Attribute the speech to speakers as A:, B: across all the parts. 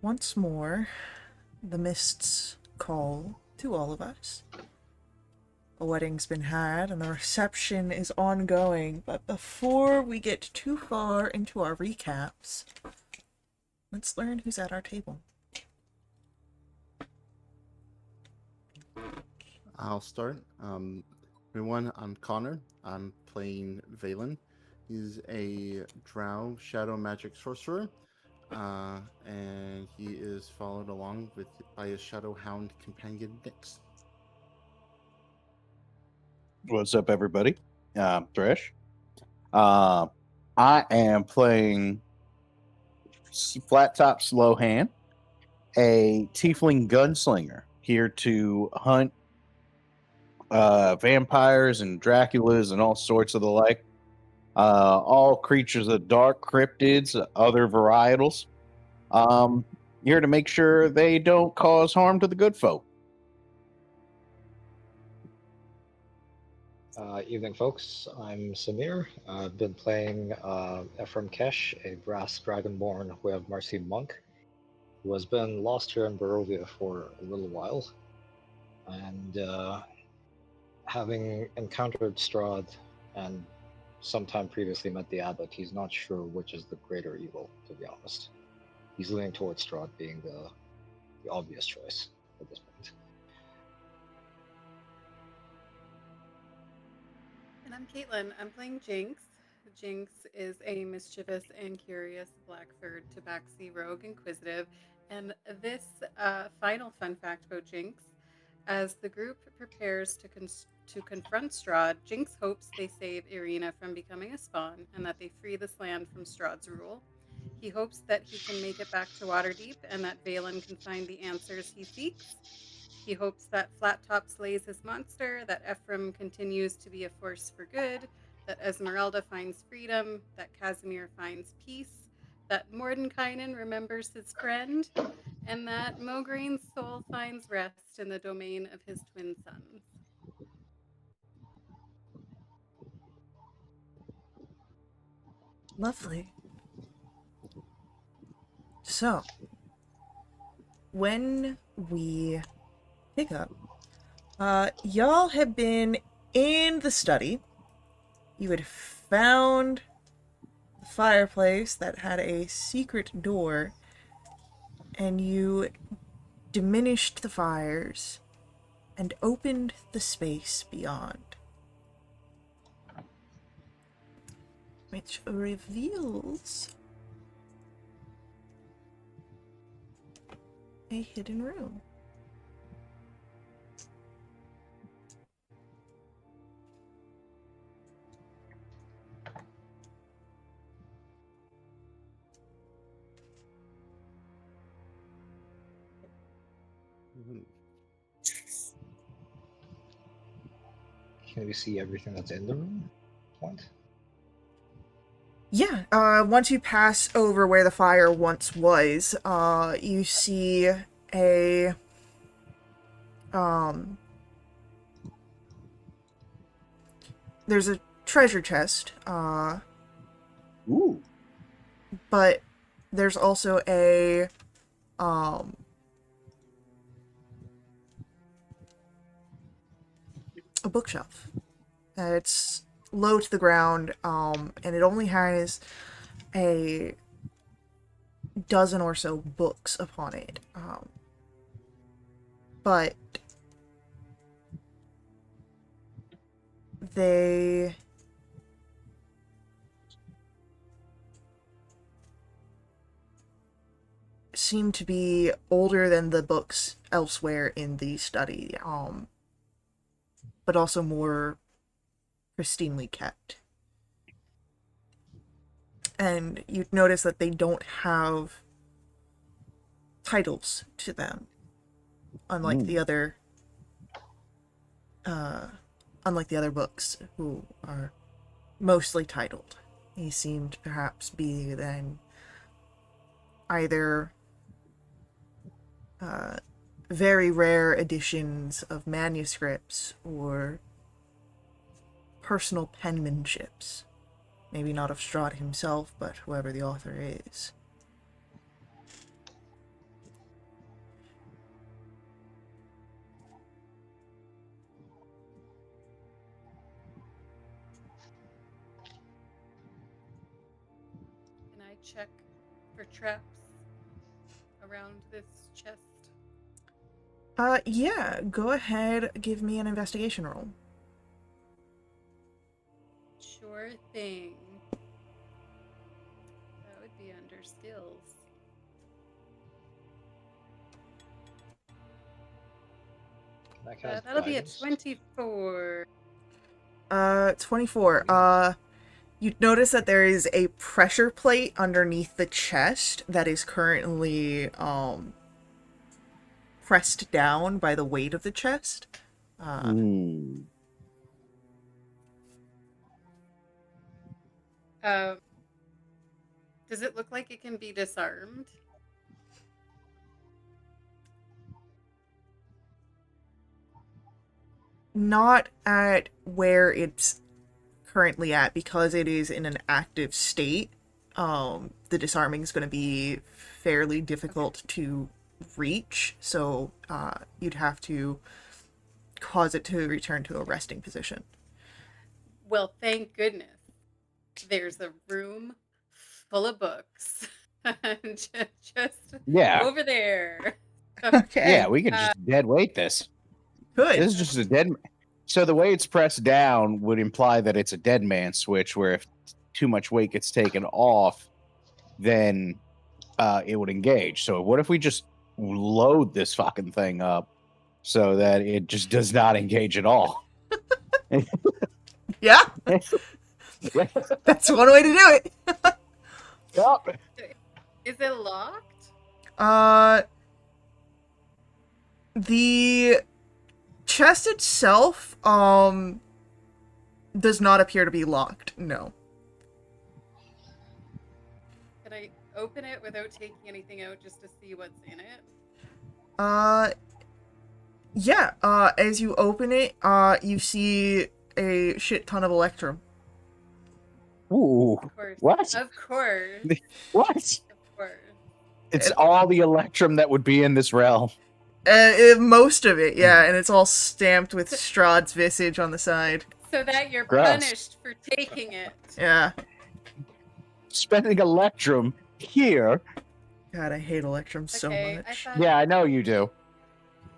A: Once more, the mists call to all of us. The wedding's been had and the reception is ongoing, but before we get too far into our recaps, let's learn who's at our table.
B: I'll start. Everyone, I'm Connor. I'm playing Valen. He's a drow shadow magic sorcerer, and he is followed along by his shadow hound companion Nyx.
C: What's up, everybody? Thresh. Uh, I am playing Flat Top Slowhand, a tiefling gunslinger here to hunt vampires and Draculas and all sorts of the like. All creatures of dark, cryptids, other varietals. Um, here to make sure they don't cause harm to the good folk.
D: Evening, folks. I'm Samir. I've been playing Ephraim Kesh, a brass dragonborn who have Mercy Monk, who has been lost here in Barovia for a little while. And having encountered Strahd and sometime previously met the Abbot, he's not sure which is the greater evil, to be honest. He's leaning towards Strahd being the obvious choice at this point.
E: And I'm Caitlin. I'm playing Jinx. Jinx is a mischievous and curious Blackford Tabaxi rogue inquisitive. And this final fun fact about Jinx, as the group prepares to confront Strahd, Jinx hopes they save Irina from becoming a spawn and that they free this land from Strahd's rule. He hopes that he can make it back to Waterdeep and that Valen can find the answers he seeks. He hopes that Flattop slays his monster, that Ephraim continues to be a force for good, that Esmeralda finds freedom, that Casimir finds peace, that Mordenkainen remembers his friend, and that Mogreine's soul finds rest in the domain of his twin sons.
A: Lovely. So, when we pick up, y'all have been in the study. You had found the fireplace that had a secret door, and you diminished the fires and opened the space beyond, which reveals a hidden room.
D: Can we see everything that's in the room? Point.
A: Yeah, once you pass over where the fire once was, you see a, there's a treasure chest,
C: Ooh.
A: but there's also a bookshelf. It's low to the ground, and it only has a dozen or so books upon it. But they seem to be older than the books elsewhere in the study, but also more pristinely kept. And you'd notice that they don't have titles to them, unlike the other books, who are mostly titled. These seem to perhaps be then either very rare editions of manuscripts or personal penmanships. Maybe not of Strahd himself, but whoever the author is.
E: check for traps around this chest?
A: Yeah, go ahead, give me an investigation roll.
E: Sure thing. That would be under skills.
D: Can I cast
E: That'll be a
D: guidance?
E: 24.
A: 24. You'd notice that there is a pressure plate underneath the chest that is currently, pressed down by the weight of the chest.
C: Hmm.
E: Does it look like it can be disarmed?
A: Not at where it's currently at, because it is in an active state. The disarming is going to be fairly difficult to reach, so you'd have to cause it to return to a resting position.
E: Well, thank goodness. There's a room full of books. just
C: Yeah.
E: over there.
A: Okay.
C: Yeah, we could just dead weight this.
A: Good.
C: This is just a dead. So the way it's pressed down would imply that it's a dead man switch, where if too much weight gets taken off, then it would engage. So what if we just load this fucking thing up so that it just does not engage at all?
A: Yeah, that's one way to do it.
C: Yep.
E: Is it locked?
A: The chest itself, does not appear to be locked, no.
E: Can I open it without taking anything out just to see what's in it?
A: Yeah, as you open it, you see a shit ton of electrum.
C: Ooh.
E: Of course.
C: What?
E: Of course.
C: What?
E: Of course.
C: It's all the electrum that would be in this realm.
A: Most of it, yeah, and it's all stamped with Strahd's visage on the side.
E: So that you're
C: Gross.
E: punished for taking it.
A: Yeah.
C: Spending electrum here.
A: God, I hate electrum so
E: Okay,
A: much.
E: I thought,
C: Yeah, I know you do.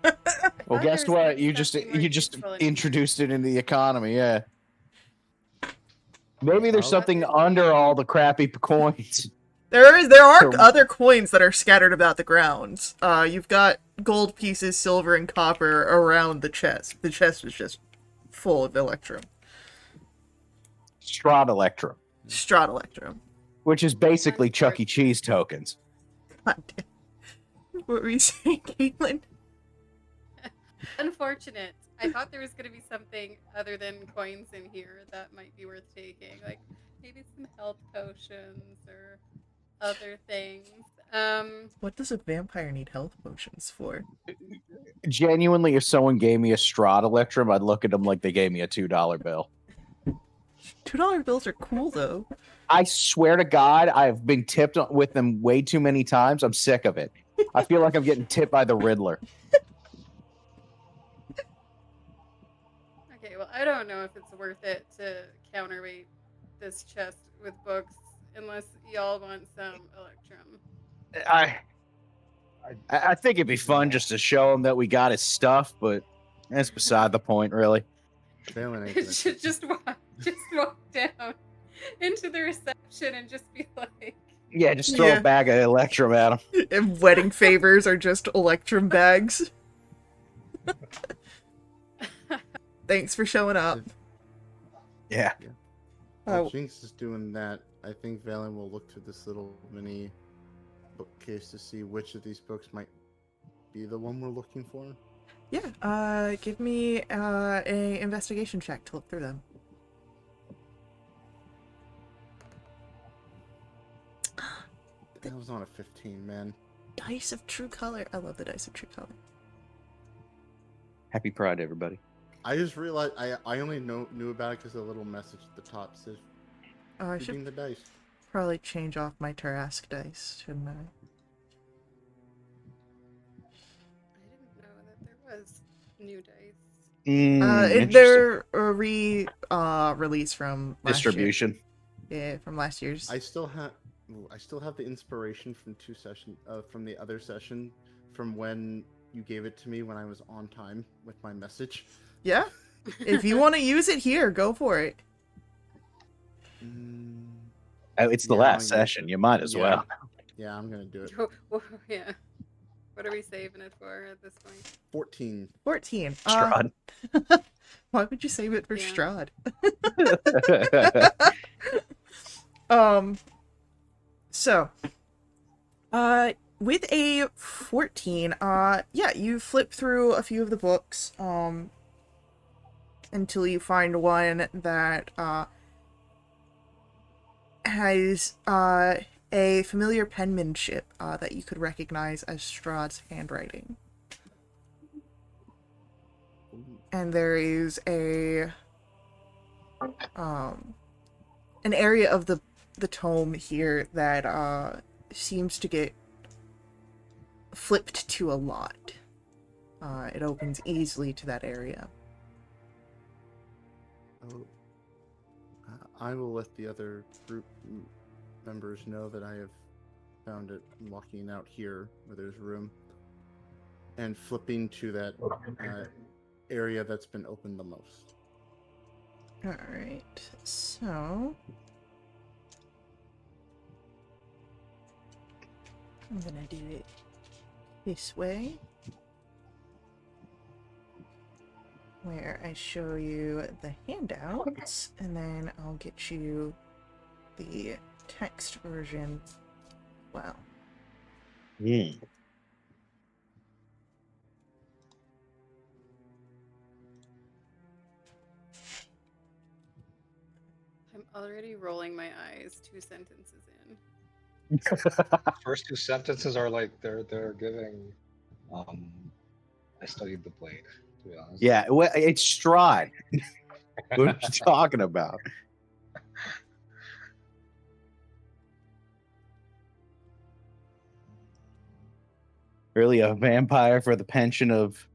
C: Well,
E: thought
C: guess
E: there was gonna
C: what?
E: be
C: You just
E: something more useful in-
C: introduced it into the economy. Yeah. Maybe there's
B: Well,
C: something under all the crappy coins.
A: There are
C: So-
A: other coins that are scattered about the grounds. You've got gold pieces, silver, and copper around the chest. The chest is just full of electrum.
C: Strahd electrum,
A: Strahd electrum.
C: which is basically Chuck E. Cheese tokens.
A: God damn. What were you saying, Caitlin?
E: Unfortunate. I thought there was going to be something other than coins in here that might be worth taking. Like maybe some health potions or other things.
A: What does a vampire need health potions for?
C: Genuinely, if someone gave me a Strahd electrum, I'd look at them like they gave me a $2 bill.
A: $2 bills are cool, though.
C: I swear to God, I've been tipped with them way too many times. I'm sick of it. I feel like I'm getting tipped by the Riddler.
E: Okay, well, I don't know if it's worth it to counterweight this chest with books unless y'all want some electrum.
C: I think it'd be fun just to show him that we got his stuff, but that's beside the point, really.
B: Valen ain't gonna take
E: just walk down into the reception and just be like,
C: Yeah, just throw
A: Yeah.
C: a bag of electrum at him.
A: And wedding favors are just electrum bags. Thanks for showing up.
C: Yeah.
B: While
A: Oh.
B: Jinx is doing that, I think Valen will look through this little mini bookcase to see which of these books might be the one we're looking for.
A: Yeah, give me a investigation check to look through them.
B: That was on a 15, man.
A: Dice of True Color. I love the Dice of True Color.
C: Happy Pride, everybody.
B: I just realized I only knew about it because the little message at the top says
A: I
B: shooting
A: should
B: the dice.
A: probably change off my Tarask dice, shouldn't I?
E: I didn't know that there was new dice.
C: Interesting.
A: They're release from last
C: Distribution.
A: Year. Yeah, from last year's.
B: I still have Ooh, I still have the inspiration from from the other session, from when you gave it to me when I was on time with my message.
A: Yeah. If you want to use it here, go for it.
B: Mm,
C: Oh, it's the
B: yeah, I'll
C: last
B: use
C: session.
B: it.
C: You might as
B: Yeah.
C: well.
B: Yeah, I'm gonna do it.
E: Yeah. What are we saving it for at this point?
B: 14.
A: 14.
C: Strahd.
A: Why would you save it for
E: Yeah.
A: Strahd?
C: Yeah.
A: So, with a 14, yeah, you flip through a few of the books, until you find one that, has, a familiar penmanship, that you could recognize as Strahd's handwriting.
B: Ooh.
A: And there is um, an area of the tome here that, seems to get flipped to a lot. It opens easily to that area.
B: Oh, I will let the other group members know that I have found it walking out here where there's room and flipping to that area that's been opened the most.
A: Alright, so I'm gonna do it this way, where I show you the handouts, and then I'll get you the text version. Wow.
C: Mm.
E: I'm already rolling my eyes 2 sentences in.
D: First two sentences are like they're giving. Um, I studied the blade. To be honest.
C: Yeah, well, it's Strahd. What are you talking about? Really, a vampire for the pension of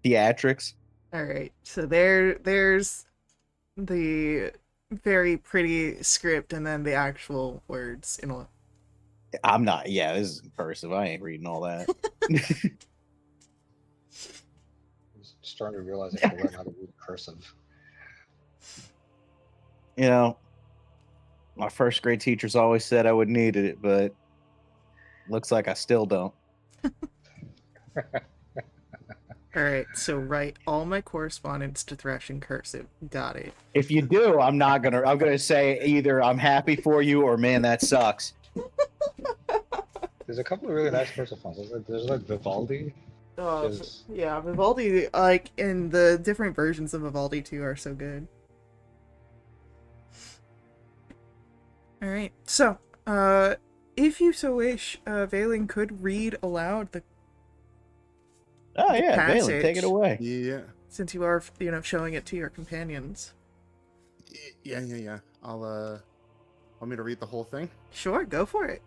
C: theatrics?
A: Alright, so there's the very pretty script and then the actual words in a.
C: I'm not. Yeah, this is cursive. I ain't reading all that.
D: I'm starting to realize I should learn how to read cursive.
C: You know, my first grade teachers always said I would need it, but looks like I still don't.
A: Alright, so write all my correspondence to Thresh in cursive. Got it.
C: If you do, I'm not gonna. I'm gonna say either I'm happy for you or man, that sucks.
D: There's a couple of really nice cursive fonts. There's like Vivaldi, which is
A: Yeah, Vivaldi, like, in the different versions of Vivaldi too are so good. Alright, so, if you so wish, Valen could read aloud
C: Oh
A: the
C: yeah, Valen, take it
A: passage,
C: away.
B: Yeah.
A: since you are, showing it to your companions.
B: Yeah. I'll want me to read the whole thing?
A: Sure, go for it.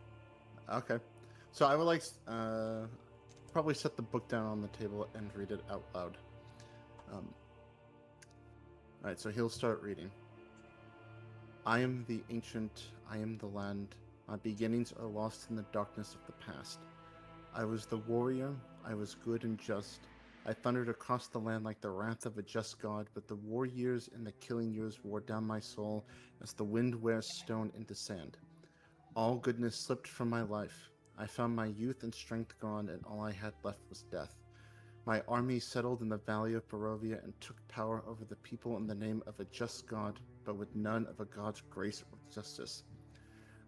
B: Okay. So I would like probably set the book down on the table and read it out loud. All right, so he'll start reading. I am the ancient, I am the land. My beginnings are lost in the darkness of the past. I was the warrior, I was good and just. I thundered across the land like the wrath of a just god, but the war years and the killing years wore down my soul as the wind wears stone into sand. All goodness slipped from my life. I found my youth and strength gone, and all I had left was death. My army settled in the valley of Barovia and took power over the people in the name of a just god, but with none of a god's grace or justice.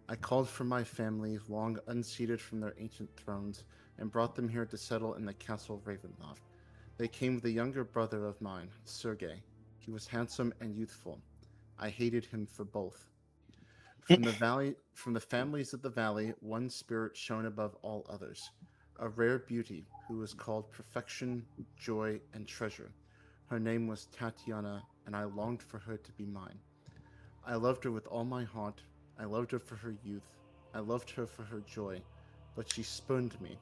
B: I called for my family, long unseated from their ancient thrones, and brought them here to settle in the castle Ravenloft. They came with a younger brother of mine, Sergei. He was handsome and youthful. I hated him for both. From the families of the valley, one spirit shone above all others, a rare beauty who was called perfection, joy, and treasure. Her name was Tatiana, and I longed for her to be mine. I loved her with all my heart. I loved her for her youth. I loved her for her joy, but she spurned me.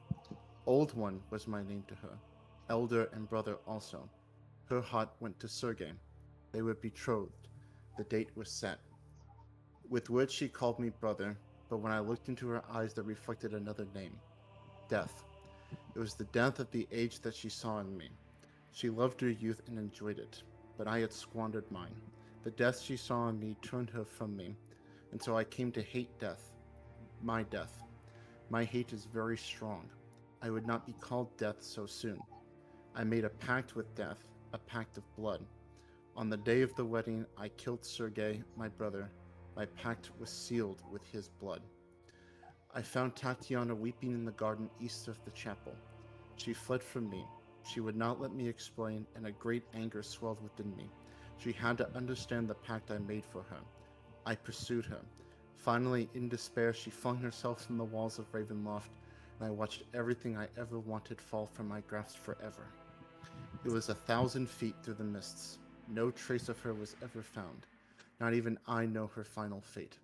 B: Old One was my name to her, elder and brother also. Her heart went to Sergei. They were betrothed. The date was set. With words she called me brother. but when I looked into her eyes, that reflected another name: death. It was the death of the age that she saw in me. She loved her youth and enjoyed it, but I had squandered mine. The death she saw in me turned her from me, and so I came to hate death. My death. My hate is very strong. I would not be called death so soon. I made a pact with death, a pact of blood. On the day of the wedding, I killed Sergei, my brother. My pact was sealed with his blood. I found Tatiana weeping in the garden east of the chapel. She fled from me. She would not let me explain, and a great anger swelled within me. She had to understand the pact I made for her. I pursued her. Finally, in despair, she flung herself from the walls of Ravenloft, and I watched everything I ever wanted fall from my grasp forever. It was 1,000 feet through the mists. No trace of her was ever found. Not even I know her final fate.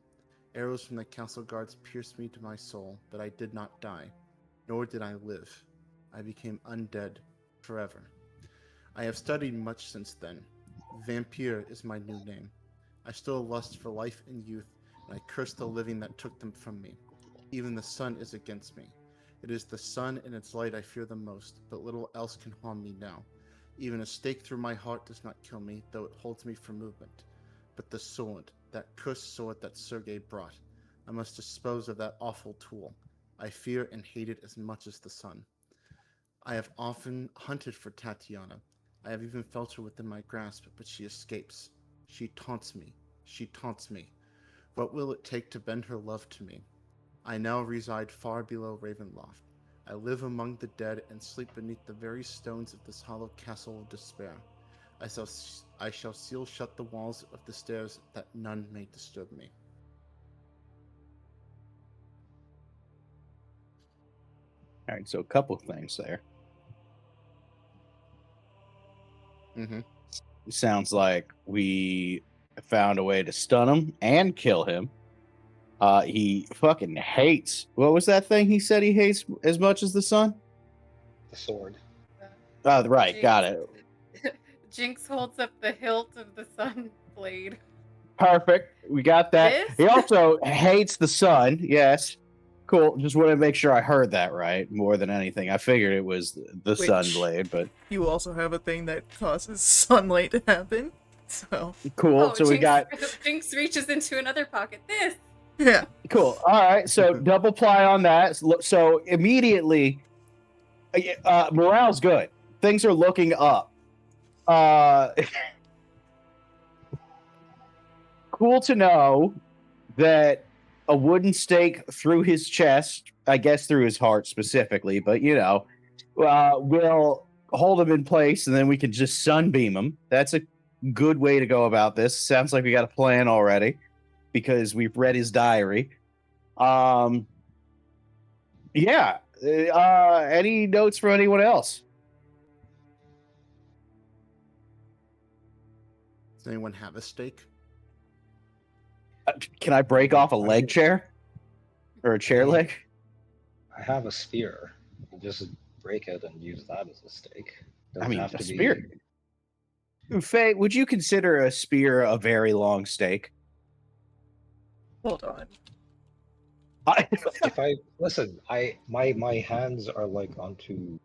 B: Arrows from the castle guards pierced me to my soul, but I did not die, nor did I live. I became undead forever. I have studied much since then. Vampire is my new name. I still lust for life and youth, and I curse the living that took them from me. Even the sun is against me. It is the sun and its light I fear the most, but little else can harm me now. Even a stake through my heart does not kill me, though it holds me for movement. But the sword, that cursed sword that Sergei brought, I must dispose of that awful tool. I fear and hate it as much as the sun. I have often hunted for Tatiana. I have even felt her within my grasp, but she escapes. She taunts me. She taunts me. What will it take to bend her love to me? I now reside far below Ravenloft. I live among the dead and sleep beneath the very stones of this hollow castle of despair. I shall seal shut the walls of the stairs that none may disturb me.
C: All right, so a couple things there.
B: Mm-hmm.
C: It sounds like we found a way to stun him and kill him. He fucking hates. What was that thing he said he hates as much as the sun?
D: The sword.
C: Oh, right,
E: Jinx.
C: got it.
E: Jinx holds up the hilt of the sun blade.
C: Perfect. We got that.
E: This?
C: He also hates the sun. Yes. Cool. Just want to make sure I heard that right more than anything. I figured it was the sun
A: Which-
C: blade, but
A: You also have a thing that causes sunlight to happen. So,
C: cool.
E: Oh,
C: So we
E: Jinx,
C: got
E: Jinx reaches into another pocket. This.
A: yeah.
C: cool. All right. So double ply on that. So immediately, morale's good. Things are looking up. Cool to know that a wooden stake through his chest, I guess through his heart specifically, but will hold him in place, and then we can just sunbeam him. That's a good way to go about this. Sounds like we got a plan already because we've read his diary. Yeah. Any notes from anyone else?
B: Does anyone have a stake?
C: Can I break off a leg chair or a chair leg?
D: I have a spear. You just break it and use that as a stake. Doesn't have
C: A
D: to
C: spear.
D: be.
C: Faye, would you consider a spear a very long stake?
A: Hold on.
D: If I listen, my hands are like onto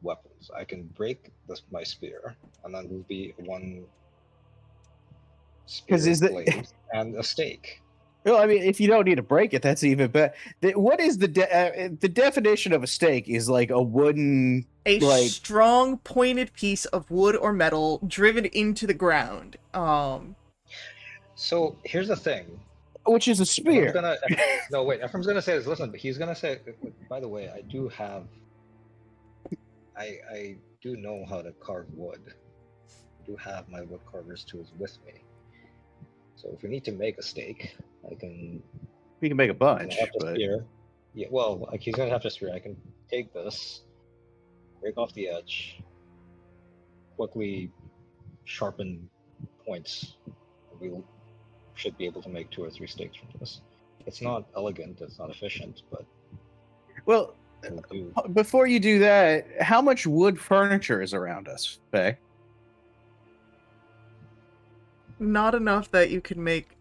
D: weapons. I can break my spear, and then there'll be one spear
C: is the
D: blade and a stake.
C: well, I mean, if you don't need to break it, that's even better. What is the definition of a stake? Is like a wooden,
A: A
C: like
A: strong pointed piece of wood or metal driven into the ground.
D: So here's the thing.
C: which is a
D: If
C: spear.
D: no, wait. Ephraim's gonna say this. Listen, but he's gonna say. By the way, I do have. I do know how to carve wood. I do have my wood carver's tools with me. So if we need to make a stake, I can.
C: We can make a
D: I
C: bunch,
D: have to
C: but
D: spear. Yeah, well, like he's gonna have to spear. I can take this, break off the edge, quickly sharpen points. We should be able to make 2 or 3 stakes from this. It's not elegant, it's not efficient, but
C: well,
D: it'll do.
C: before you do that, how much wood furniture is around us, Faye?
A: Not enough that you could make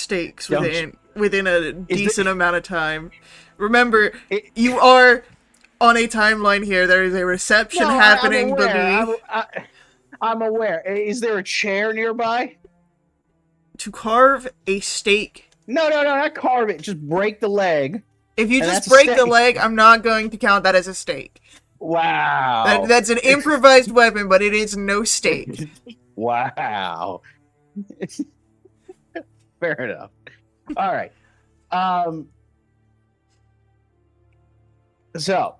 A: stakes
C: Don't
A: within a
C: Is the-
A: decent amount of time. Remember,
C: It-
A: you are on a timeline here. There is a reception
C: No,
A: happening
C: I'm aware.
A: beneath.
C: I'm aware. Is there a chair nearby?
A: To carve a stake.
C: No, not carve it. Just break the leg.
A: If you
C: And
A: just
C: that's a
A: break the
C: stake.
A: leg, I'm not going to count that as a stake.
C: Wow.
A: That's an improvised weapon, but it is no stake.
C: Wow. Fair enough. All right. So,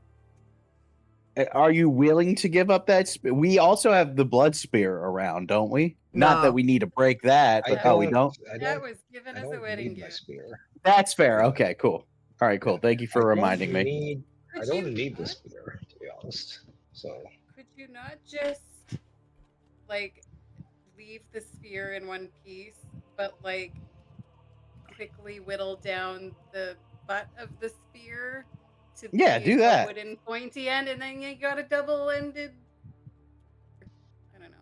C: are you willing to give up that? We also have the blood spear around, don't we? Not
A: No.
C: that we need to break that, but we don't.
E: That was given as a wedding
D: need my
E: gift.
D: spear.
C: That's fair. Okay, cool. All right, cool. Thank you for reminding me.
D: I
E: Could
D: don't
E: you
D: need the
E: not-
D: spear, to be honest. So
E: Could you not just like leave the spear in one piece, but like quickly whittle down the butt of the spear to be
C: Yeah, do
E: a
C: that.
E: wooden pointy end, and then you got a double-ended. I don't know.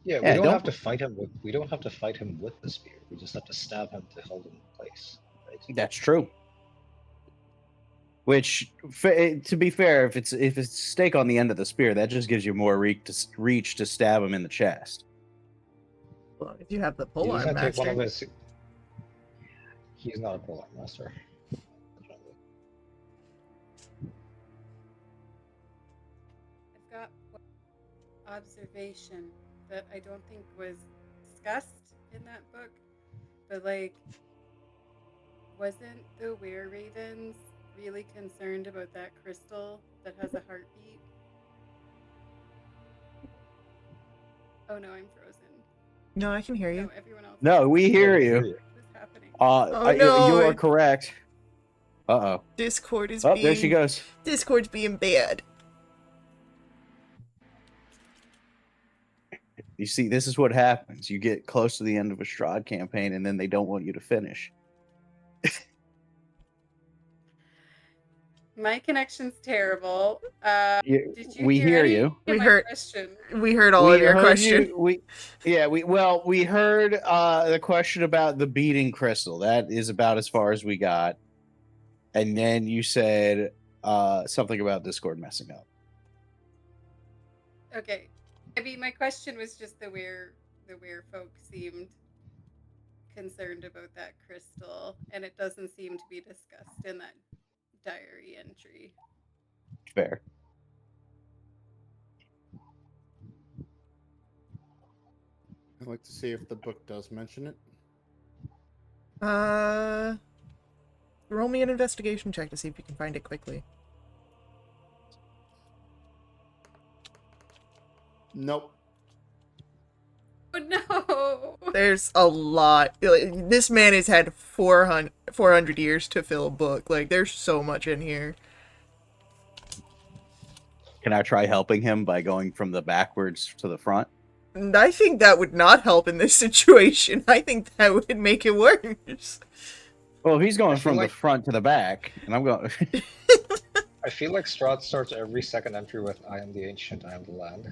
D: yeah,
C: Yeah,
D: we don't
C: don't-
D: have to fight him with. We don't have to fight him with the spear. We just have to stab him to hold him in place. Right?
C: That's true. Which, to be fair, if it's stake on the end of the spear, that just gives you more reach to stab him in the chest.
A: Well, if you have the
D: He's
A: polearm
D: gonna take one of
A: master.
D: his. He's not a polearm master.
E: I've got one observation that I don't think was discussed in that book, but like, wasn't the were-ravens really concerned about that crystal that has a heartbeat? Oh no, I'm frozen.
A: No, I can hear you.
E: No, everyone else.
C: No, we hear you.
E: What's happening?
A: Oh, no.
C: You are correct. Uh-oh.
A: Discord is
C: Oh,
A: being...
C: there she goes.
A: Discord's being bad.
C: You see, this is what happens. You get close to the end of a Strahd campaign, and then they don't want you to finish.
E: My connection's terrible. Did you
C: We hear
E: any
C: you.
E: of
A: We
E: my
A: heard-
E: question?
A: We heard all of your
C: heard
A: question.
C: we heard the question about the beating crystal. That is about as far as we got. And then you said something about Discord messing up.
E: Okay. I mean, my question was just the where folk seemed concerned about that crystal, and it doesn't seem to be discussed in that diary entry.
C: Fair.
B: I'd like to see if the book does mention it.
A: Roll me an investigation check to see if you can find it quickly.
B: Nope.
E: Oh no!
A: There's a lot. This man has had 400 years to fill a book. Like, there's so much in here.
C: Can I try helping him by going from the backwards to the front?
A: And I think that would not help in this situation. I think that would make it worse.
C: Well, if he's going
D: I feel
C: from the
D: like-
C: front to the back, and I'm going...
D: I feel like Strahd starts every second entry with "I am the ancient, I am the land,"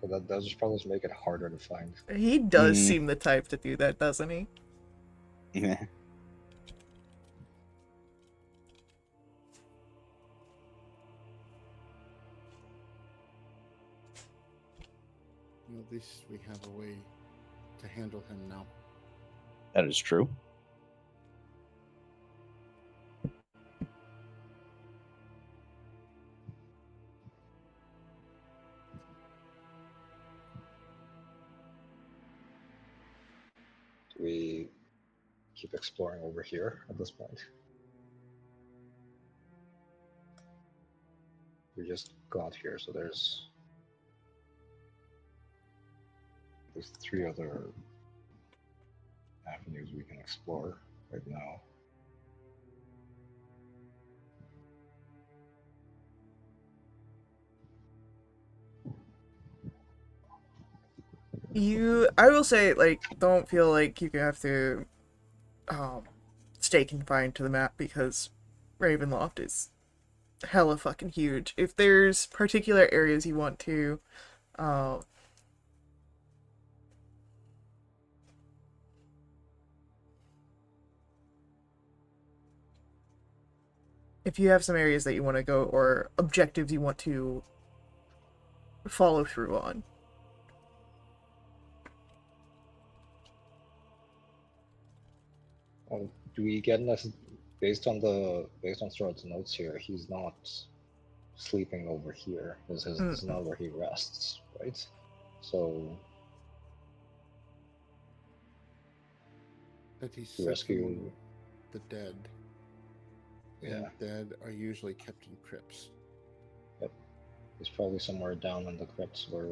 D: so that does probably make it harder to find.
A: He does
C: Mhm.
A: seem the type to do that, doesn't he?
C: Yeah.
B: Well, at least we have a way to handle him now.
C: That is true.
D: Do we keep exploring over here at this point? We just got here, so there's 3 other avenues we can explore right now.
A: I will say, like, don't feel like you have to stay confined to the map because Ravenloft is hella fucking huge. If there's particular areas you want to if you have some areas that you want to go or objectives you want to follow through on.
D: Do we get based on Strahd's notes here? He's not sleeping over here. This is not where he rests, right? So
B: That he's
D: to rescue.
B: seeking the dead.
D: Yeah.
B: And dead are usually kept in crypts.
D: Yep. He's probably somewhere down in the crypts where.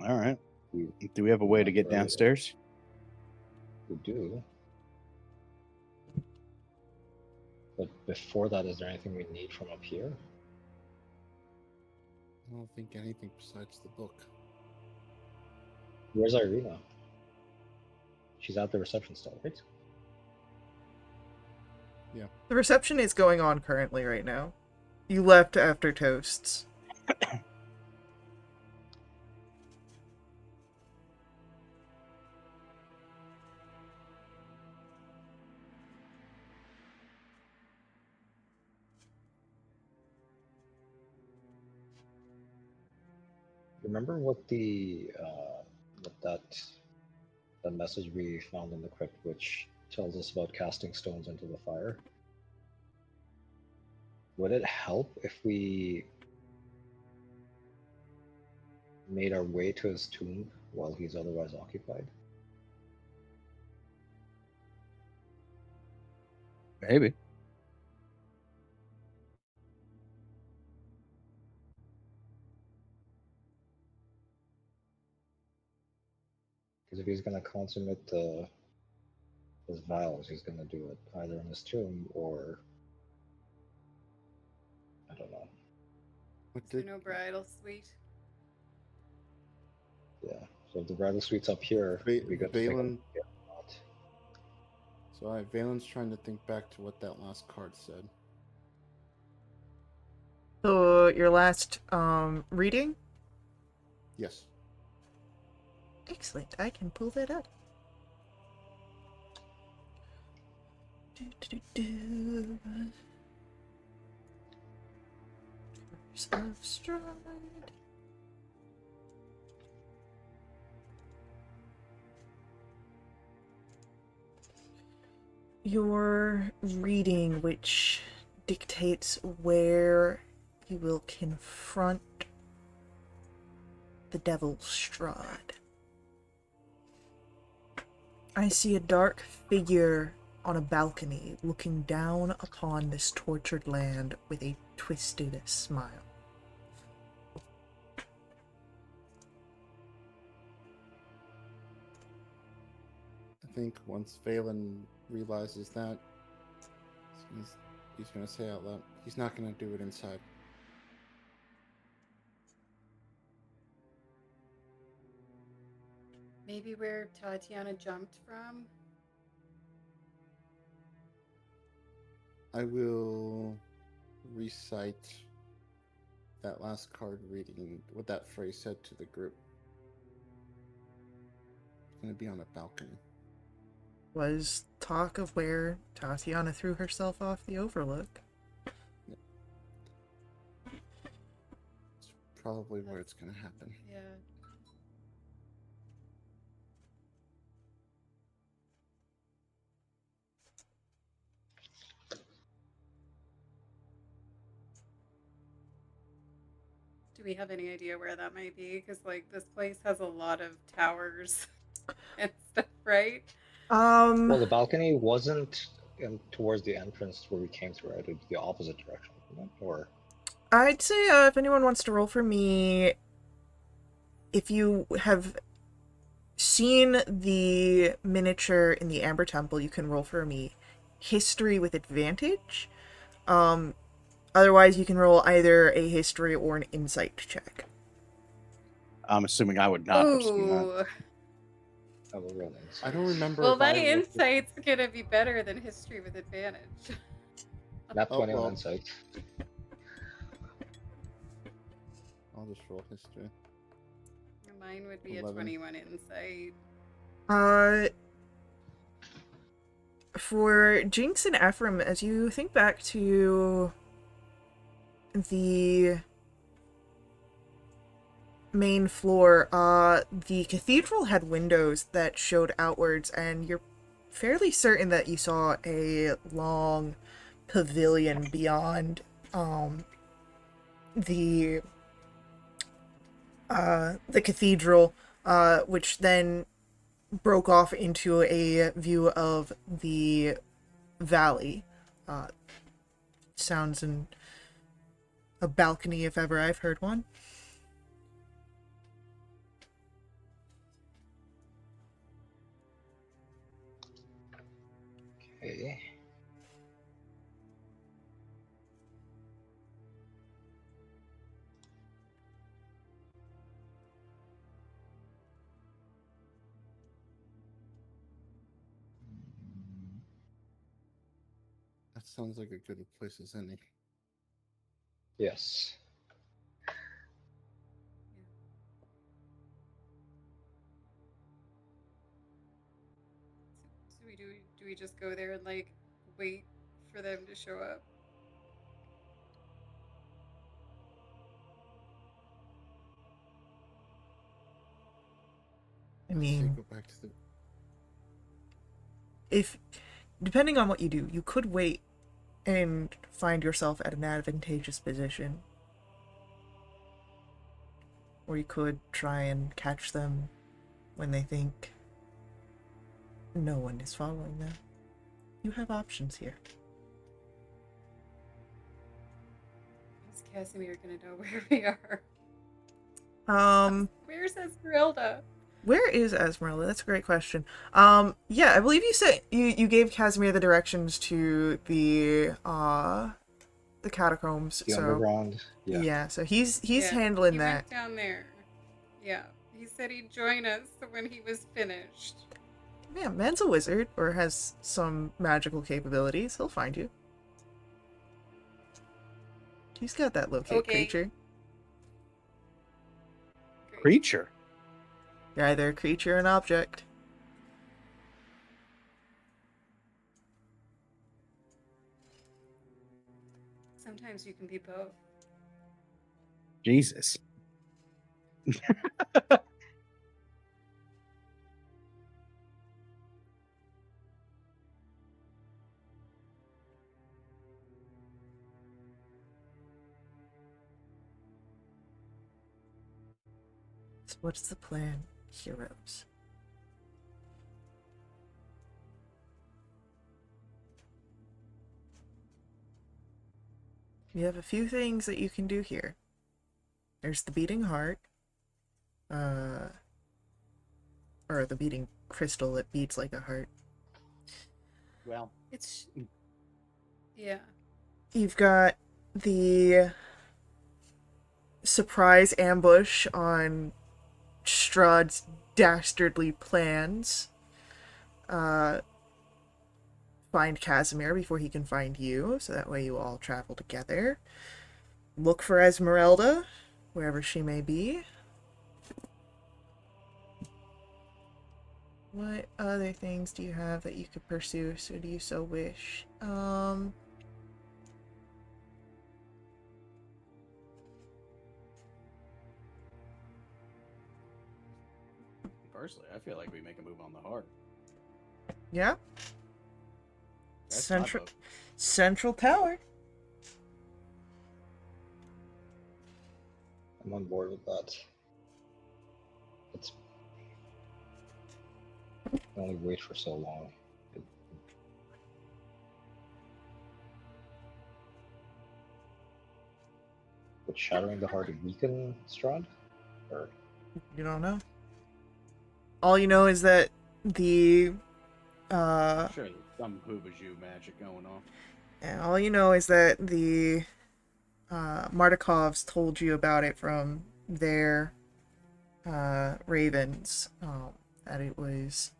C: All right. Do we have a way to get downstairs?
D: We do. But before that, is there anything we need from up here?
B: I don't think anything besides the book.
D: Where's Irina? She's at the reception still, right?
B: Yeah.
A: The reception is going on currently right now. You left after toasts.
D: Remember what that message we found in the crypt, which tells us about casting stones into the fire? Would it help if we made our way to his tomb while he's otherwise occupied?
C: Maybe.
D: Because if he's going to consummate his vows, he's going to do it either in his tomb or I don't know.
E: Is there no bridal suite?
D: Yeah. So if the bridal suite's up here, we got
B: Valen. So Valen's trying to think back to what that last card said.
A: So your last reading?
B: Yes.
A: Excellent. I can pull that up. Curse of Strahd. Your reading, which dictates where you will confront the Devil Strahd. I see a dark figure on a balcony looking down upon this tortured land with a twisted smile.
B: I think once Valen realizes that, he's going to say out loud, he's not going to do it inside.
E: Maybe where Tatiana jumped from?
B: I will recite that last card reading, what that phrase said to the group. It's going to be on a balcony.
A: Was talk of where Tatiana threw herself off the Overlook.
B: It's probably where it's going to happen.
E: Yeah. Do we have any idea where that might be? Because, like, this place has a lot of towers and stuff, right?
D: Well, the balcony wasn't towards the entrance where we came through, right? It would be the opposite direction, wasn't it? Or
A: I'd say if anyone wants to roll for me, if you have seen the miniature in the Amber Temple, you can roll for me history with advantage. Otherwise, you can roll either a history or an insight check.
C: I'm assuming I would not have seen that.
E: Ooh.
D: I will roll insight.
B: I don't remember.
E: Well,
B: if
E: my
B: I looked at-
E: insight's gonna be better than history with advantage.
D: Nat 20
B: well.
D: on insight.
B: I'll just roll history.
E: Mine would be
B: 11.
E: a 21 insight.
A: for Jinx and Ephraim, as you think back to the main floor, the cathedral had windows that showed outwards, and you're fairly certain that you saw a long pavilion beyond the cathedral, which then broke off into a view of the valley. Sounds in a balcony if ever I've heard one.
D: Okay.
B: That sounds like a good place as any.
D: Yes.
E: So do we just go there and like wait for them to show up?
A: I
B: Say
A: mean,
B: go back to the.
A: if depending on what you do, you could wait and find yourself at an advantageous position. Or you could try and catch them when they think no one is following them. You have options here.
E: Is Casimir gonna know where we are? Where's Esmeralda?
A: Where is Esmeralda? That's a great question. Yeah, I believe you said you gave Casimir the directions to the catacombs.
D: The
A: So
D: underground. Yeah.
A: yeah, so he's
E: Yeah,
A: handling
E: he
A: that.
E: went down there. Yeah, he said he'd join us when he was finished.
A: Yeah, man's a wizard or has some magical capabilities. He'll find you. He's got that locate
E: Okay.
A: creature.
E: Great.
C: Creature.
A: You're either a creature or an object.
E: Sometimes you can be both.
C: Jesus.
A: So what's the plan, heroes? You have a few things that you can do here. There's the beating heart. Or the beating crystal that beats like a heart.
C: Well,
E: It's yeah.
A: You've got the surprise ambush on Strahd's dastardly plans. Find Casimir before he can find you, so that way you all travel together. Look for Esmeralda, wherever she may be. What other things do you have that you could pursue, so do you so wish?
C: personally, I feel like we make a move on the heart.
A: Yeah?
C: That's my
A: Central
C: vote.
A: Central Tower.
D: I'm on board with that. It's I can only wait for so long. Would shattering the heart weaken Strahd? Or
A: You don't know. All you know is that the
C: Sure, there's some Hoobajoo magic going on.
A: and all you know is that the Mardikovs told you about it from their ravens. That it was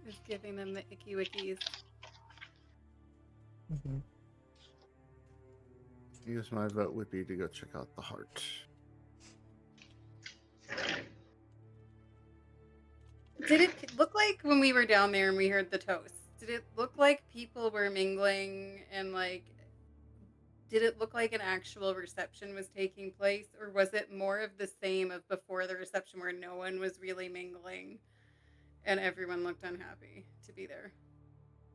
E: It's giving them the icky wickies.
B: I guess my vote would be to go check out the heart.
E: Did it look when we were down there and we heard the toast, did it look like people were mingling and like did it look like an actual reception was taking place, or was it more of the same of before the reception where no one was really mingling and everyone looked unhappy to be there?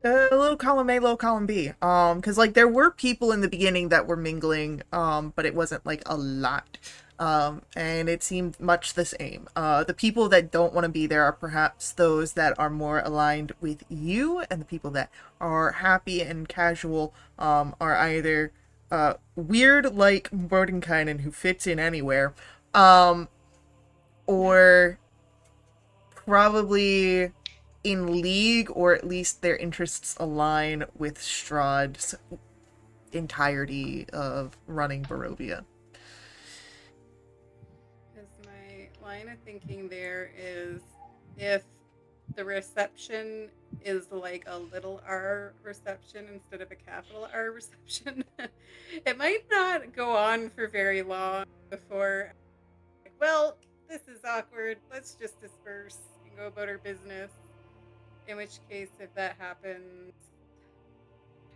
A: Low column A, low column B. Because like there were people in the beginning that were mingling, but it wasn't like a lot. And it seemed much the same. The people that don't want to be there are perhaps those that are more aligned with you, and the people that are happy and casual, are either weird like Mordenkainen who fits in anywhere, or probably in league, or at least their interests align with Strahd's entirety of running Barovia.
E: Because my line of thinking there is if the reception is like a little r reception instead of a capital R reception, it might not go on for very long before, like, well, this is awkward. Let's just disperse and go about our business. In which case, if that happens,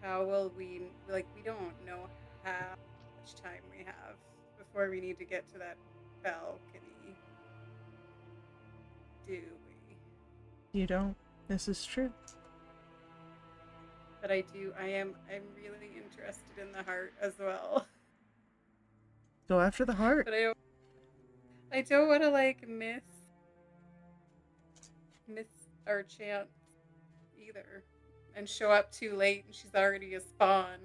E: how will we, like, we don't know how much time we have before we need to get to that balcony, do we?
A: You don't. This is true.
E: But I'm really interested in the heart as well.
A: Go after the heart.
E: But I don't want to like miss our chance either and show up too late and she's already a spawn.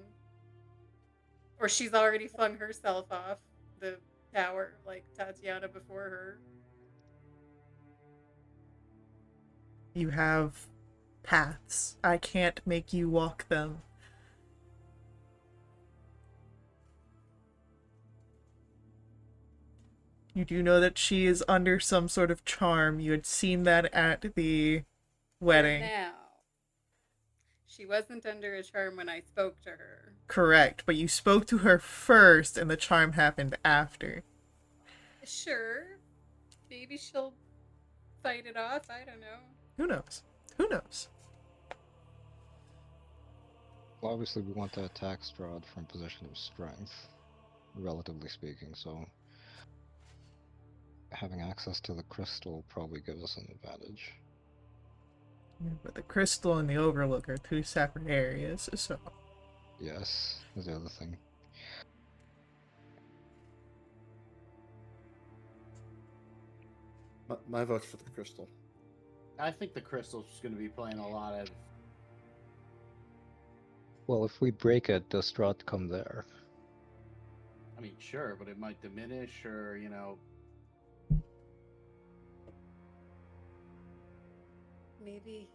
E: Or she's already flung herself off the tower like Tatiana before her.
A: You have paths. I can't make you walk them. You do know that she is under some sort of charm. You had seen that at the wedding.
E: But now, she wasn't under a charm when I spoke to her.
A: Correct, but you spoke to her first and the charm happened after.
E: Sure. Maybe she'll fight it off. I don't know.
A: Who knows? Who knows?
D: Well, obviously, we want to attack Strahd from position of strength, relatively speaking, so having access to the crystal probably gives us an advantage.
A: But the crystal and the overlook are two separate areas, so...
D: Yes, is the other thing.
B: My vote's for the crystal.
C: I think the crystal's going to be playing a lot of.
D: Well, if we break it, does Strahd come there?
C: I mean, sure, but it might diminish, or
E: Maybe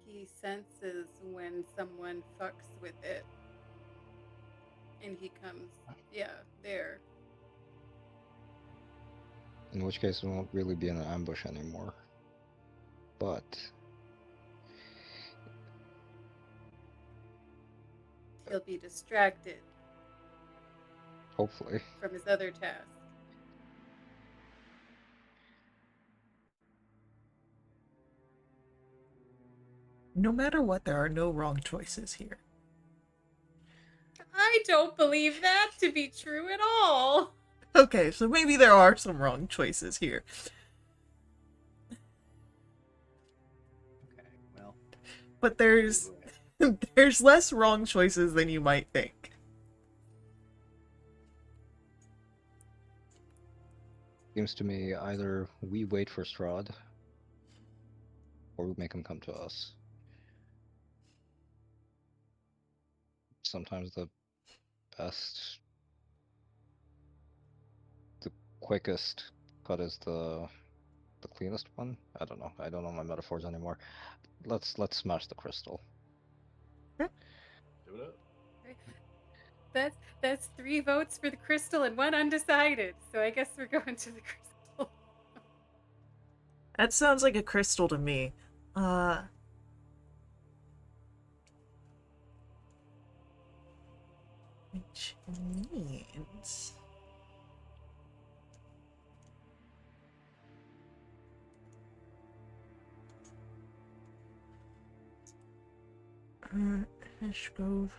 E: he senses when someone fucks with it. And he comes, yeah, there.
D: In which case, we won't really be in an ambush anymore. But
E: He'll be distracted
D: hopefully.
E: from his other task.
A: No matter what, there are no wrong choices here.
E: I don't believe that to be true at all.
A: Okay, so maybe there are some wrong choices here.
C: Okay, well.
A: But there's less wrong choices than you might think.
D: Seems to me either we wait for Strahd, or we make him come to us. Sometimes the best, the quickest cut is the cleanest one. I don't know. I don't know my metaphors anymore. Let's smash the crystal.
C: Do it up.
E: That's 3 votes for the crystal and 1 undecided. So I guess we're going to the crystal.
A: That sounds like a crystal to me. Which means... Ash Grove.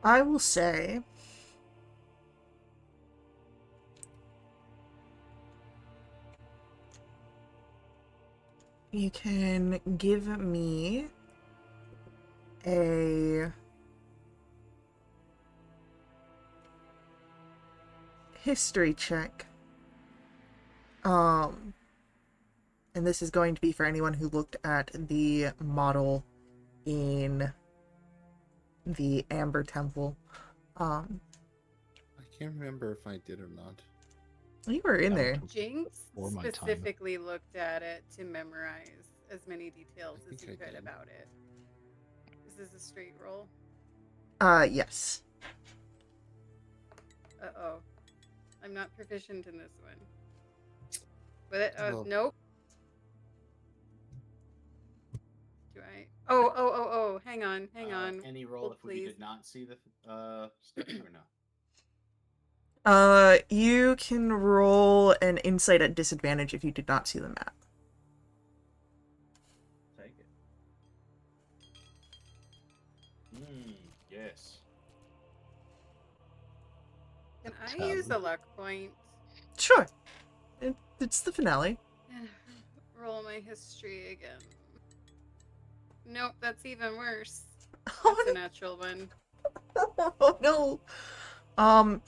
A: I will say you can give me a history check. And this is going to be for anyone who looked at the model in the Amber Temple.
B: I can't remember if I did or not.
A: You were in there.
E: Jinx
D: Before my time.
E: specifically looked at it to memorize as many details
B: I
E: as he
B: think I
E: could
B: did.
E: about it. Is this a straight roll?
A: Yes.
E: Uh-oh. I'm not proficient in this one. But
B: Well-
E: nope. Do I? Oh. Hang on.
F: Any roll
E: Hold,
F: if we
E: please.
F: did not see the study or no?
A: You can roll an insight at disadvantage if you did not see the map.
F: Take it. Yes.
E: Can I
D: 10.
E: use a luck point?
A: Sure. It's the finale.
E: Roll my history again. Nope, that's even worse.
A: Oh,
E: That's a natural one.
A: oh no.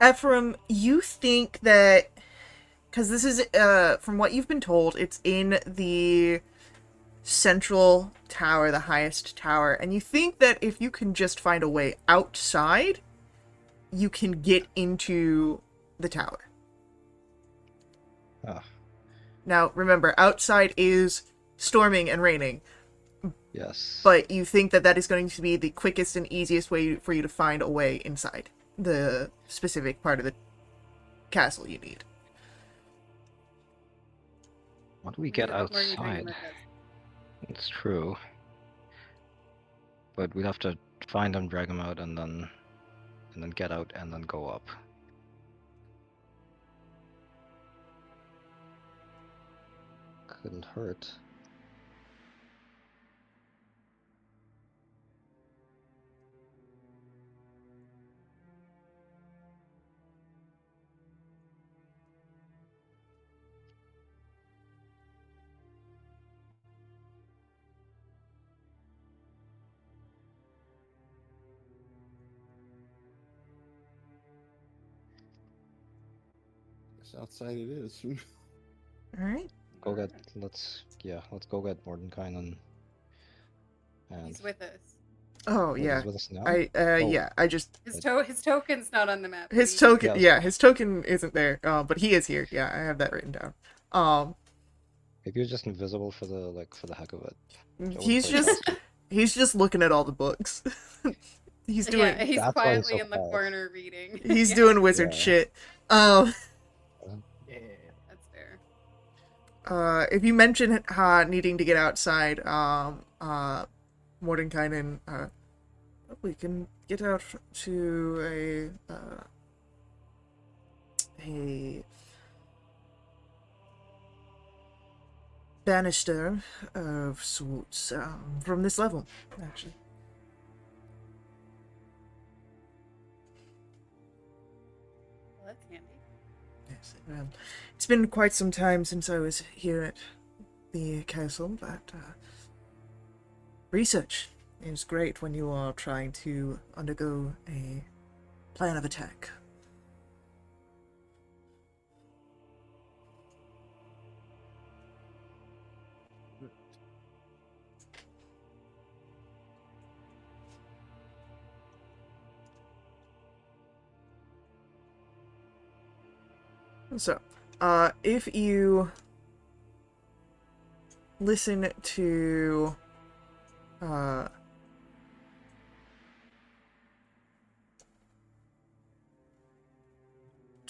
A: Ephraim, you think that because this is from what you've been told, it's in the central tower, the highest tower, and you think that if you can just find a way outside, you can get into the tower.
D: Ah,
A: Now, remember, outside is storming and raining,
D: yes.
A: but you think that that is going to be the quickest and easiest way for you to find a way inside the specific part of the castle you need.
D: What do we
E: We
D: get
E: need to help Morgan Dragon
D: outside?
E: with this.
D: It's true. But we'd have to find them, drag them out, and then get out and then go up. Couldn't hurt.
B: Yes, outside it is.
A: All right.
D: Go get. Let's go get Mordenkainen. And
E: He's with us.
A: Oh
D: he's
A: yeah.
D: with us now.
A: Yeah. I just
E: His token's not on the map.
A: his
E: We-
A: token.
D: Yes.
A: Yeah, his token isn't there. But he is here. Yeah, I have that written down.
D: Maybe you're just invisible for the heck of it. I wouldn't
A: He's
D: put it
A: just
D: past you.
A: he's just looking at all the books. he's doing
E: Yeah, he's
D: That's why he's
E: quietly
D: so
E: in the
D: quiet.
E: corner reading.
A: he's
E: Yeah,
A: doing wizard
D: Yeah.
A: shit.
F: Yeah.
E: That's fair.
A: If you mention needing to get outside, Mordenkainen, we can get out to a banister of sorts from this level, actually.
E: Well, that's handy.
A: Yes, it's been quite some time since I was here at the castle, but research is great when you are trying to undergo a plan of attack. So, if you listen to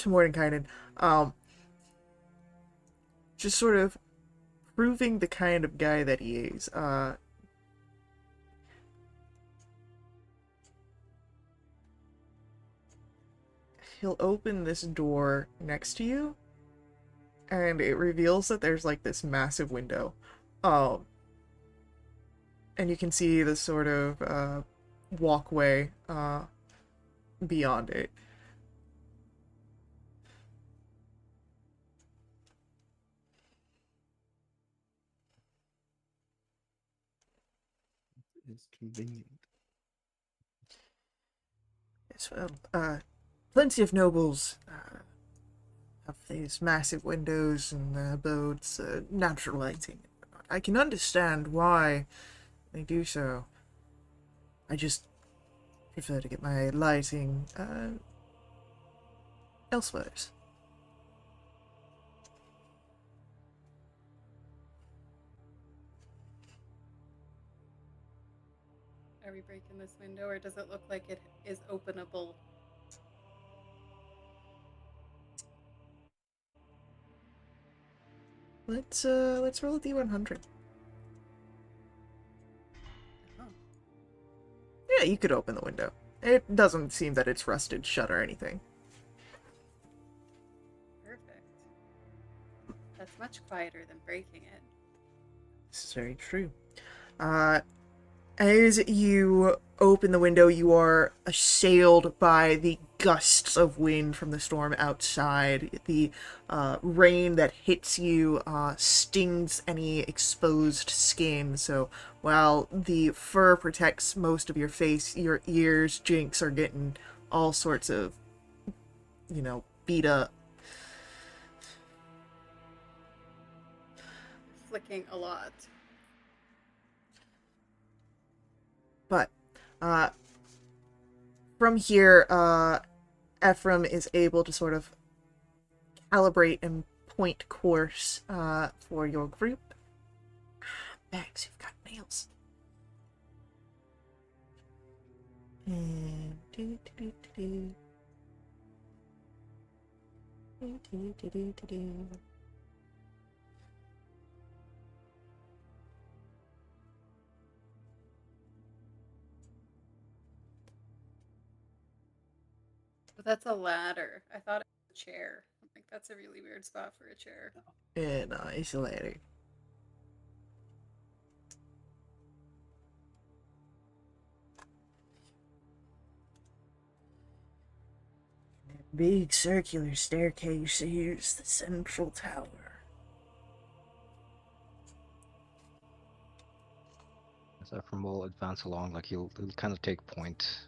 A: Mordenkainen, just sort of proving the kind of guy that he is. He'll open this door next to you, and it reveals that there's like this massive window. And you can see the sort of walkway beyond it.
B: It's convenient.
A: Yes, well, plenty of nobles have these massive windows and abodes, natural lighting. I can understand why they do so. I just prefer to get my lighting elsewhere.
E: Are we breaking this window, or does it look like it is openable?
A: Let's roll a d100.
E: Oh,
A: Yeah, you could open the window. It doesn't seem that it's rusted shut or anything.
E: perfect. That's much quieter than breaking it.
A: This is very true. As you open the window, you are assailed by the gusts of wind from the storm outside. The rain that hits you stings any exposed skin. So while the fur protects most of your face, your ears, Jinx, are getting all sorts of, beat up.
E: Flicking a lot.
A: But from here, Ephraim is able to sort of calibrate and point course for your group. Bags, you've got nails. And
E: But that's a ladder. I thought it was a chair. I'm like, that's a really weird spot for a chair.
A: it's a ladder. Big circular staircase. Here's the central tower.
D: So Ephraim will advance along, like he'll kind of take point,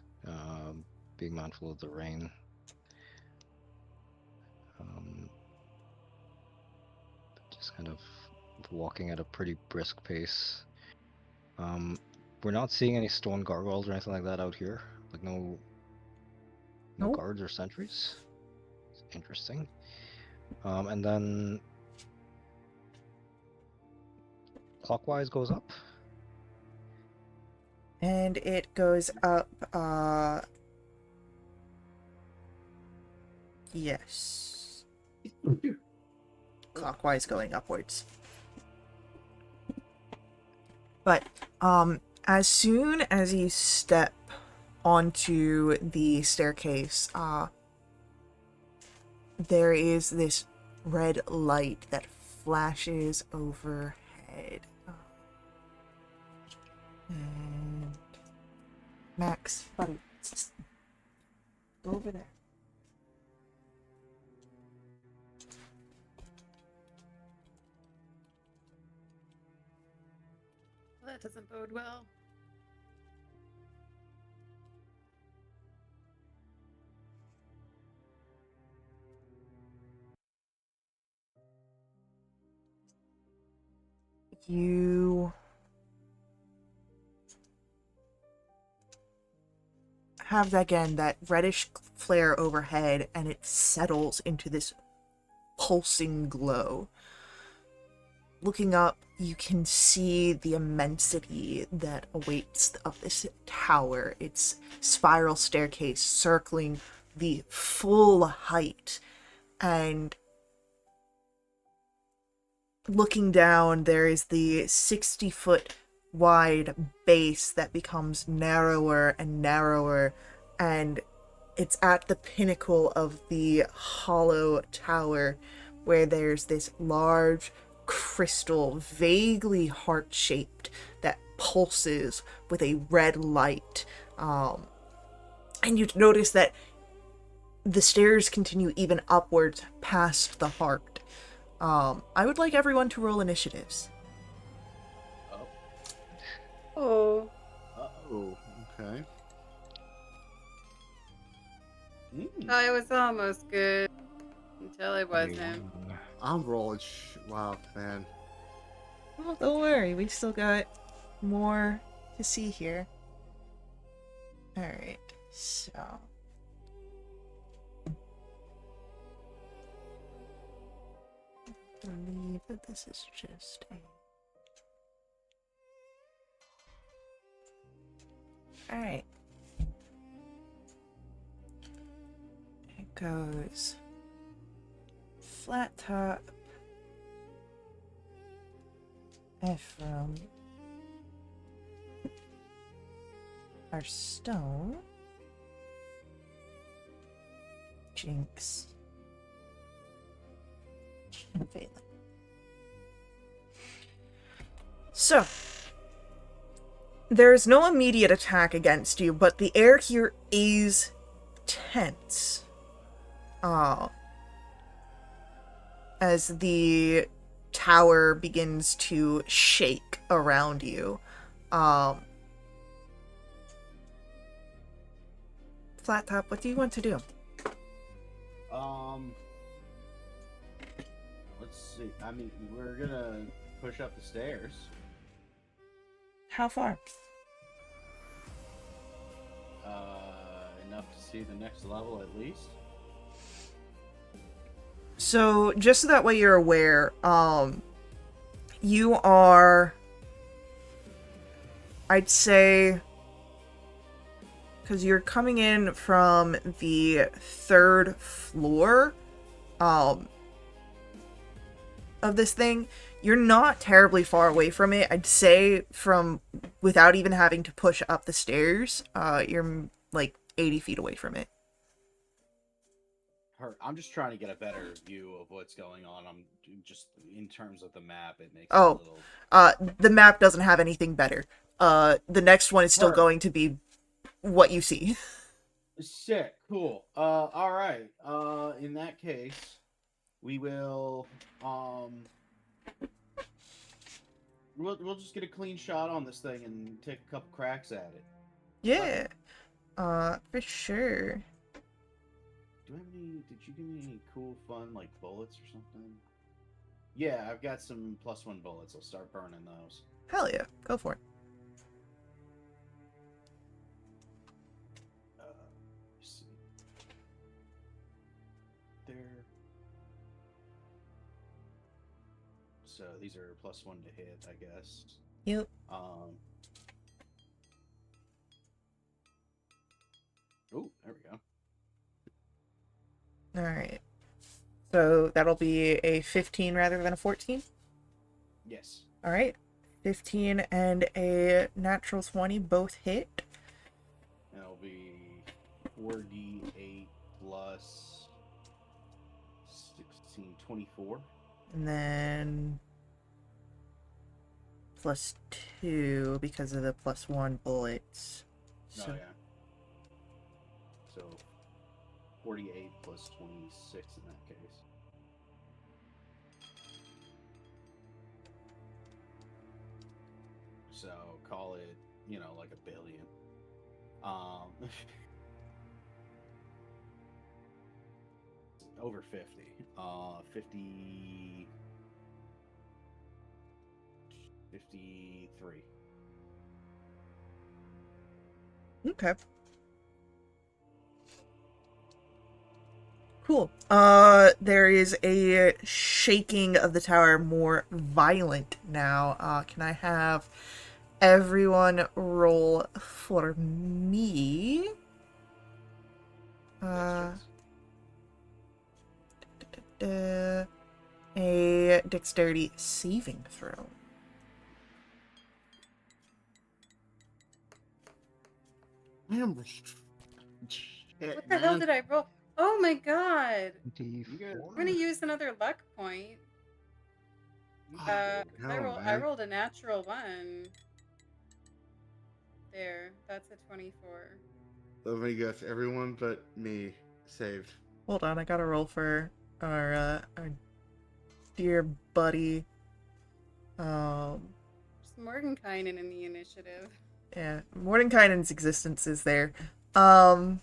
D: being mindful of the rain. Just kind of walking at a pretty brisk pace. We're not seeing any stone gargoyles or anything like that out here. Like no
A: Nope.
D: guards or sentries. It's interesting. And then clockwise goes up.
A: And it goes up, yes. Clockwise going upwards. But, as soon as you step onto the staircase, there is this red light that flashes overhead. And Max, buddy, go over there.
E: Well, that doesn't bode well.
A: You have again that reddish flare overhead, and it settles into this pulsing glow. Looking up, you can see the immensity that awaits of this tower, its spiral staircase circling the full height, and looking down, there is the 60-foot wide base that becomes narrower and narrower, and it's at the pinnacle of the hollow tower where there's this large crystal, vaguely heart-shaped, that pulses with a red light. And you notice that the stairs continue even upwards past the heart. I would like everyone to roll initiatives.
F: Oh.
E: Oh,
B: Oh, okay.
E: I was almost good until I wasn't.
D: 21.
B: I'm rolling. Wow, man.
A: Well, don't worry, we still got more to see here. Alright, so... I believe that this is just a... Alright. It goes... Flat top... Ephraim... Our stone... Jinx... and Phelan. So, there is no immediate attack against you, but the air here is tense. As the tower begins to shake around you. Flat Top, what do you want to do?
F: Let's see. I mean, we're gonna push up the stairs.
A: How far?
F: Enough to see the next level at least.
A: So, just so that way you're aware, you are, I'd say, because you're coming in from the 3rd floor, of this thing, you're not terribly far away from it. I'd say from, without even having to push up the stairs, you're like 80 feet away from it.
F: I'm just trying to get a better view of what's going on. I'm just in terms of the map. It makes
A: Oh.
F: it a little.
A: The map doesn't have anything better. The next one is still
F: Word.
A: going to be what you see.
F: Sick. Cool. All right. In that case, we will. We'll just get a clean shot on this thing and take a couple cracks at it.
A: Yeah. For sure.
F: Do I have any? Did you give me any cool, fun like bullets or something? Yeah, I've got some +1 bullets. I'll start burning those.
A: Hell yeah. Go for it.
F: Let's see. There. So these are +1 to hit, I guess.
A: Yep.
F: Oh, there we go.
A: Alright. So that'll be a 15 rather than a 14?
F: Yes.
A: Alright. 15 and a natural 20 both hit.
F: And it'll be 4d8 plus 16, 24.
A: And then plus 2 because of the +1 bullets. So,
F: Oh, yeah. So 48 plus 26 in that case. So call it, like $1 billion. Over 50. 53.
A: Okay. Cool. There is a shaking of the tower more violent now. Can I have everyone roll for me?
F: That's
A: Uh, a dexterity saving throw.
B: I am. Shit,
E: What the hell
B: man.
E: did I roll? Oh my god!
F: You guys-
E: I'm gonna use another luck point.
B: Oh,
E: I
B: no,
E: I
B: man.
E: rolled a natural one. There, that's a 24.
B: Let me guess. Everyone but me saved.
A: Hold on, I gotta roll for our dear buddy.
E: There's Mordenkainen in the initiative.
A: Yeah, Mordenkainen's existence is there. All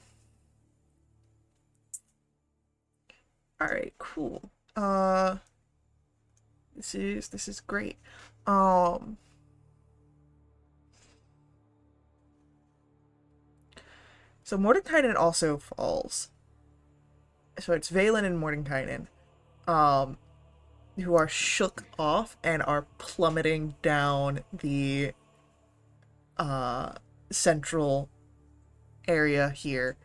A: right, cool. This is great. So Mordenkainen also falls. So it's Valen and Mordenkainen, who are shook off and are plummeting down the central area here.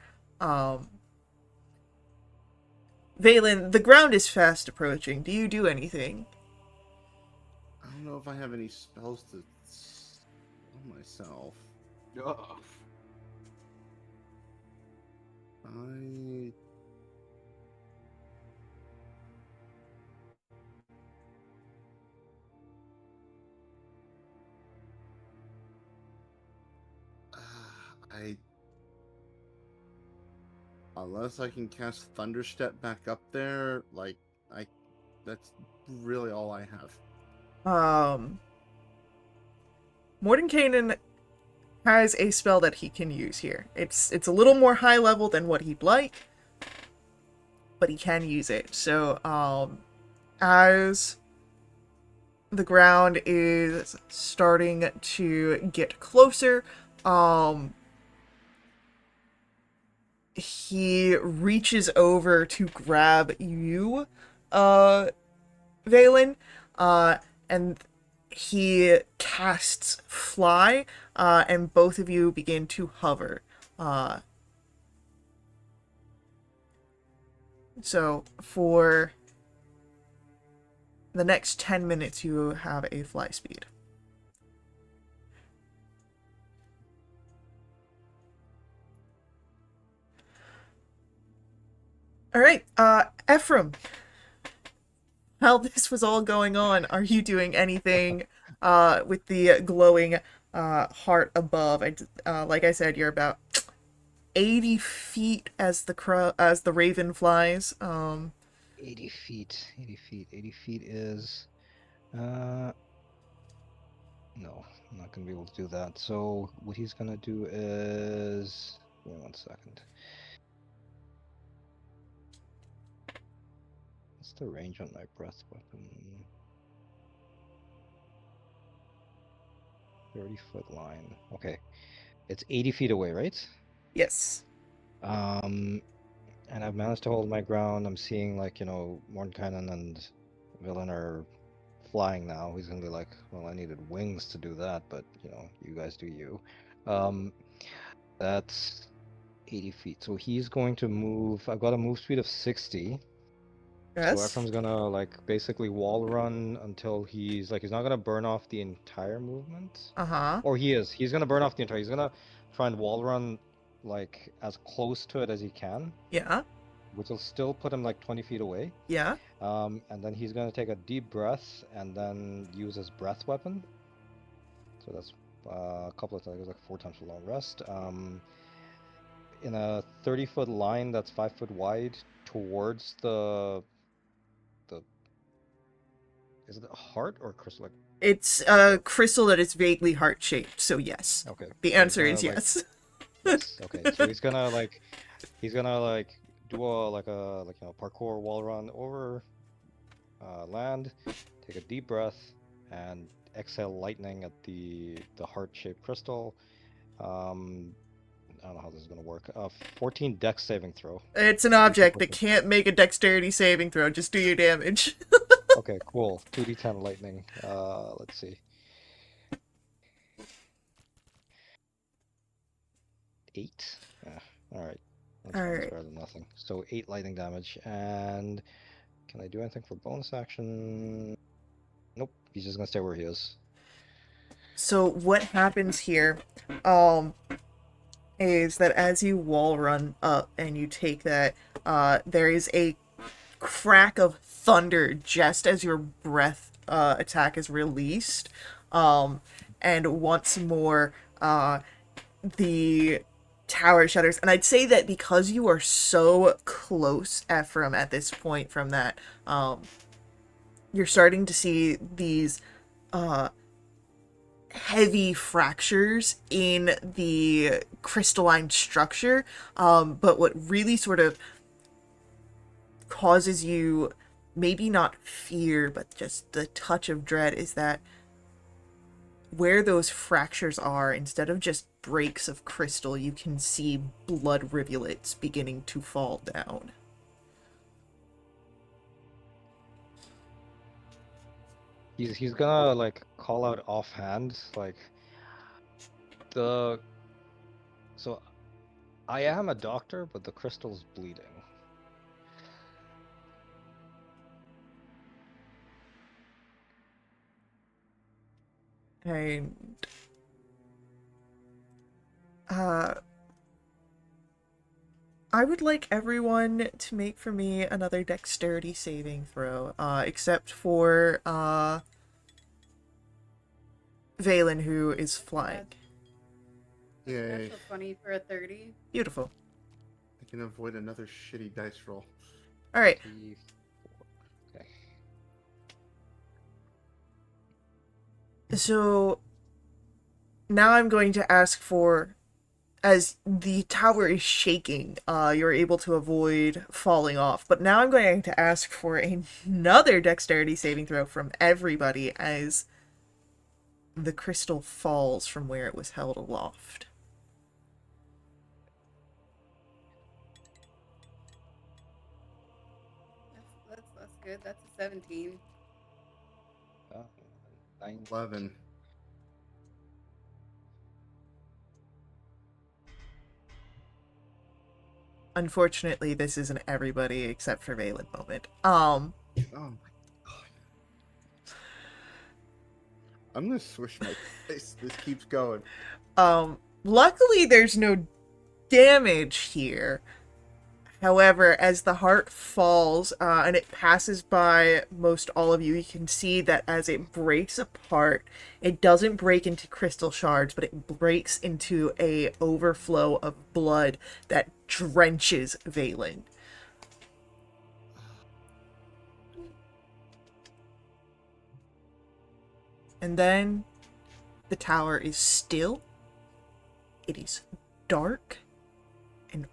A: Valen, the ground is fast approaching. Do you do anything?
B: I don't know if I have any spells to slow myself.
F: Ugh.
B: I. I. Unless I can cast Thunderstep back up there, like, I. That's really all I have.
A: Mordenkainen has a spell that he can use here. It's a little more high level than what he'd like, but he can use it. So, as the ground is starting to get closer, he reaches over to grab you, Valen, and he casts Fly, and both of you begin to hover. So for the next 10 minutes, you have a fly speed. All right, Ephraim, while this was all going on, are you doing anything with the glowing heart above? Like I said, you're about 80 feet as the raven flies.
D: 80 feet. 80 feet. 80 feet is. No, I'm not gonna be able to do that. So what he's gonna do is. Give me 1 second. What's the range on my breath weapon? 30-foot line. Okay. It's 80 feet away, right?
A: Yes.
D: And I've managed to hold my ground. I'm seeing, like, Mordenkainen and Villain are flying now. He's gonna be like, well, I needed wings to do that, but you guys do you. That's 80 feet. So he's going to move. I've got a move speed of 60. So
A: Yes.
D: Ephraim's gonna, like, basically wall run until he's not gonna burn off the entire movement.
A: Uh-huh.
D: Or he is. He's gonna burn off the entire. He's gonna try and wall run, like, as close to it as he can,
A: Yeah.
D: which will still put him like 20 feet away.
A: Yeah.
D: And then he's gonna take a deep breath and then use his breath weapon. So that's a couple of times, like 4 times a long rest. In a 30-foot line that's 5 foot wide towards the is it a heart or crystal? Like,
A: It's a crystal that is vaguely heart-shaped, so yes.
D: okay,
A: The
D: so he's
A: answer
D: gonna,
A: is
D: like,
A: yes.
D: yes, okay. So he's gonna do a parkour wall run over land, take a deep breath, and exhale lightning at the heart-shaped crystal. I don't know how this is gonna work. 14 dex saving throw.
A: It's an
D: DC
A: object that
D: 14.
A: can't make a dexterity saving throw. Just do your damage.
D: Okay, cool. 2d10 lightning. Let's see. 8. Yeah, all right. That's
A: All
D: fine. It's
A: right.
D: better than nothing. So 8 lightning damage, and Can I do anything for bonus action? Nope. He's just gonna stay where he is.
A: So what happens here is that as you wall run up and you take that, there is a crack of thunder just as your breath attack is released. And once more, the tower shudders. And I'd say that because you are so close, Ephraim, at this point from that, you're starting to see these heavy fractures in the crystalline structure. But what really sort of causes you maybe not fear, but just the touch of dread is that where those fractures are, instead of just breaks of crystal, you can see blood rivulets beginning to fall down.
D: He's gonna like call out offhand, like the. So I am a doctor, but the crystal's bleeding.
A: And uh I would like everyone to make for me another dexterity saving throw, except for Valen, who is flying.
B: Yay.
E: Special 20 for a 30.
A: Beautiful.
B: I can avoid another shitty dice roll.
A: All right.
D: Okay.
A: So now I'm going to ask for, as the tower is shaking, you're able to avoid falling off. But now I'm going to ask for another dexterity saving throw from everybody as the crystal falls from where it was held aloft.
E: That's good. That's a 17.
D: 9.
B: 11.
A: Unfortunately, this isn't everybody except for Valen moment.
B: Oh my god. I'm gonna switch my dice. This keeps going.
A: Luckily there's no damage here. However, as the heart falls and it passes by most all of you, you can see that as it breaks apart, it doesn't break into crystal shards, but it breaks into a overflow of blood that drenches Valen. And then the tower is still. It is dark. And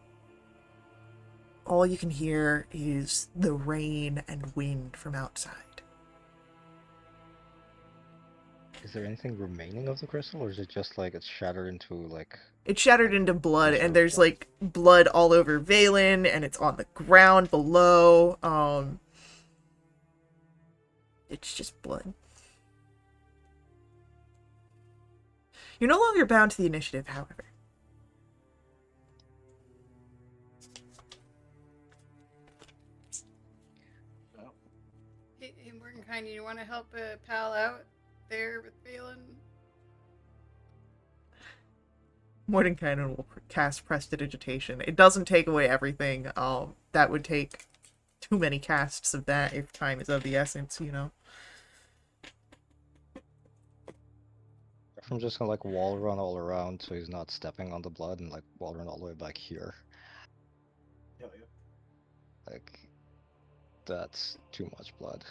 A: all you can hear is the rain and wind from outside.
D: Is there anything remaining of the crystal, or is it just like it's shattered into like?
A: It's shattered into blood,
D: There's
A: and
D: no
A: there's
D: blood.
A: like blood all over Valen, and it's on the ground below. It's just blood. You're no longer bound to the initiative, however.
E: Hey, Mordenkind, you want to help a pal out there with Valen?
A: Mordenkainen will cast Prestidigitation. It doesn't take away everything. That would take too many casts of that if time is of the essence, you know.
D: I'm just gonna like wall run all around so he's not stepping on the blood, and like wall run all the way back here.
F: Hell yeah.
D: Like, that's too much blood.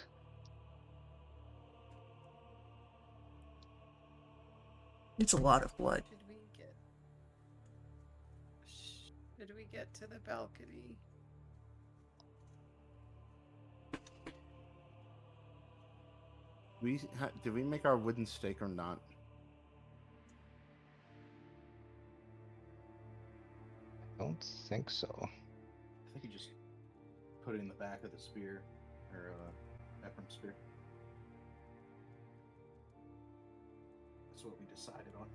A: It's a lot of blood.
E: Did we get to the balcony?
B: Did we make our wooden stake or not?
D: I don't think so.
F: I think you just put it in the back of the spear, or Ephraim's spear. That's what we decided on.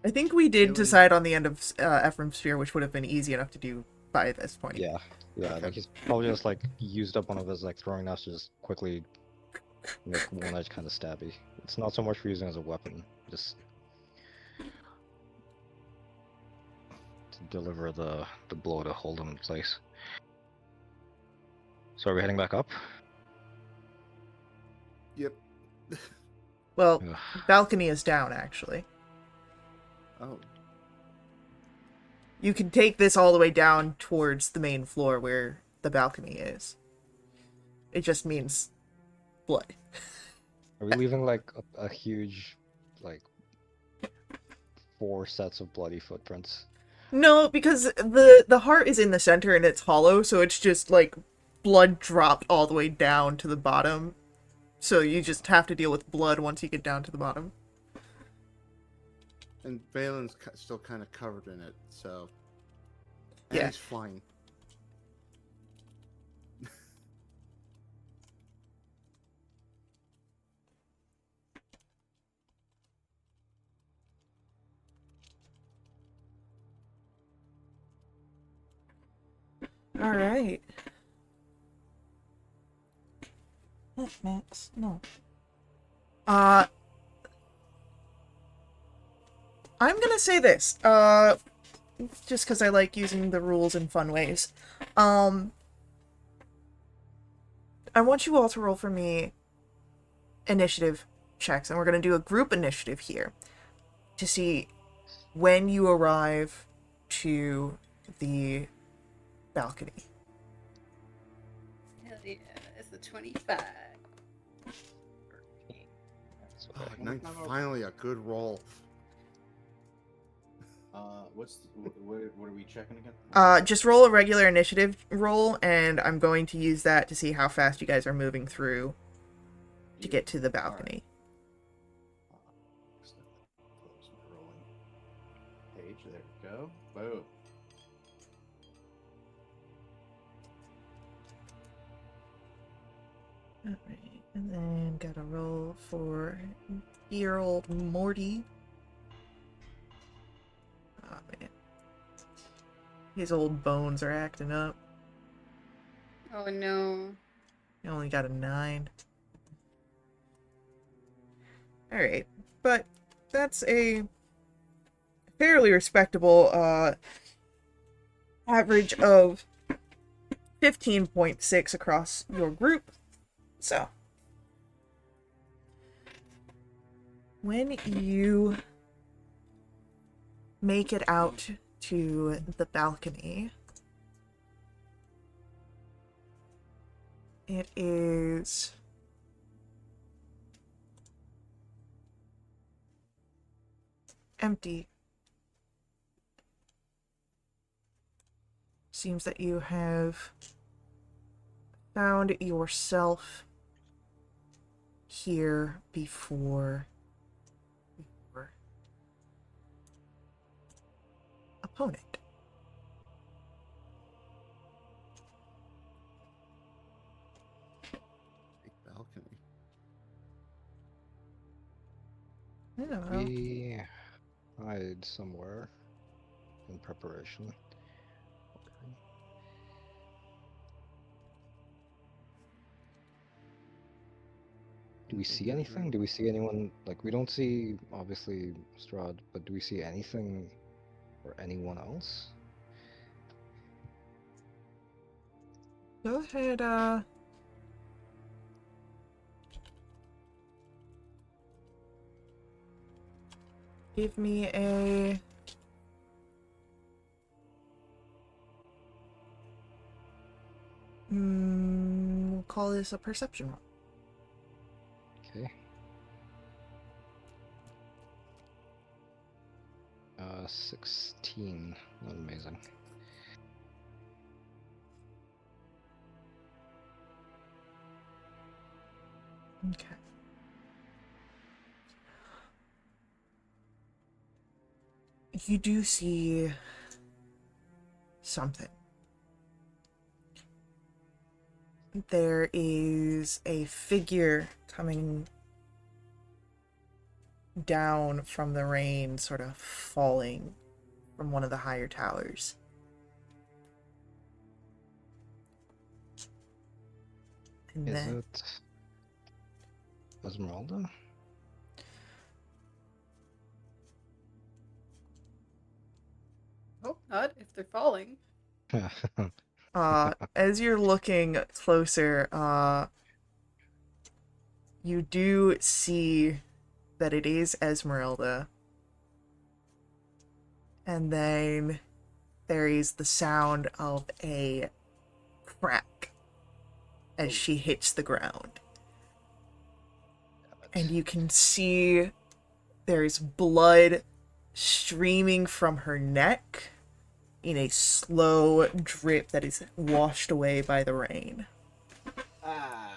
A: I think we did
B: Valen-
A: decide on the end of Ephraim's Sphere, which would have been easy enough to do by this point.
D: Yeah, yeah.
B: Okay.
D: Like he's probably just like used up one of his like throwing knives to just quickly make one edge kind of stabby. It's not so much for using as a weapon, just to deliver the blow to hold him in place. So are we heading back up?
B: Yep.
A: Well,
D: Ugh.
A: balcony is down, actually.
B: Oh.
A: You can take this all the way down towards the main floor where the balcony is. It just means blood.
D: Are we leaving like a huge, like 4 sets of bloody footprints?
A: No, because the heart is in the center and it's hollow, so it's just like blood dropped all the way down to the bottom. So you just have to deal with blood once you get down to the bottom.
B: And Valen's still kind of covered in it, so. And
A: Yeah.
B: he's flying.
A: All right. Max, no. I'm gonna say this. Just because I like using the rules in fun ways. I want you all to roll for me initiative checks, and we're gonna do a group initiative here to see when you arrive to the balcony.
E: Hell yeah, it's a 25.
D: That's
B: Oh,
D: okay.
B: nice. Finally, a good roll.
F: What are we checking again?
A: Just roll a regular initiative roll, and I'm going to use that to see how fast you guys are moving through to get to the balcony.
F: Close my rolling page. There we go. Boom.
A: Alright, and then gotta roll for dear old Morty. Oh man. His old bones are acting up.
E: Oh no.
A: He only got a 9. Alright, but that's a fairly respectable average of 15.6 across your group. So, when you make it out to the balcony, it is empty. Seems that you have found yourself here before your opponent.
B: Big balcony.
A: I don't know.
D: We hide somewhere in preparation. Okay. Do we see anything? Do we see anyone? Like, we don't see, obviously, Strahd, but do we see anything or anyone else?
A: Go ahead, give me a we'll call this a perception roll.
D: Okay. 16. Not amazing.
A: Okay. You do see something. There is a figure coming down from the rain, sort of falling from one of the higher towers. And
D: Is
A: then
D: it Esmeralda?
E: Hope not, if they're falling.
A: as you're looking closer, you do see that it is Esmeralda. And then there is the sound of a crack as she hits the ground. And you can see there's blood streaming from her neck in a slow drip that is washed away by the rain.
F: Ah.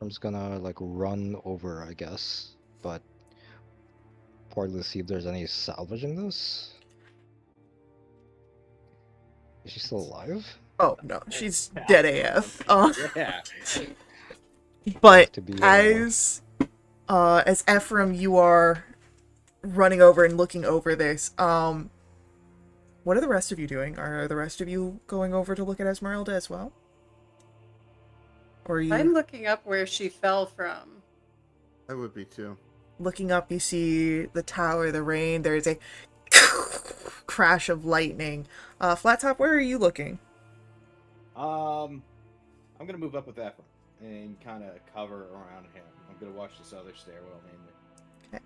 D: I'm just gonna like run over, I guess, but partly see if there's any salvaging this. Is she still alive?
A: Oh no, she's dead AF.
F: Yeah.
A: But
D: To be
A: as Ephraim, you are running over and looking over this. What are the rest of you doing? Are the rest of you going over to look at Esmeralda as well? Or are you
E: I'm looking up where she fell from.
B: I would be too.
A: looking up? You see the tower, the rain. There's a crash of lightning. Flat Top, where are you looking?
F: I'm gonna move up with Ephraim and kind of cover around him. I'm gonna watch this other stairwell mainly.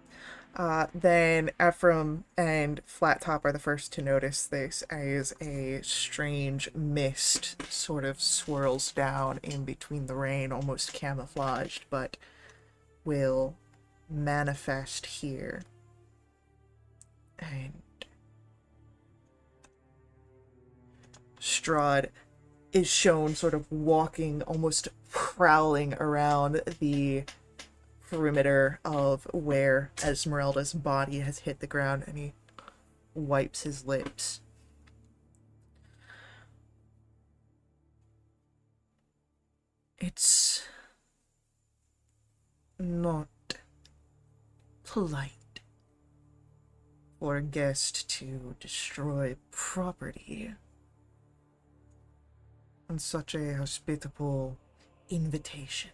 A: Then Ephraim and Flat Top are the first to notice this as a strange mist sort of swirls down in between the rain, almost camouflaged, but will manifest here. And Strahd is shown sort of walking, almost prowling around the perimeter of where Esmeralda's body has hit the ground, and he wipes his lips. It's not polite for a guest to destroy property on such a hospitable invitation.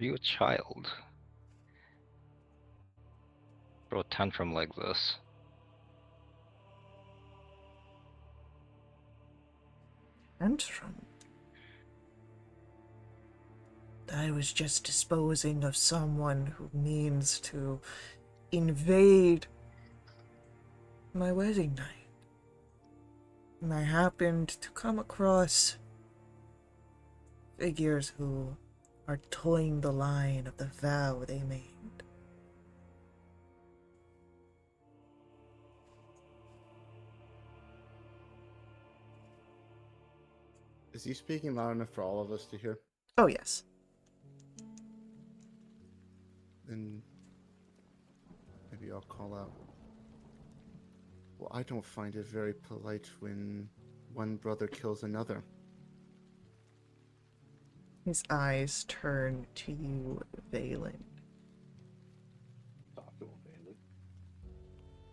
D: Are you a child? Throw a tantrum like this.
A: Tantrum? I was just disposing of someone who means to invade my wedding night. And I happened to come across figures who are towing the line of the vow they made.
B: Is he speaking loud enough for all of us to hear?
A: Oh, yes.
B: Then maybe I'll call out. Well, I don't find it very polite when one brother kills another.
A: His eyes turn to you, Valen.
F: Talk to him, Bailey.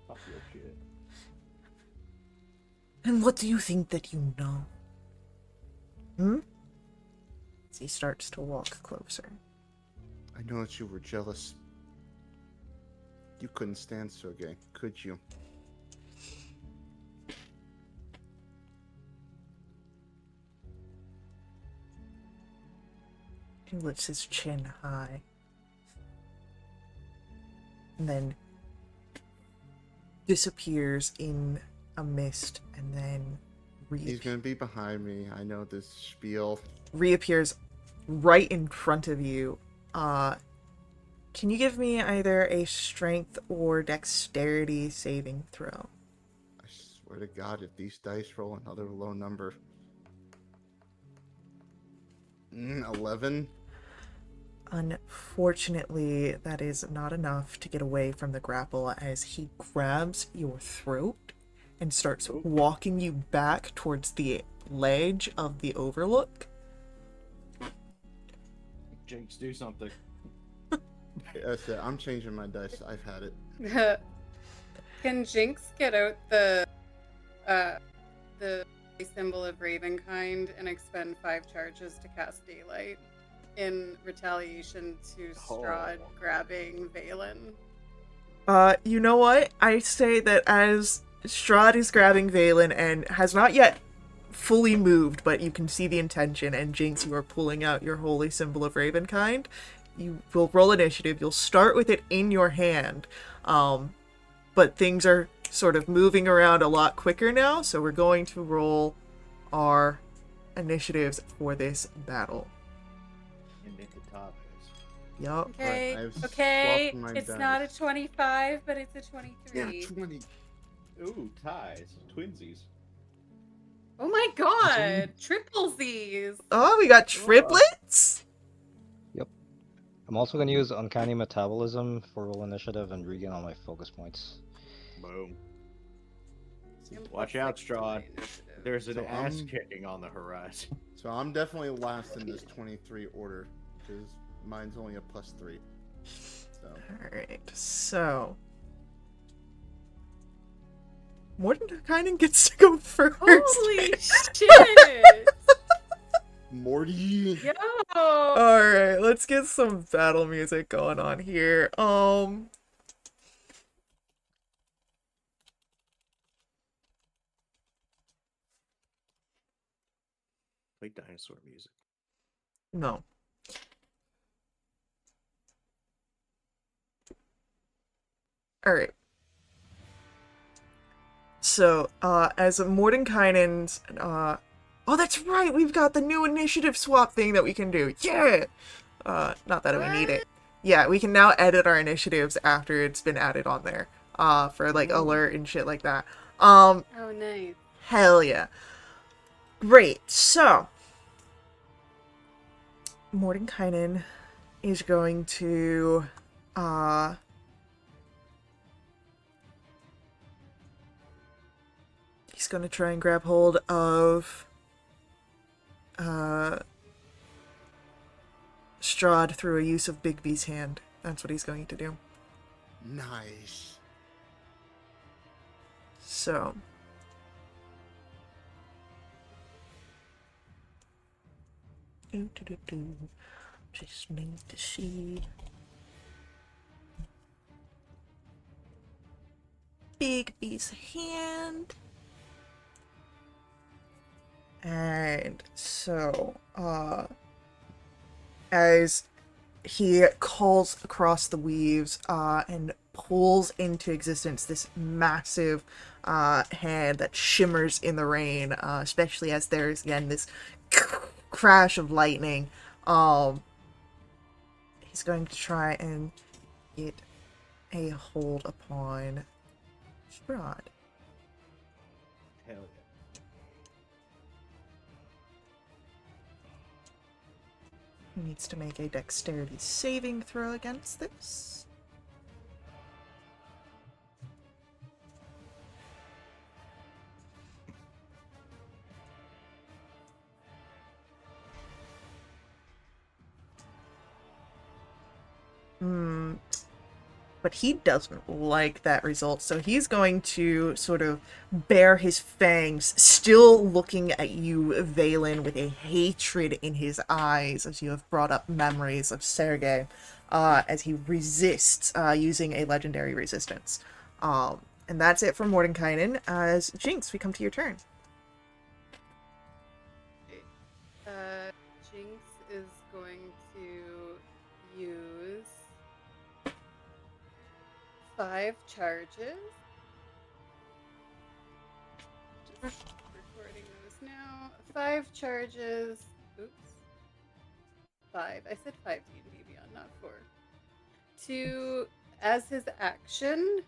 F: Talk your shit.
A: And what do you think that you know? As he starts to walk closer.
B: I know that you were jealous. You couldn't stand Sergei, could you?
A: He lifts his chin high. And then disappears in a mist, and then
B: He's gonna be behind me. I know this spiel.
A: reappears right in front of you. Can you give me either a strength or dexterity saving throw?
B: I swear to God, if these dice roll another low number. 11?
A: Unfortunately, that is not enough to get away from the grapple as he grabs your throat and starts walking you back towards the ledge of the overlook.
F: Jinx, do something.
B: That's it. I'm changing my dice. I've had it.
E: Can Jinx get out the symbol of Ravenkind and expend 5 charges to cast Daylight in retaliation to Strahd grabbing Valen?
A: You know what? I say that as Strahd is grabbing Valen and has not yet fully moved, but you can see the intention, and Jinx, you are pulling out your holy symbol of Ravenkind. You will roll initiative. You'll start with it in your hand, but things are sort of moving around a lot quicker now, so we're going to roll our initiatives for this battle. Yup.
E: Okay,
B: Right, I've
E: okay.
B: swapped my
E: It's
B: dice.
E: not a 25, but it's a 23.
B: Yeah, 20.
F: Ooh, ties. Twinsies.
E: Oh my god! Triplesies!
A: Oh, we got triplets?
D: Yep. I'm also going to use Uncanny Metabolism for roll initiative and regain all my focus points.
F: Boom.
E: And
F: Watch
E: plus
F: out,
E: 6 to my
F: Strahd.
E: initiative.
F: There's an
B: So
F: ass
B: I'm-
F: kicking on the horizon.
B: So I'm definitely last in this 23 order because mine's only a +3. So
A: Alright, so. Mordenkainen gets to go first.
E: Holy shit!
B: Morty.
E: Yo!
A: Alright, let's get some battle music going on here.
F: Play dinosaur music.
A: No. Alright. So, as Mordenkainen's, oh, that's right, we've got the new initiative swap thing that we can do. Yeah! Not that we need it. Yeah, we can now edit our initiatives after it's been added on there, for, like, alert and shit like that.
E: Oh, nice.
A: Hell yeah. Great, so, Mordenkainen is going to, he's going to try and grab hold of Strahd through a use of Bigby's hand. That's what he's going to do.
B: Nice.
A: So. Just need to see. Bigby's hand. And so, as he calls across the weaves, and pulls into existence this massive, hand that shimmers in the rain, especially as there's, again, this crash of lightning, he's going to try and get a hold upon Strahd.
F: Hell yeah.
A: He needs to make a dexterity saving throw against this. But he doesn't like that result, so he's going to sort of bare his fangs, still looking at you, Valen, with a hatred in his eyes as you have brought up memories of Sergei, as he resists, using a legendary resistance. And that's it for Mordenkainen. As Jinx, we come to your turn.
E: Jinx is going to use 5 charges. Just recording those now. 5 charges. Oops. 5. I said 5 D&D Beyond, not 4. To, as his action,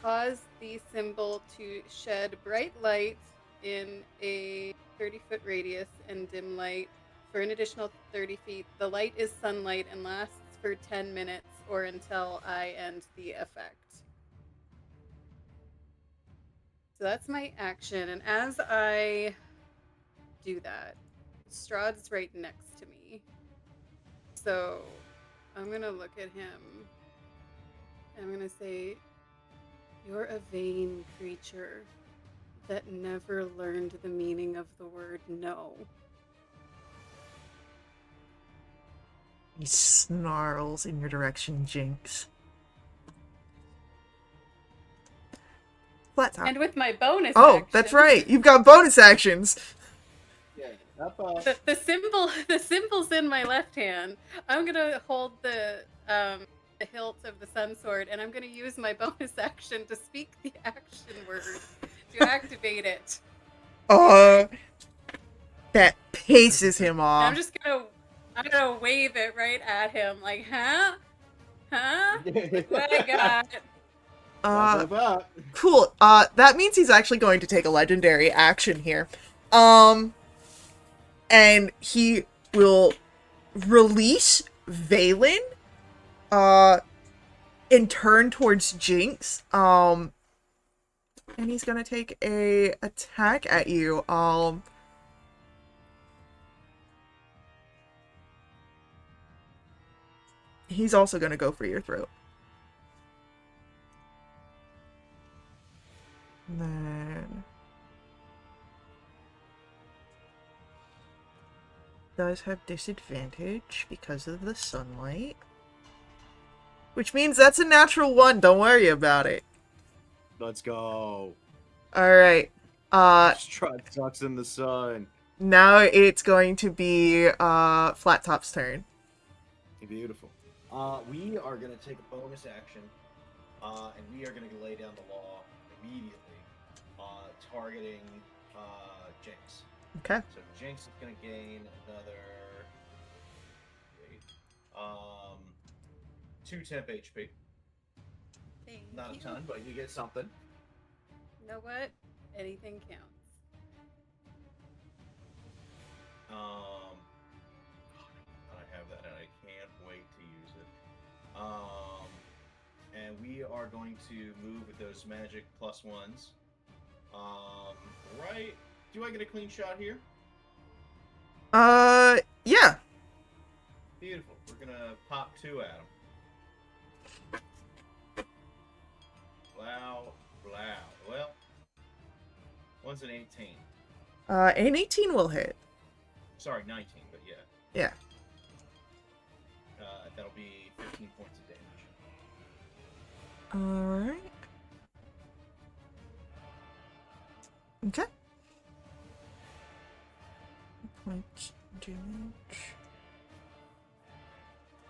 E: cause the symbol to shed bright light in a 30-foot radius and dim light for an additional 30 feet. The light is sunlight and lasts for 10 minutes or until I end the effect. So that's my action, and as I do that, Strahd's right next to me. So I'm gonna look at him. And I'm gonna say, "You're a vain creature that never learned the meaning of the word no."
A: He snarls in your direction, Jinx. Flat top.
E: And with my bonus
A: Oh,
E: action,
A: that's right. You've got bonus actions.
F: Yeah, up, up.
E: the symbol's in my left hand. I'm gonna hold the hilt of the sun sword, and I'm gonna use my bonus action to speak the action word to activate it.
A: That paces him
E: And
A: off.
E: I'm gonna wave it right at him, like, huh? Look what I got.
A: Uh,
F: Up, up.
A: cool. That means he's actually going to take a legendary action here. And he will release Valen, and turn towards Jinx. And he's gonna take a attack at you. He's also gonna go for your throat. And then does have disadvantage because of the sunlight. Which means that's a natural 1, don't worry about it.
F: Let's go.
A: Alright.
F: Strahd sucks in the sun.
A: Now it's going to be Flat Top's turn.
F: Beautiful. We are gonna take a bonus action, and we are gonna lay down the law immediately, targeting Jinx.
A: Okay.
F: So Jinx is gonna gain another 2 temp HP.
E: Thank
F: Not
E: you.
F: a ton, but you get something.
E: You know what? Anything counts.
F: I have that, and I can't wait to use it. And we are going to move with those magic +1s. Right? Do I get a clean shot here?
A: Yeah.
F: Beautiful. We're gonna pop 2 at him. Wow, wow. Well, one's an 18.
A: An 18 will hit.
F: Sorry, 19, but yeah.
A: Yeah.
F: That'll be 15 points of damage.
A: Alright. Okay. Points damage.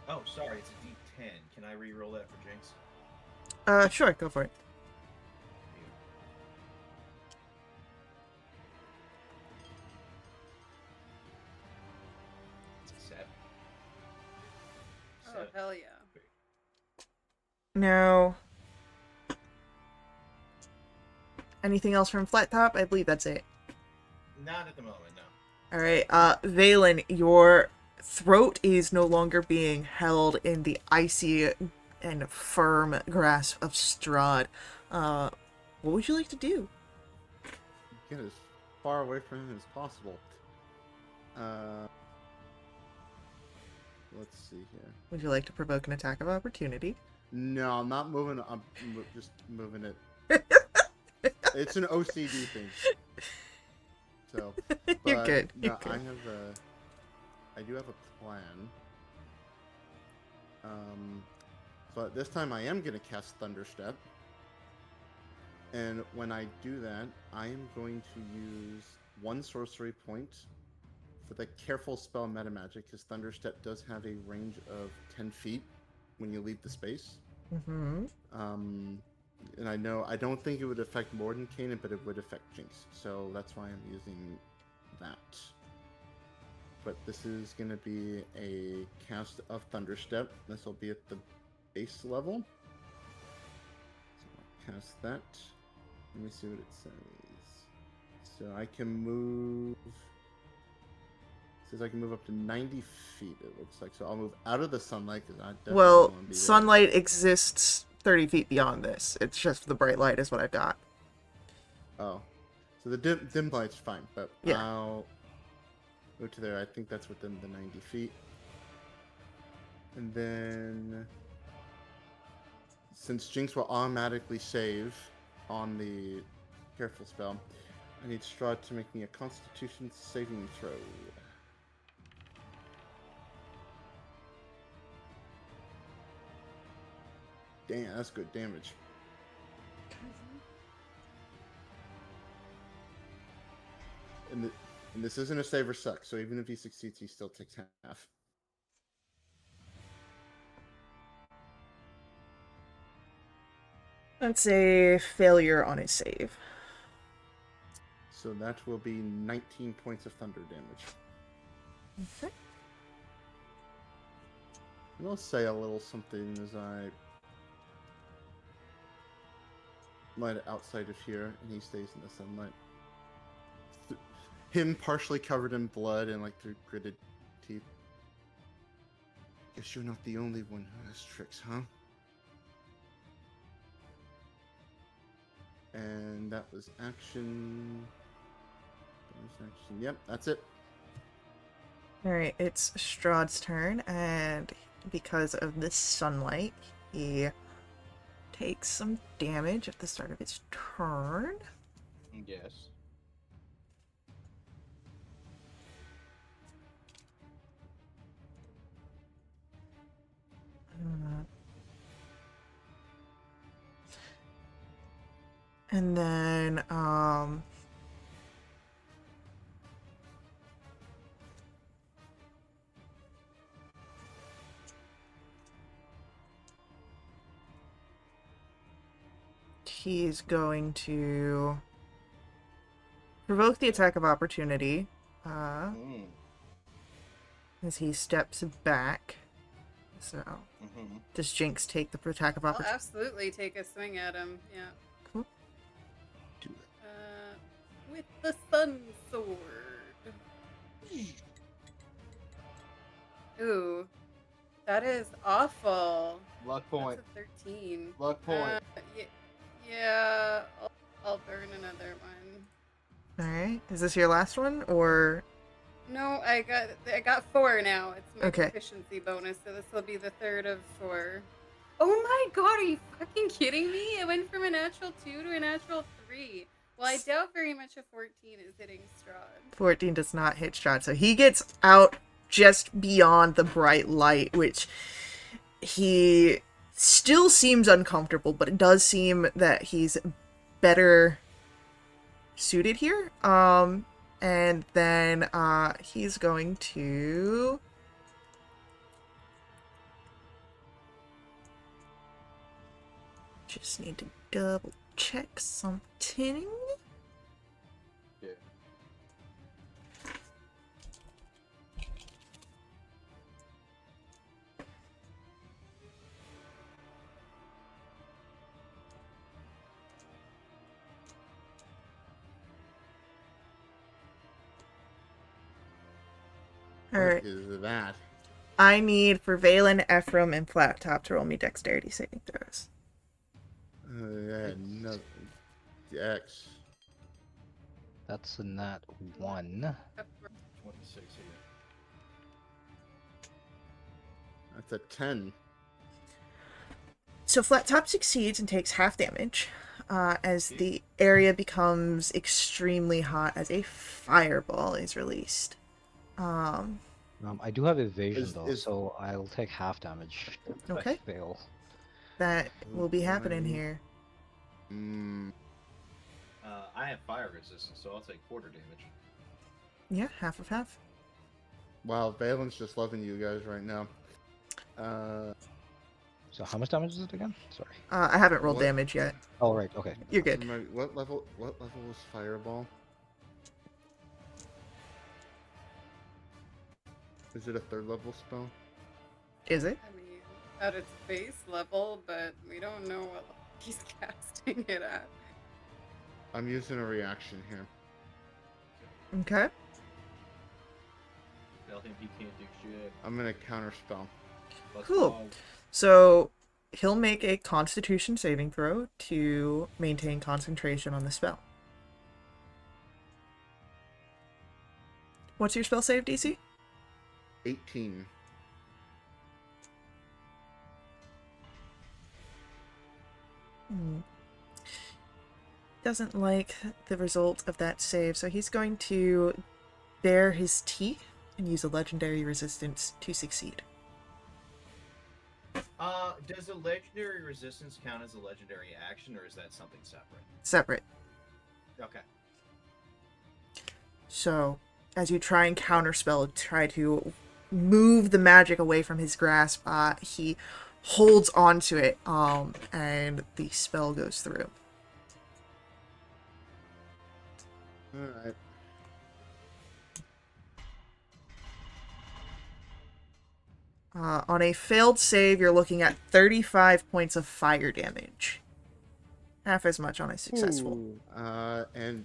F: Oh, sorry, it's a D10. Can I re-roll that for Jinx?
A: Sure, go for it.
F: It's a 7.
E: Oh, hell yeah.
A: Now, anything else from Flat Top? I believe that's it.
F: Not at the moment, no.
A: Alright, Valen, your throat is no longer being held in the icy and firm grasp of Strahd. What would you like to do?
B: Get as far away from him as possible. Let's see here.
A: Would you like to provoke an attack of opportunity?
B: No, I'm not moving. I'm just moving it. It's an OCD thing. So
A: You're
B: but
A: good.
B: No,
A: You're good.
B: I do have a plan. But this time I am gonna cast Thunderstep. And when I do that, I am going to use 1 sorcery point for the careful spell meta magic, because Thunderstep does have a range of 10 feet when you leave the space.
A: Mm-hmm.
B: And I don't think it would affect Mordenkainen, but it would affect Jinx. So that's why I'm using that. But this is going to be a cast of Thunderstep. This will be at the base level. So I'll cast that. Let me see what it says. So I can move... It says I can move up to 90 feet, it looks like. So I'll move out of the sunlight, because I definitely
A: Well,
B: want to be there.
A: sunlight exists 30 feet beyond this. It's just the bright light is what I've got.
B: Oh. So the dim light's fine, but
A: Yeah.
B: I'll go to there. I think that's within the 90 feet. And then, since Jinx will automatically save on the careful spell, I need Strahd to make me a Constitution saving throw. Damn, that's good damage. And, and this isn't a save or suck, so even if he succeeds, he still takes half.
A: That's a failure on his save.
B: So that will be 19 points of thunder damage.
A: Okay.
B: And I'll say a little something as I light outside of here, and he stays in the sunlight. Him partially covered in blood and like through gritted teeth. Guess you're not the only one who has tricks, huh? And that was action. That was action. Yep, that's it.
A: Alright, it's Strahd's turn, and because of this sunlight, he takes some damage at the start of his turn.
C: Yes.
A: And then, he's going to provoke the attack of opportunity, as he steps back. So, does Jinx take the attack of
E: I'll
A: opportunity?
E: absolutely take a swing at him. Yeah.
A: Cool.
B: Do it.
E: With the sun sword. Ooh, that is awful.
C: Luck point.
E: That's a 13.
C: Luck point.
E: Yeah, I'll burn another one.
A: Alright, is this your last one, or?
E: No, I got 4 now. It's my
A: Okay.
E: proficiency bonus, so this will be the third of 4. Oh my god, are you fucking kidding me? It went from a natural 2 to a natural 3. Well, I doubt very much a 14 is hitting Strahd.
A: 14 does not hit Strahd, so he gets out just beyond the bright light, which he still seems uncomfortable, but it does seem that he's better suited here. And then he's going to just need to double check something.
C: Yeah.
A: Alright.
B: What is that?
A: I need for Valen, Ephraim, and Flat Top to roll me dexterity saving throws.
B: Yeah, no. X.
D: That's a nat 1.
F: 26 here.
B: That's a 10.
A: So Flat Top succeeds and takes half damage as the area becomes extremely hot as a fireball is released.
D: I do have evasion
B: Is-
D: though,
B: is-
D: so I'll take half damage if
A: Okay.
D: I fail.
A: That will be happening
B: Right.
A: here.
F: I have fire resistance, so I'll take quarter damage.
A: Yeah, half of half.
B: Wow, Valen's just loving you guys right now.
D: So how much damage is it again? Sorry.
A: I haven't rolled
B: What?
A: damage yet.
D: Oh right, okay.
A: You're good.
B: What level was Fireball? Is it a 3rd level spell?
A: Is it?
E: I mean, at its base level, but we don't know what he's casting it at.
B: I'm using a reaction here.
A: Okay.
F: Tell him he can't do shit.
B: I'm gonna counterspell.
F: Let's
A: Cool.
F: go.
A: So he'll make a Constitution saving throw to maintain concentration on the spell. What's your spell save, DC?
B: 18.
A: Doesn't like the result of that save, so he's going to bare his teeth and use a legendary resistance to succeed.
F: Does a legendary resistance count as a legendary action, or is that something separate?
A: Separate.
F: Okay.
A: So, as you try and counterspell, try to move the magic away from his grasp, he holds onto it, and the spell goes through.
B: All right.
A: On a failed save, you're looking at 35 points of fire damage. Half as much on a successful.
B: Ooh, and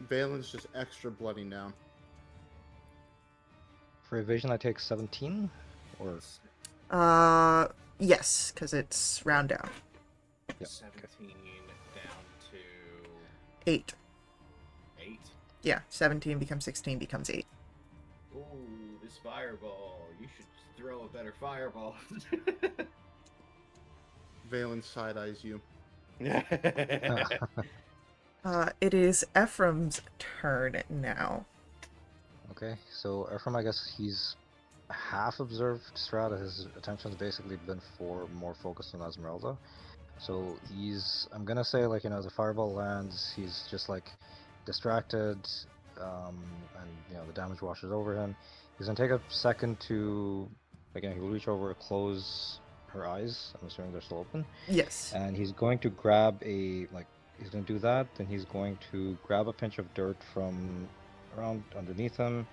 B: Valen's just extra bloody now.
D: For evasion, I take 17, or
A: Yes, because it's round down.
D: yeah,
F: 17 down to
A: 8.
F: 8.
A: Yeah, 17 becomes 16 becomes 8.
F: Ooh, this fireball. You should throw a better fireball.
B: Valen side eyes you.
A: It is Ephraim's turn now.
D: Okay, so Ephraim, I guess he's half observed Strahd. His attention's basically been more focused on Esmeralda. So I'm gonna say, like, as a fireball lands, he's just like distracted, and the damage washes over him. He's gonna take a second to, again, he'll reach over, close her eyes. I'm assuming they're still open,
A: Yes.
D: and he's going to grab he's gonna do that. Then he's going to grab a pinch of dirt from around underneath him.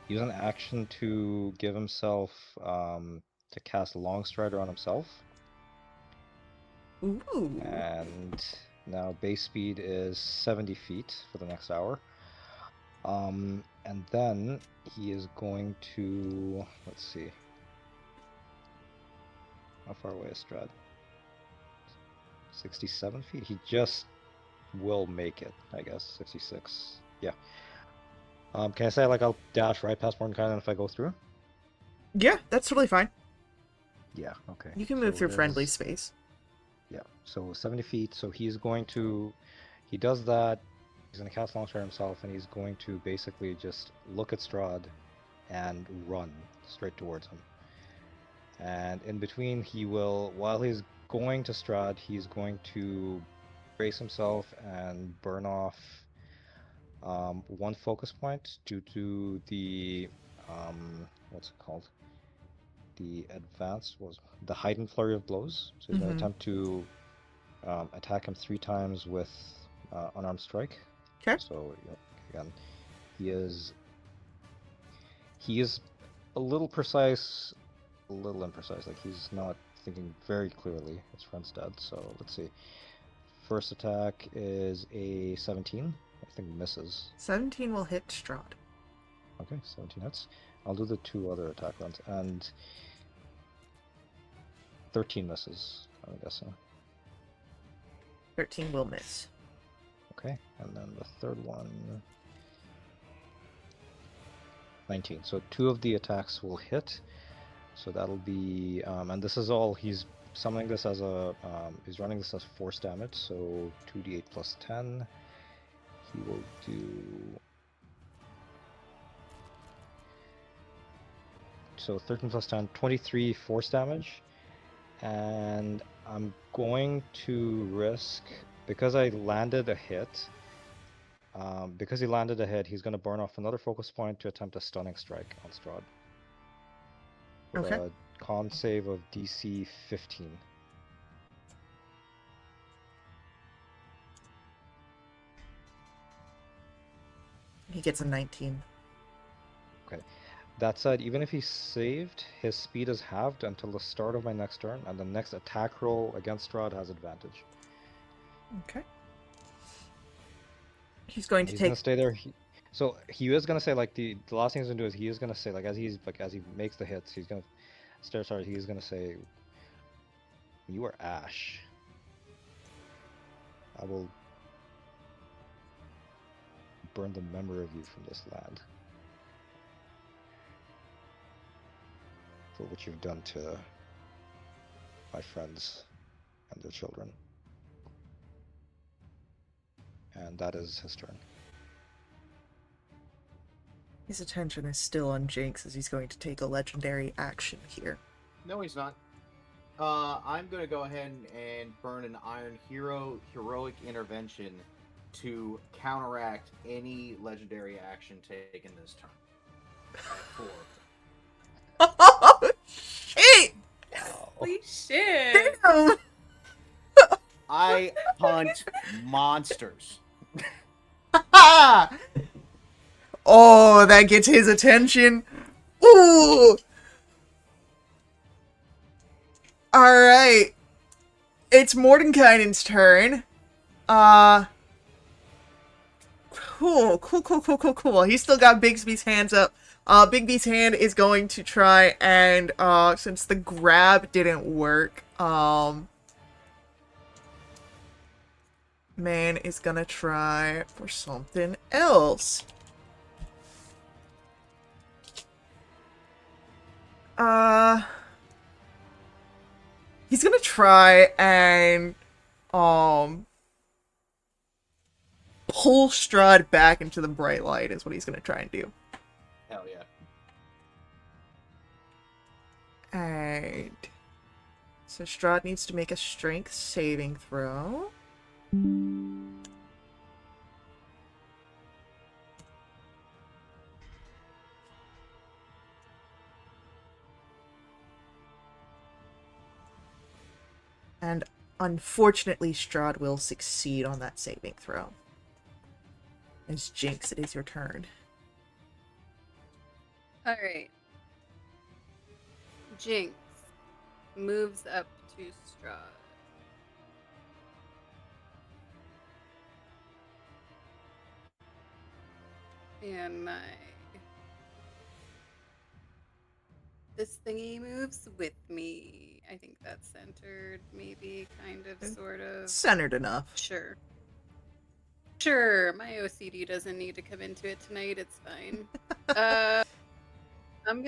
D: Use an action to give himself to cast Long Strider on himself.
A: Ooh.
D: And now base speed is 70 feet for the next hour. And then he is going to, let's see, how far away is Strahd? 67 feet. He just will make it, I guess. 66. Yeah. Can I say, like, I'll dash right past Mordenkainen if I go through?
A: Yeah, that's totally fine.
D: Yeah. Okay.
A: You can move
D: So
A: through friendly
D: his-
A: space.
D: Yeah, so 70 feet. So he does that. He's going to cast Longstride himself, and he's going to basically just look at Strahd and run straight towards him. And in between, while he's going to Strahd, he's going to brace himself and burn off one focus point due to the, what's it called? The heightened flurry of blows. So he's going to attempt to attack him 3 times with unarmed strike.
A: Okay.
D: So again, he is a little precise, a little imprecise. Like, he's not thinking very clearly. His friend's dead. So let's see. First attack is a 17. I think misses.
A: 17 will hit Strahd.
D: Okay, 17 hits. I'll do the 2 other attack runs, and 13 misses, I'm guessing.
A: 13 will miss.
D: Okay, and then the third one, 19. So 2 of the attacks will hit. So that'll be, and this is all, he's summoning this as he's running this as force damage. So 2d8 plus 10. He will do, so 13 plus 10, 23 force damage. And I'm going to risk, because I landed a hit, because he landed a hit, he's going to burn off another focus point to attempt a stunning strike on Strahd. With
A: Okay.
D: a con save of DC 15.
A: He gets a 19.
D: Okay. That said, even if he's saved, his speed is halved until the start of my next turn, and the next attack roll against Strahd has advantage.
A: Okay. He's going to
D: He's
A: take.
D: gonna stay there. So he is gonna say, like, the last thing he's gonna do is he is gonna say, like, as he makes the hits, he's gonna start. He's gonna say, "You are ash. I will burn the memory of you from this land for what you've done to my friends and their children." and that is his turn.
A: His attention is still on Jinx as he's going to take a legendary action here.
F: No, he's not. I'm gonna go ahead and burn an Iron Hero heroic intervention to counteract any legendary action taken this turn. I have 4.
A: Oh, shit!
E: Holy shit!
A: Damn!
F: I hunt monsters.
A: Oh, that gets his attention. Ooh! Alright. It's Mordenkainen's turn. Cool. He's still got Bigsby's hands up. Bigby's hand is going to try and, since the grab didn't work, man is gonna try for something else. He's gonna try and, pull Strahd back into the bright light is what he's gonna try and do.
F: Hell yeah.
A: And so Strahd needs to make a strength saving throw. And unfortunately, Strahd will succeed on that saving throw. As Jinx, it is your turn.
E: Alright. Jinx moves up to Strahd. And this thingy moves with me. I think that's centered, maybe, kind of, sort of.
A: Centered enough.
E: Sure. Sure, my OCD doesn't need to come into it tonight, it's fine. I've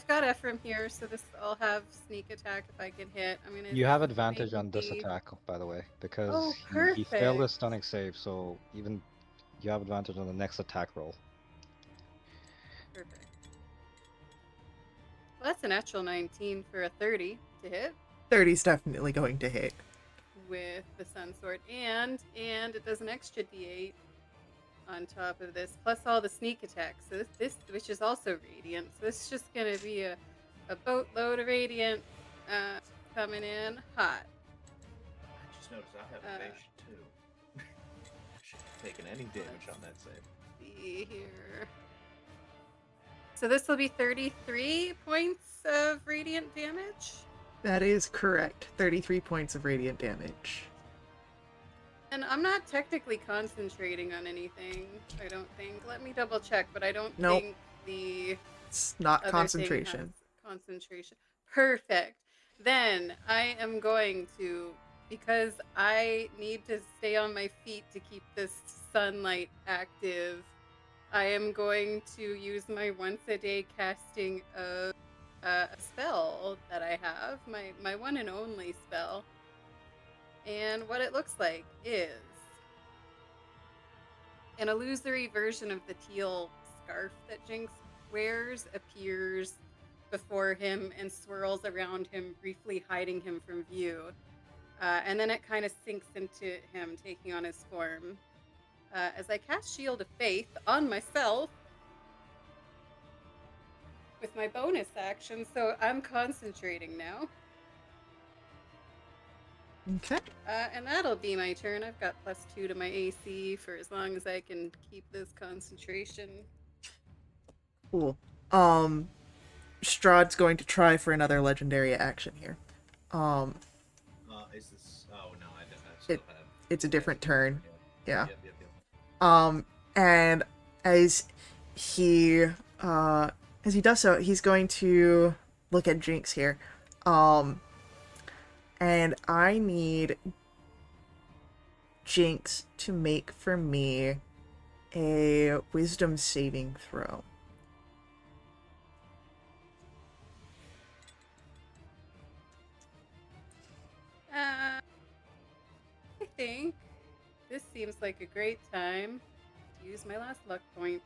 E: got Ephraim here, so I'll have sneak attack if I can hit.
D: You have advantage on this attack, by the way, because he failed
E: perfect.
D: his stunning save, so even you have advantage on the next attack roll.
E: Perfect. Well, that's a natural 19 for a 30 to hit
A: 30's definitely going to hit.
E: with the Sun Sword, and it does an extra D8 on top of this, plus all the sneak attacks. So this which is also radiant. So this is just gonna be a boatload of radiant coming in hot.
F: I just noticed I have evasion too. Should have taken any damage on that save.
E: See here. So this will be 33 points of radiant damage.
A: That is correct. 33 points of radiant damage.
E: And I'm not technically concentrating on anything, I don't think. Let me double check, but I don't
A: Nope.
E: think the
A: It's not
E: other
A: concentration.
E: thing has concentration. Perfect. Then I am going to, because I need to stay on my feet to keep this sunlight active, I am going to use my once a day casting of a spell that I have, my one and only spell. And what it looks like is an illusory version of the teal scarf that Jinx wears appears before him and swirls around him, briefly hiding him from view. And then it kind of sinks into him, taking on his form. As I cast Shield of Faith on myself with my bonus action, so I'm concentrating now.
A: Okay.
E: And that'll be my turn. I've got +2 to my AC for as long as I can keep this concentration.
A: Cool. Strahd's going to try for another legendary action here.
F: Is this? Oh no, I still have.
A: It's a different turn. Yeah.
F: Yep.
A: And as he does so, he's going to look at Jinx here. And I need Jinx to make for me a wisdom saving throw.
E: I think This seems like a great time to use my last luck point.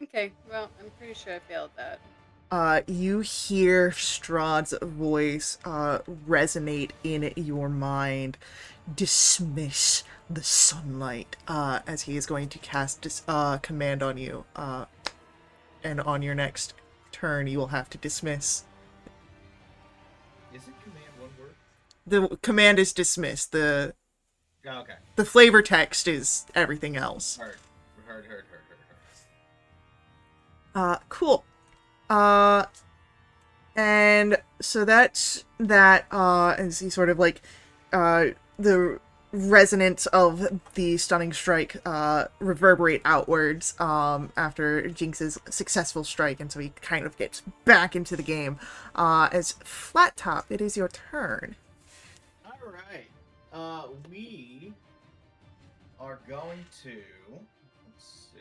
E: Okay, well, I'm pretty sure I failed that.
A: You hear Strahd's voice resonate in your mind. Dismiss the sunlight, as he is going to cast command on you. And on your next turn, you will have to dismiss.
F: Isn't command one word?
A: The command is dismiss. The
F: Oh, okay.
A: flavor text is everything else.
F: Heard.
A: Cool. And so that's that, as he sort of like, the resonance of the stunning strike, reverberate outwards, after Jinx's successful strike, and so he kind of gets back into the game. As Flat Top, it is your turn.
F: All right. We are going to. Let's see.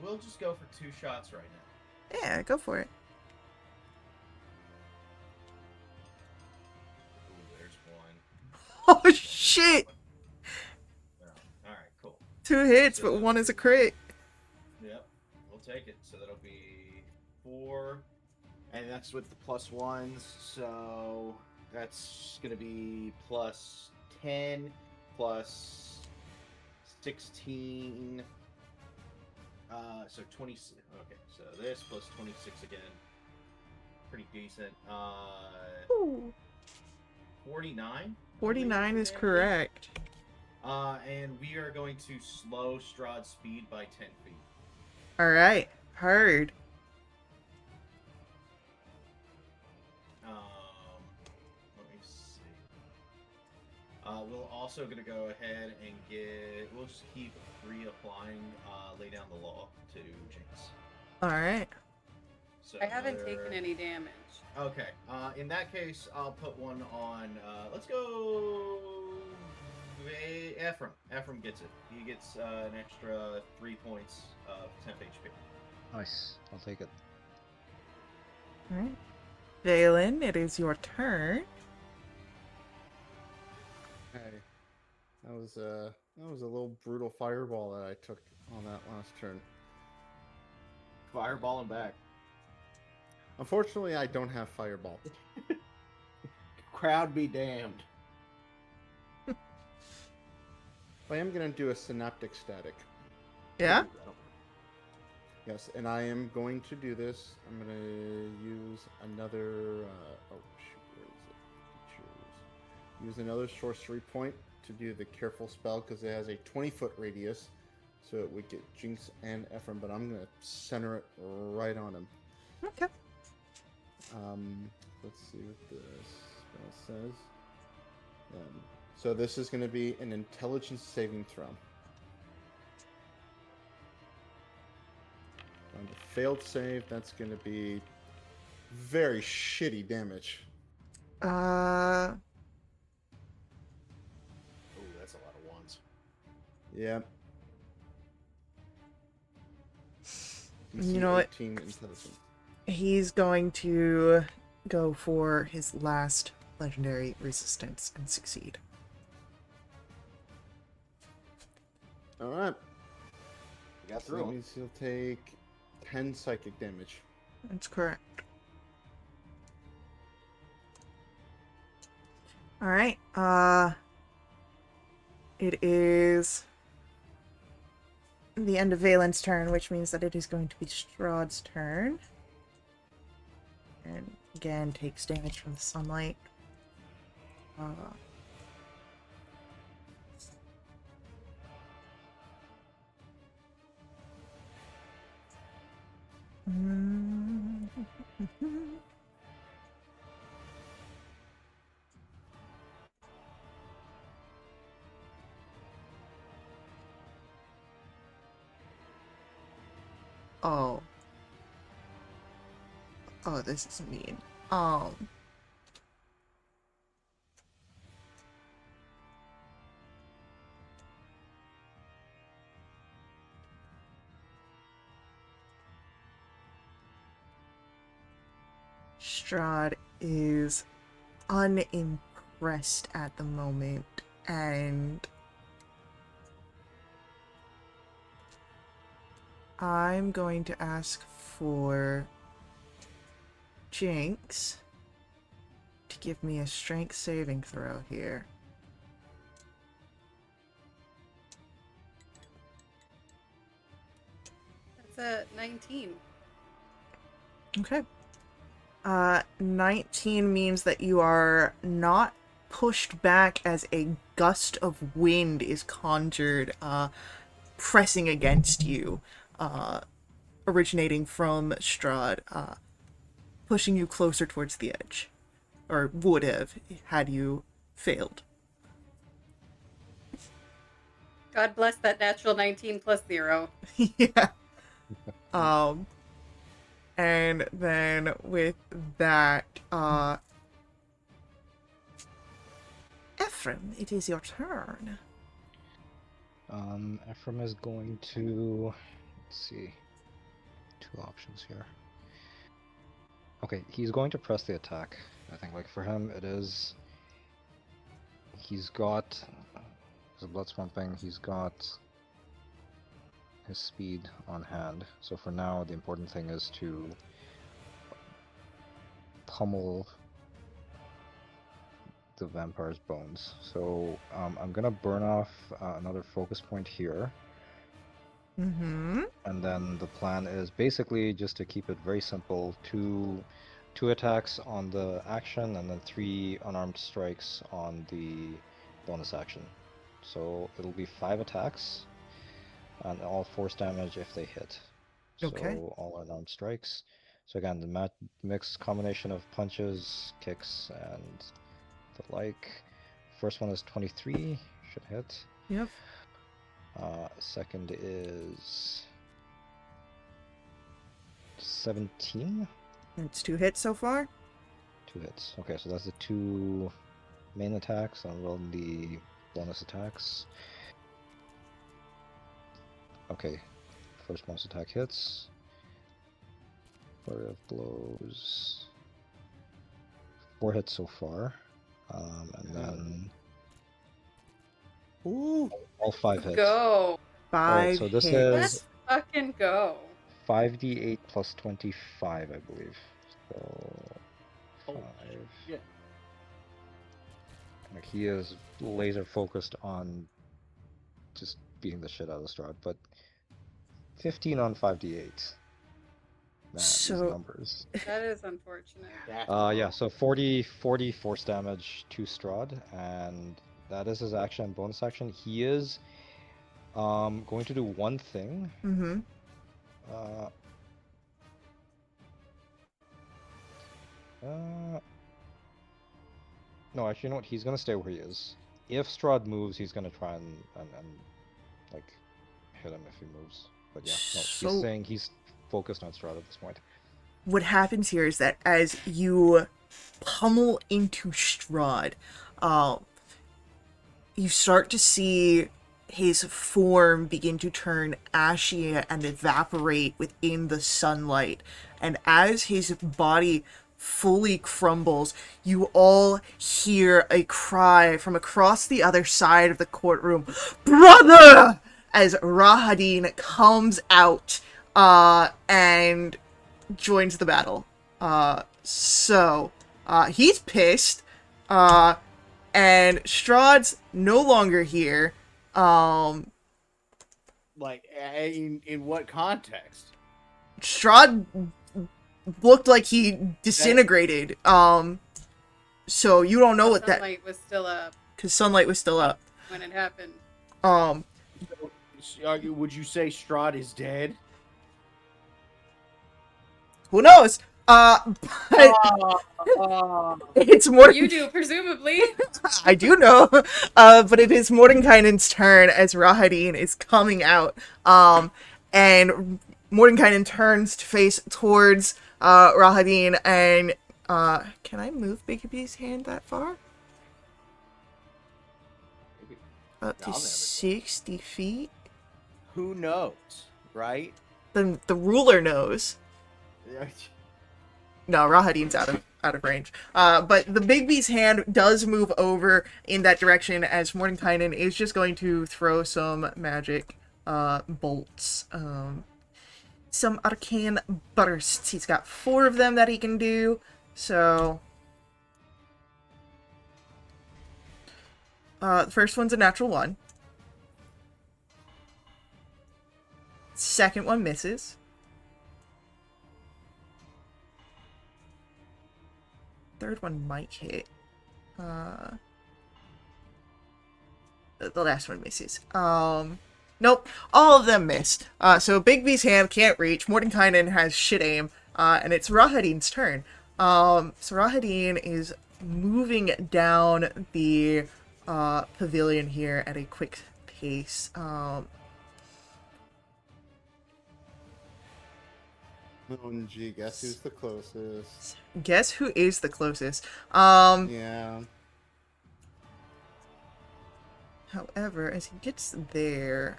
F: We'll just go for 2 shots right now.
A: Yeah, go for it.
F: Ooh, there's one.
A: Oh, shit!
F: Oh, all right, cool.
A: 2 hits,
F: So
A: but
F: that'll
A: 1 is a
F: be-
A: crit.
F: Yep, we'll take it. So that'll be 4, and that's with the +1s. So that's gonna be plus 10, plus 16. So 26. Okay, so this plus 26 again. Pretty decent.
A: Ooh.
F: 49.
A: 49 is
F: Damage.
A: correct.
F: And we are going to slow Strahd's speed by 10 feet.
A: Alright, heard.
F: Let me see. We're also gonna go ahead and get. We'll just keep reapplying lay down the law to Jinx.
A: Alright.
F: So
E: I haven't
F: another-
E: taken any damage.
F: Okay. In that case, I'll put one on. Let's go. Ephraim. Ephraim gets it. He gets an extra 3 points of temp HP.
D: Nice. I'll take it.
A: Alright. Valen, it is your turn.
B: Hey, that was a little brutal fireball that I took on that last turn.
F: Fireball and back.
B: Unfortunately, I don't have fireball.
F: Crowd be damned.
B: I am gonna do a synaptic static.
A: Yeah?
B: Yes, and I am going to do this. I'm gonna use another. Oh shoot, where is it? Features. Use another sorcery point to do the careful spell because it has a 20-foot radius, so it would get Jinx and Ephraim. But I'm gonna center it right on him.
A: Okay.
B: Let's see what this spell says. So this is going to be an intelligence saving throw. On the failed save, that's going to be very shitty damage.
A: Uh,
F: Oh, that's a lot of ones.
B: Yep.
A: You know what?
B: 18 intelligence.
A: he's going to go for his last legendary resistance and succeed.
B: All right.
F: You got
B: So
F: through
B: that
F: him.
B: means he'll take 10 psychic damage.
A: That's correct. Alright, it is the end of Valen's turn, which means that it is going to be Strahd's turn. And again, takes damage from the sunlight. Oh. Oh, this is mean. Strahd is unimpressed at the moment, and I'm going to ask for Jinx to give me a strength saving throw here.
E: That's a 19.
A: Okay. 19 means that you are not pushed back as a gust of wind is conjured, pressing against you, originating from Strahd, pushing you closer towards the edge. Or would have, had you failed.
E: God bless that natural 19 plus 0.
A: Yeah. And then with that, Ephraim, it is your turn.
D: Ephraim is going to, let's see, two options here. Okay, he's going to press the attack. I think, like, for him, it is, he's got his blood swamping, he's got his speed on hand. So for now, the important thing is to pummel the vampire's bones. So I'm gonna burn off another focus point here.
A: Mm-hmm.
D: And then the plan is basically just to keep it very simple: two attacks on the action, and then 3 unarmed strikes on the bonus action. So it'll be 5 attacks, and all force damage if they hit.
A: Okay.
D: So all unarmed strikes. So again, the mixed combination of punches, kicks, and the like. First one is 23, should hit.
A: Yep.
D: Second is 17.
A: It's 2 hits so far.
D: 2 hits. Okay, so that's the 2 main attacks. I'm rolling the bonus attacks. Okay, first bonus attack hits. Flurry of blows. 4 hits so far. And then
B: Ooh.
D: all 5 hits.
E: Go.
A: 5
D: Alright, so this
A: hits.
D: is-
E: Let's fucking go.
D: 5d8 plus 25, I believe. So
B: Oh,
D: 5.
B: shit.
D: Like, he is laser focused on just beating the shit out of Strahd, but 15 on 5d8. Man,
A: So-
D: these numbers.
E: That is unfortunate.
F: That's
D: Yeah, so 40 force damage to Strahd, and that is his action. Bonus action. He is going to do one thing.
A: Mm-hmm.
D: No, actually, you know what? He's gonna stay where he is. If Strahd moves, he's gonna try and like hit him if he moves. But yeah, no,
A: So-
D: he's saying he's focused on Strahd at this point.
A: What happens here is that as you pummel into Strahd, you start to see his form begin to turn ashy and evaporate within the sunlight. And as his body fully crumbles, you all hear a cry from across the other side of the courtroom, "Brother!" as Rahadin comes out and joins the battle. He's pissed. And Strahd's no longer here.
F: like in what context?
A: Strahd looked like he disintegrated. So you don't know what that,
E: Sunlight was still up
A: because sunlight was still up.
E: when it happened.
F: Would you say Strahd is dead?
A: Who knows? But it's more.
E: You do, presumably.
A: I do know. But it is Mordenkainen's turn as Rahadin is coming out. And Mordenkainen turns to face towards Rahadin, and can I move Bigby's hand that far? Up to
F: I'll never go.
A: 60 feet?
F: Who knows, right?
A: The ruler knows. No, Rahadin's out of out of range. But the Big B's hand does move over in that direction as Mordenkainen is just going to throw some magic bolts. Some arcane bursts. He's got 4 of them that he can do. So the first one's a natural 1. Second one misses. Third one might hit. The last one misses. Nope, all of them missed. So Big B's hand can't reach. Mordenkainen has shit aim, and it's Rahadin's turn. So Rahadin is moving down the pavilion here at a quick pace.
B: OMG, guess who's the closest?
A: Guess who is the closest?
B: Yeah.
A: However, as he gets there,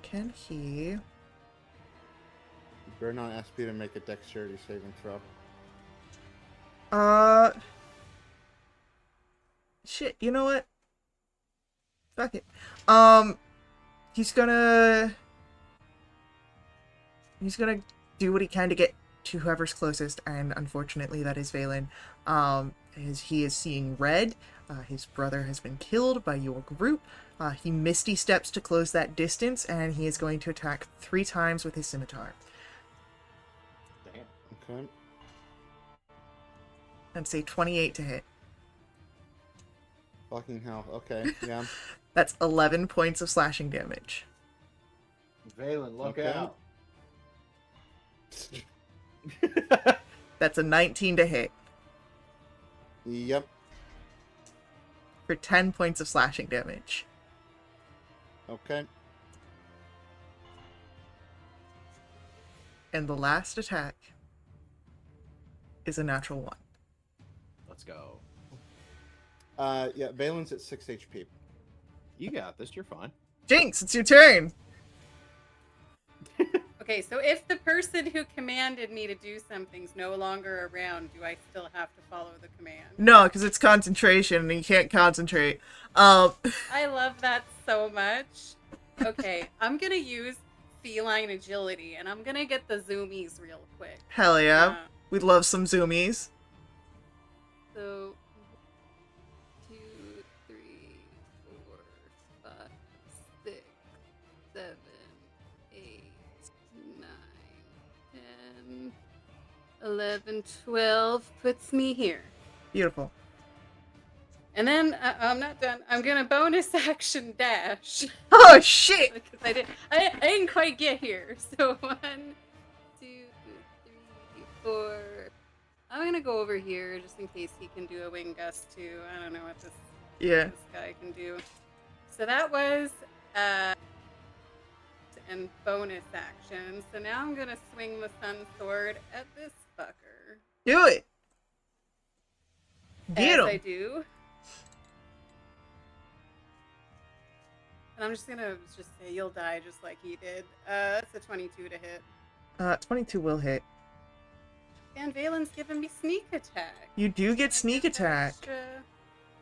A: can he...
B: Burn on SP to make a dexterity saving throw.
A: Shit, you know what? Fuck it. He's gonna do what he can to get to whoever's closest, and unfortunately that is Valen. As he is seeing red, his brother has been killed by your group. He misty steps to close that distance, and he is going to attack 3 times with his scimitar.
F: Damn.
B: Okay.
A: And say 28 to hit.
B: Fucking hell. Okay, yeah.
A: That's 11 points of slashing damage.
F: Valen, look
B: Okay.
F: out.
A: That's a 19 to hit
B: Yep.
A: for 10 points of slashing damage.
B: Okay.
A: And the last attack is a natural 1.
F: Let's go.
B: Yeah, Valen's at 6 HP.
F: You got this. You're fine.
A: Jinx, it's your turn!
E: Okay, so if the person who commanded me to do something's no longer around, do I still have to follow the command?
A: No, because it's concentration and you can't concentrate.
E: I love that so much. Okay, I'm gonna use feline agility, and I'm gonna get the zoomies real quick.
A: Hell yeah. We'd love some zoomies.
E: So, 2, 3, 4, 5, 6, 7, 8, 9, 10, 11, 12 puts me here.
A: Beautiful.
E: And then I'm not done. I'm gonna bonus action dash
A: Oh, shit!
E: because I didn't quite get here. So 1, 2, 3, 4. I'm gonna go over here just in case he can do a wing gust too. I don't know what this guy can do. So that was and bonus action. So now I'm gonna swing the sun sword at this fucker.
A: Do it! Get
E: As I
A: him!
E: do. And I'm just gonna say you'll die just like he did. That's a 22 to hit.
A: 22 will hit.
E: And Valen's giving me sneak attack.
A: You do get sneak attack.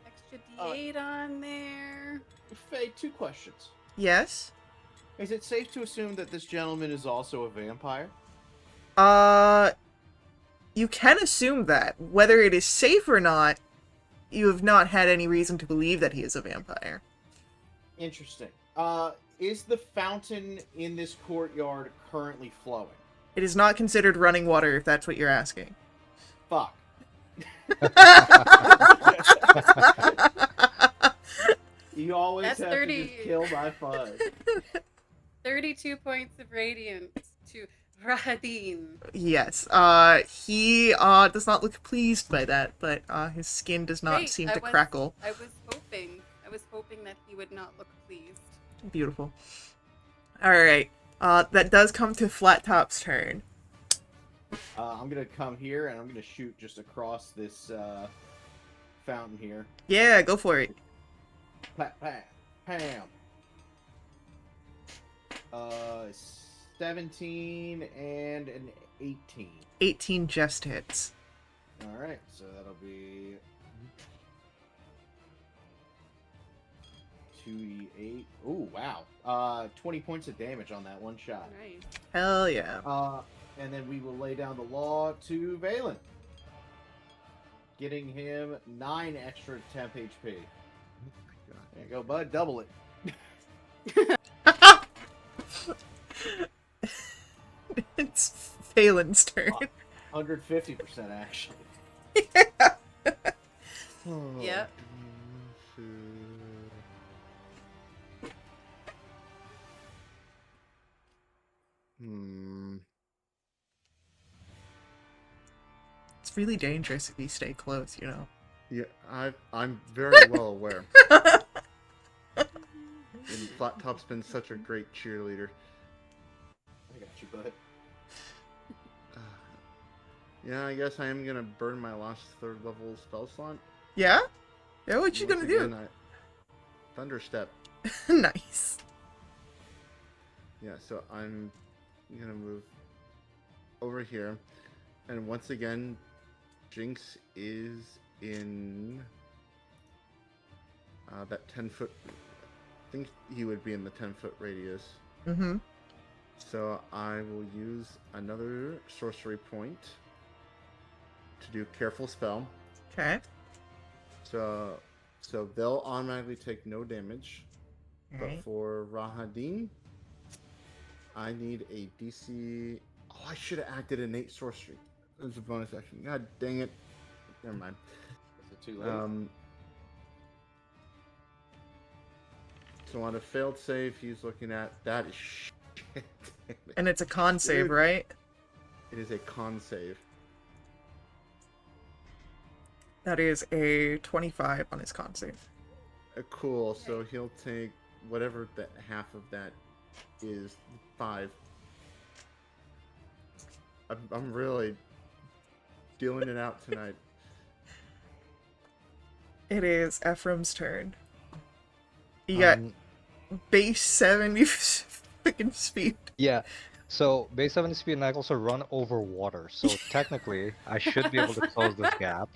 E: Extra D8 on there.
F: Faye, 2 questions.
A: Yes?
F: Is it safe to assume that this gentleman is also a vampire?
A: You can assume that. Whether it is safe or not, you have not had any reason to believe that he is a vampire.
F: Interesting. Is the fountain in this courtyard currently flowing?
A: It is not considered running water, if that's what you're asking.
F: Fuck. You always
E: That's
F: have
E: 30.
F: to just kill my fun.
E: 32 points of radiance to Radin.
A: Yes. He does not look pleased by that, but his skin does not
E: Great,
A: seem
E: I
A: to
E: was-
A: crackle.
E: I was hoping that he would not look pleased.
A: Beautiful. Alright. That does come to Flat Top's turn.
F: I'm gonna come here and I'm gonna shoot just across this fountain here.
A: Yeah, go for it.
F: Pat, pat, pam. 17 and an 18.
A: 18 just hits.
F: All right, so that'll be 2d8. Oh wow! 20 points of damage on that one shot.
E: Nice.
A: Hell yeah.
F: And then we will lay down the law to Valen, getting him 9 extra temp HP. There you go, bud. Double it.
A: It's Phelan's turn.
F: 150% actually.
E: Yep.
B: Hmm.
A: It's really dangerous if you stay close, you know.
B: Yeah, I'm very well aware. And Flat Top's been such a great cheerleader.
F: I got you, bud.
B: Yeah, I guess I am gonna burn my last 3rd level spell slot.
A: Yeah? Yeah, what you
B: Once
A: gonna
B: again, Thunderstep.
A: do? Nice.
B: Yeah, so I'm gonna move over here, and once again, Jinx is in that 10-foot. I think he would be in the 10-foot radius.
A: Mm-hmm.
B: So I will use another sorcery point to do Careful Spell.
A: Okay.
B: So they'll automatically take no damage. But
A: Alright.
B: for Rahadin, I need a DC. Oh, I should have acted innate sorcery. It was a bonus action. God dang it. Never mind.
F: Is it too late?
B: So on a failed save, he's looking at that is shit.
A: And it's a con save,
B: Dude.
A: right?
B: It is a con save.
A: That is a 25 on his con save.
B: Cool. So he'll take whatever that half of that is. 5. I'm really dealing it out tonight.
A: It is Ephraim's turn. You got base 70 freaking speed.
D: Yeah. So base 70 speed, and I also run over water. So technically, I should be able to close this gap.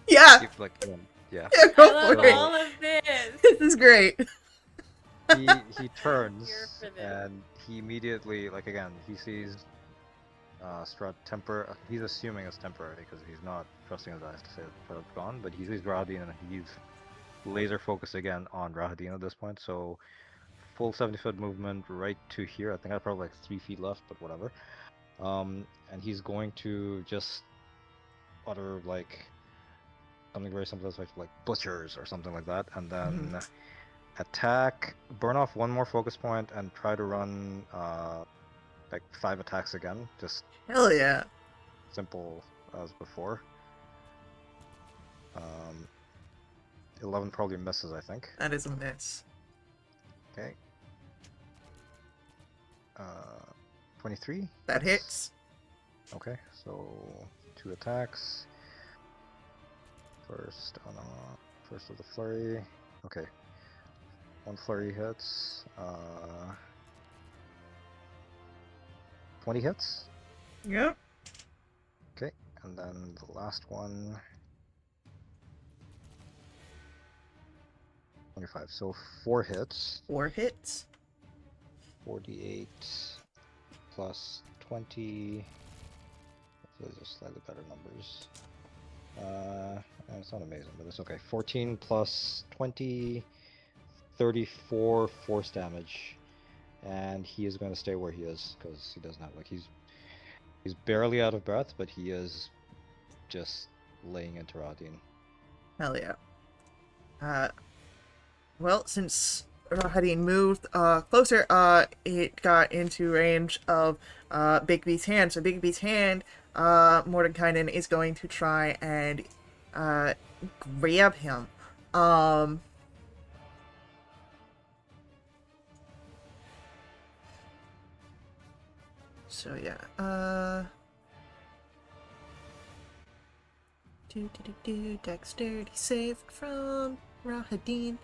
A: Yeah!
D: If like, yeah.
A: Yeah,
E: I
A: go
E: love
A: for it.
E: all of this.
A: This is great.
D: He turns
E: Here for this.
D: and he immediately, like, again, he sees Strahd he's assuming it's temporary because he's not trusting his eyes to say it's gone, but he sees Rahadin and he's laser focused again on Rahadin at this point. So full 70-foot movement right to here. I think I have probably like 3 feet left, but whatever. And he's going to just utter like something very simple, like butchers or something like that, and then attack, burn off 1 more focus point, and try to run like 5 attacks again. Just
A: Hell yeah.
D: simple as before. 11 probably misses, I think.
A: That is a miss.
D: Okay. 23.
A: That hits.
D: Okay, so 2 attacks. First of the flurry. Okay. 1 flurry hits. 20 hits.
A: Yep.
D: Okay, and then the last one. 25. So 4 hits.
A: 4 hits.
D: 48 plus 20. Those are slightly better numbers. And it's not amazing, but it's okay. 14 plus 20, 34 force damage. And he is going to stay where he is because he doesn't have, like, he's barely out of breath, but he is just laying into Radin.
A: Hell yeah. Well, since Rahadin moved closer, it got into range of Bigby's hand. So Bigby's hand, Mordenkainen is going to try and grab him. So yeah, dexterity save from Rahadin.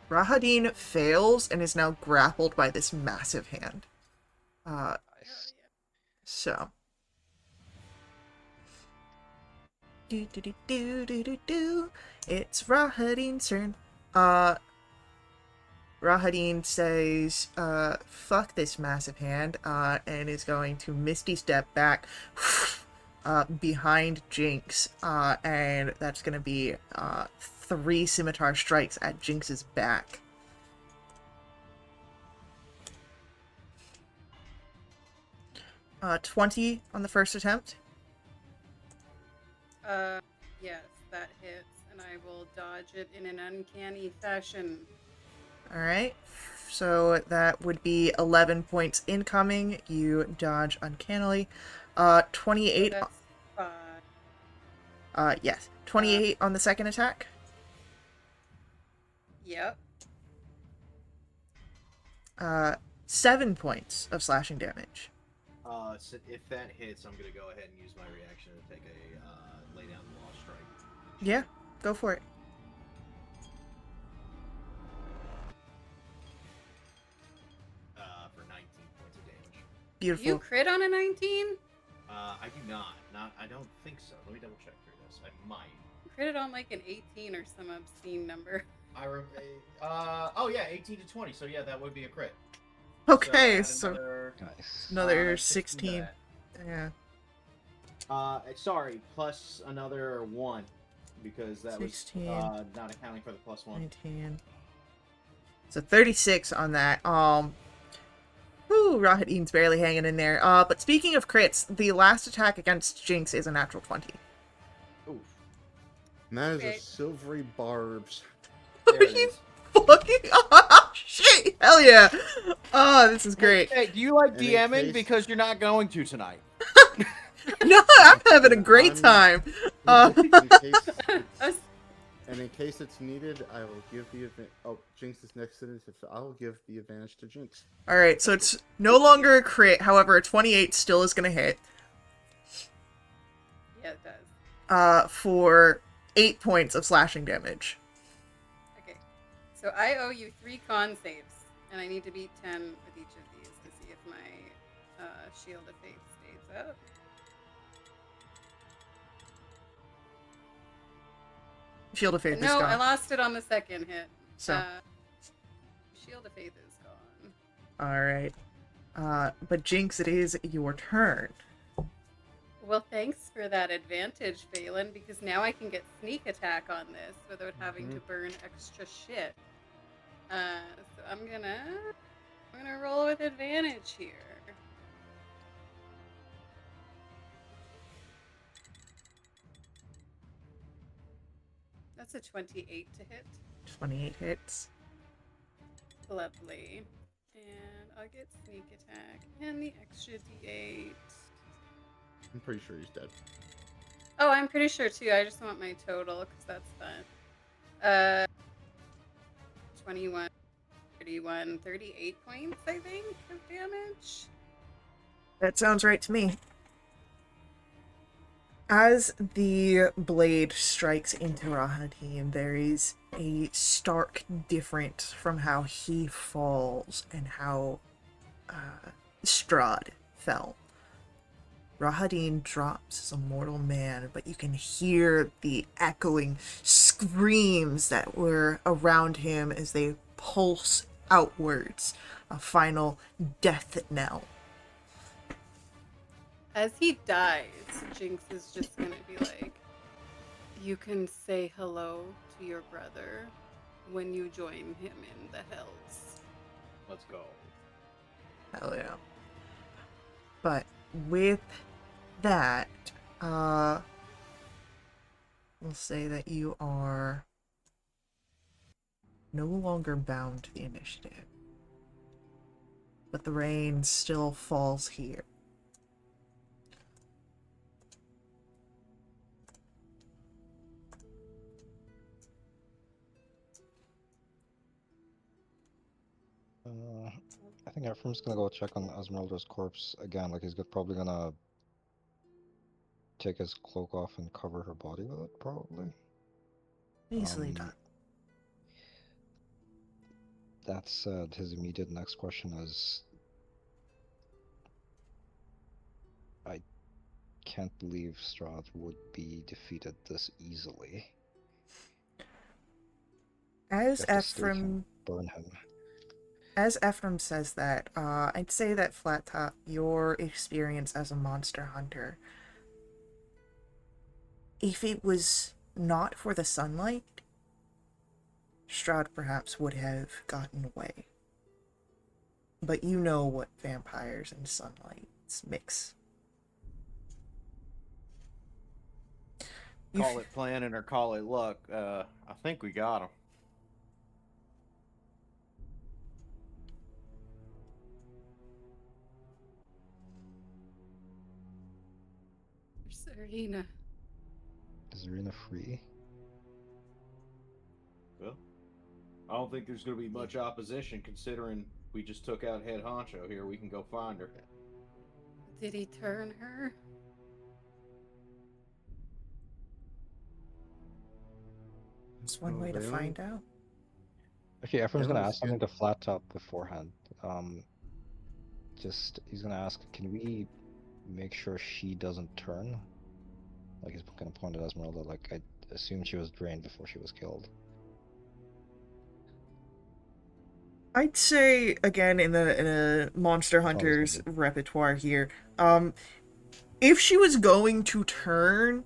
A: Rahadin fails and is now grappled by this massive hand. Uh,
D: Nice.
A: so. Do. It's Rahadin's turn. Rahadin says, fuck this massive hand, and is going to Misty Step back, behind Jinx, and that's gonna be, 3 scimitar strikes at Jinx's back. Uh, 20 on the first attempt.
E: Yes, that hits, and I will dodge it in an uncanny fashion.
A: Alright, so that would be 11 points incoming. You dodge uncannily.
E: So
A: 28,
E: that's 5.
A: yes. 28 on the second attack.
E: Yep.
A: 7 points of slashing damage.
F: So if that hits, I'm gonna go ahead and use my reaction to take a lay down the law strike.
A: Yeah, go for it.
F: For 19 points of damage.
A: Beautiful.
E: You crit on a 19?
F: I do not. I don't think so. Let me double check through this. I might.
E: You critted on like an 18 or some obscene number.
F: Oh yeah, 18 to 20. So yeah, that would be a crit.
A: Okay,
F: so
A: so
D: Nice.
A: another
F: 16 to
A: 16. Yeah.
F: Sorry, plus another 1 because that
A: 16.
F: was not accounting for the plus 1.
A: 19. So 36 on that. Whew, Rahadin's barely hanging in there. But speaking of crits, the last attack against Jinx is a natural 20.
F: Oof.
B: And that is
E: Okay.
B: a silvery barbs.
F: There it
A: You
F: is.
A: fucking oh, shit! Hell yeah! Oh, this is great.
F: Hey, do you like
B: And in
F: DMing?
B: case-
F: Because you're not going to tonight.
A: No, I'm having a
B: And
A: great
B: I'm-
A: time.
B: And in case it's needed, I will give the advantage. Oh, Jinx is next to this. I will give the advantage to Jinx.
A: All right, so it's no longer a crit. However, a 28 still is going to hit.
E: Yeah, it does.
A: For 8 points of slashing damage.
E: Okay. So I owe you 3 con saves, and I need to beat 10 with each of these to see if my Shield of Faith stays up.
A: Shield of Faith is
E: No,
A: gone.
E: I lost it on the second hit.
A: So.
E: Shield of Faith is gone.
A: All right. But Jinx, it is your turn.
E: Well, thanks for that advantage, Phelan, because now I can get sneak attack on this without having to burn extra shit. So I'm gonna roll with advantage here. That's a 28 to hit.
A: 28 hits.
E: Lovely. And I'll get sneak attack and the extra d8.
B: I'm pretty sure he's dead.
E: Oh, I'm pretty sure too. I just want my total because that's fun. 21, 31, 38 points, I think, of damage.
A: That sounds right to me. As the blade strikes into Rahadin, there is a stark difference from how he falls and how Strahd fell. Rahadin drops as a mortal man, but you can hear the echoing screams that were around him as they pulse outwards, a final death knell.
E: As he dies, Jinx is just gonna be like, "You can say hello to your brother when you join him in the hells."
F: Let's go.
A: Hell yeah. But with that, we'll say that you are no longer bound to the initiative. But the rain still falls here.
D: I think Ephraim's gonna go check on Esmeralda's corpse again. Like he's probably gonna take his cloak off and cover her body with it, probably.
A: Easily
D: Um,
A: done.
D: That said, his immediate next question is, can't believe Strahd would be defeated this easily.
A: As
D: We have to stake him,
A: Ephraim
D: burn him.
A: As Ephraim says that, I'd say that Flat Top, your experience as a monster hunter, if it was not for the sunlight, Strahd perhaps would have gotten away. But you know what vampires and sunlights mix.
F: Call it planning or call it luck. I think we got him.
E: Serena.
D: Is Arena free?
F: Well, I don't think there's going to be much opposition considering we just took out head honcho here. We can go find her.
E: Did he turn her?
A: It's one
B: Oh,
A: way to
B: really?
A: find out.
D: Okay, Ephraim's gonna
B: Valen's
D: ask something
B: good.
D: to Flat Top beforehand. He's gonna ask, can we make sure she doesn't turn? Like, he's gonna point at Esmeralda, like, I assume she was drained before she was killed.
A: I'd say, again, in a Monster
D: That's what I was
A: Hunter's repertoire here, if she was going to turn,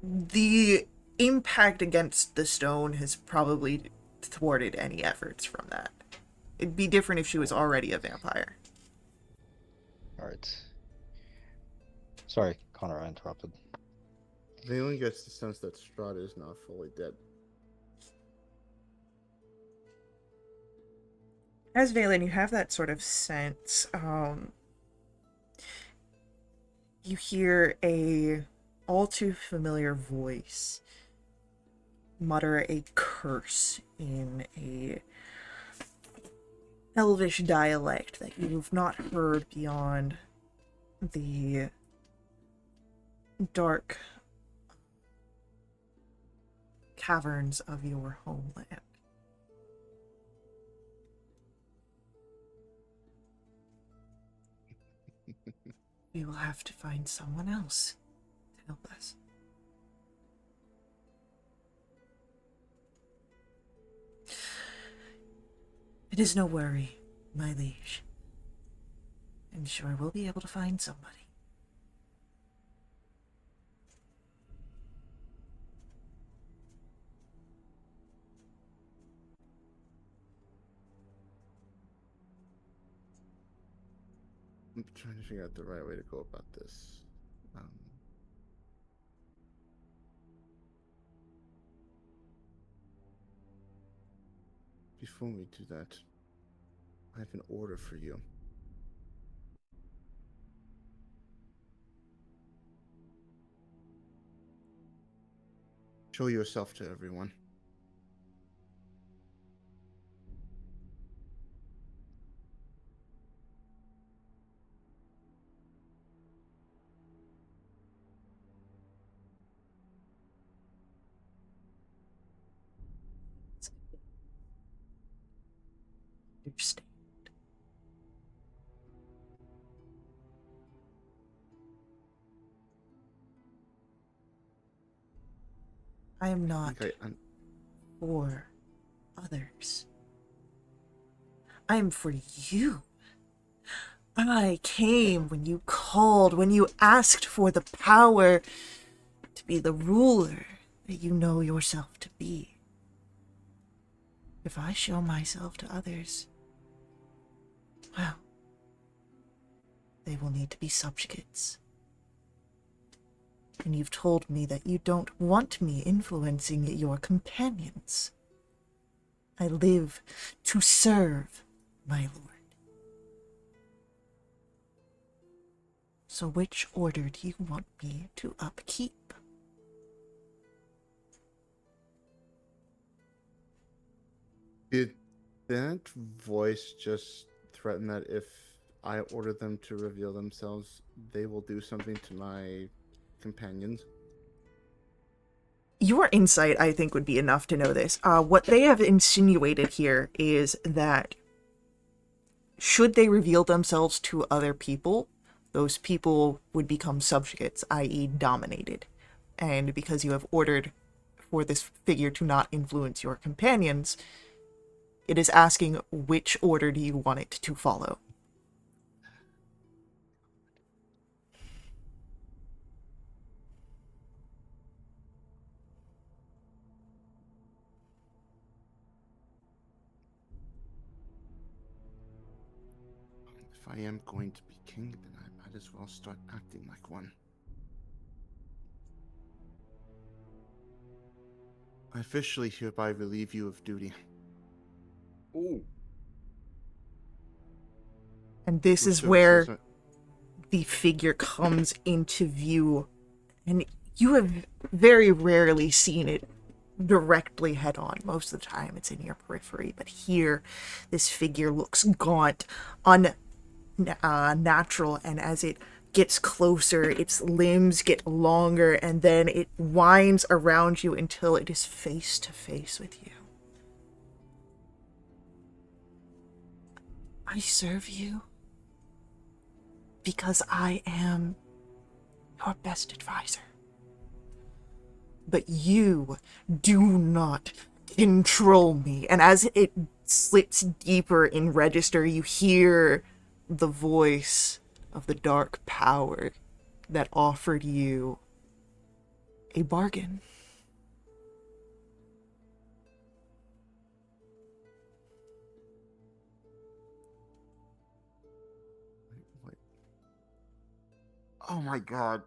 A: the impact against the stone has probably thwarted any efforts from that. It'd be different if she was already a vampire.
D: Alright. Sorry, Connor, I interrupted.
B: Valen gets the sense that Strahd is not fully dead.
A: As Valen, you have that sort of sense. You hear a all too familiar voice mutter a curse in a elvish dialect that you've not heard beyond the dark caverns of your homeland. We will have to find someone else to help us. It is no worry, my liege. I'm sure we'll be able to find somebody.
B: I'm trying to figure out the right way to go about this. Before we do that, I have an order for you. Show yourself to everyone.
A: Understand. I am
B: I
A: not
B: think
A: for others. I am for you. I came when you called, when you asked for the power to be the ruler that you know yourself to be. If I show myself to others, well, they will need to be subjugates. And you've told me that you don't want me influencing your companions. I live to serve, my lord. So which order do you want me to upkeep?
B: Did that voice just threaten that if I order them to reveal themselves, they will do something to my companions?
A: Your insight, I think, would be enough to know this. What they have insinuated here is that should they reveal themselves to other people, those people would become subjugates, i.e., dominated. And because you have ordered for this figure to not influence your companions, it is asking which order do you want it to follow.
B: If I am going to be king, then I might as well start acting like one. I officially hereby relieve you of duty.
F: Ooh.
A: And this
B: Your
A: is
B: services
A: where
B: are-
A: the figure comes into view, and you have very rarely seen it directly head on. Most of the time it's in your periphery, but here this figure looks gaunt, unnatural, and as it gets closer, its limbs get longer, and then it winds around you until it is face to face with you. I serve you because I am your best advisor. But you do not control me. And as it slips deeper in register, you hear the voice of the dark power that offered you a bargain.
B: Wait. Oh my god.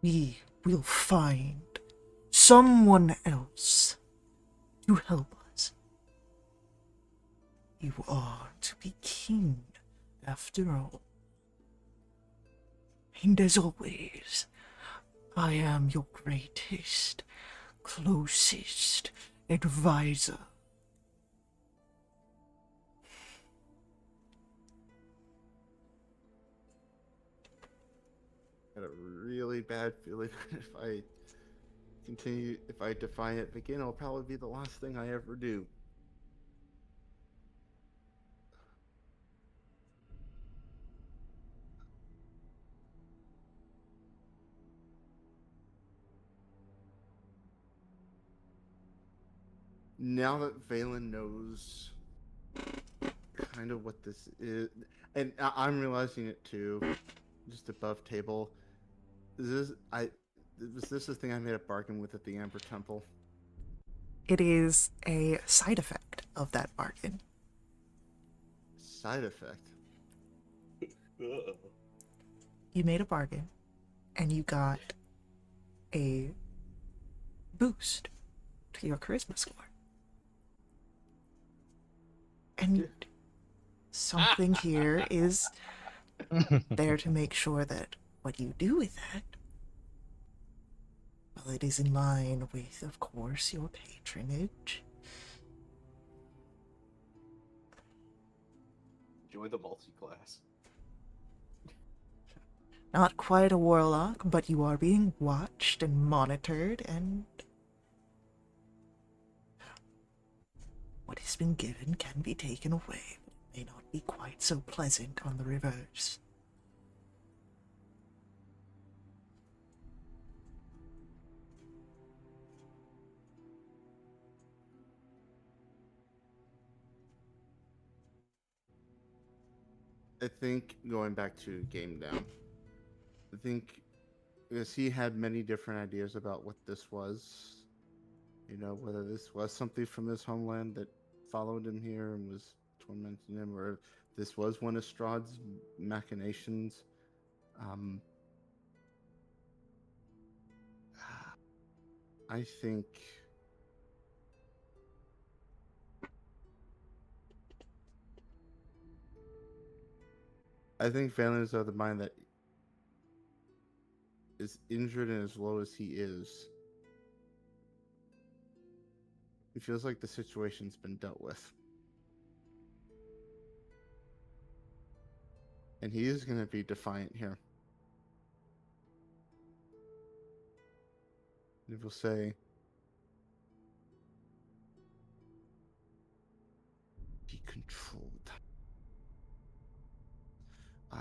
A: We will find someone else to help us. You are to be king, after all. And as always, I am your greatest, closest advisor.
B: I had a really bad feeling if I defy it again, it'll probably be the last thing I ever do. Now that Valen knows kind of what this is, and I'm realizing it too, just above table. Was this the thing I made a bargain with at the Amber Temple?
A: It is a side effect of that bargain.
B: Side effect.
A: You made a bargain, and you got a boost to your charisma score. And something here is there to make sure that what you do with that, well, it is in line with, of course, your patronage.
F: Enjoy the multi-class.
A: Not quite a warlock, but you are being watched and monitored, and what has been given can be taken away, but it may not be quite so pleasant on the reverse.
B: I think going back to Game Down, I think because he had many different ideas about what this was, whether this was something from his homeland that followed him here and was tormenting him, or if this was one of Strahd's machinations. Um, I think Valen is of the mind that as injured and as low as he is, he feels like the situation's been dealt with. And he is going to be defiant here. He will say,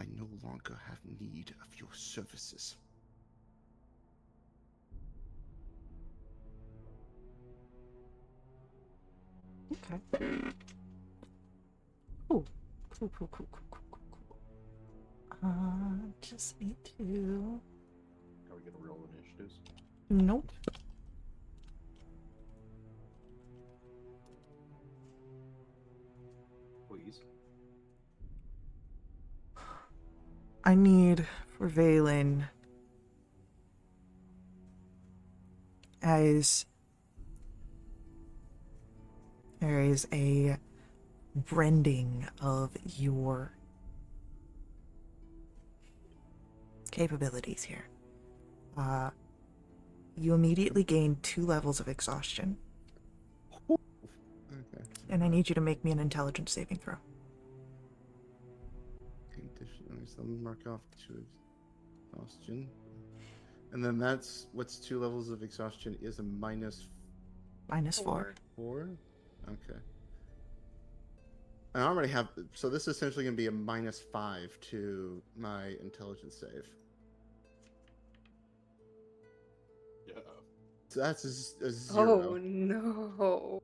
B: I no longer have need of your services.
A: Okay. Cool. Cool. Just need to.
C: Are we gonna roll initiatives?
A: Nope.
C: Please.
A: I need for Valen as there is a blending of your capabilities here. You immediately gain 2 levels of exhaustion,
B: Okay.
A: and I need you to make me an intelligence saving throw.
B: Additionally, so let me mark off 2 exhaustion. And then that's what's 2 levels of exhaustion is a minus
A: -4.
B: 4? Okay. I already have, so this is essentially going to be a -5 to my intelligence save.
C: Yeah.
B: So that's a 0.
E: Oh no.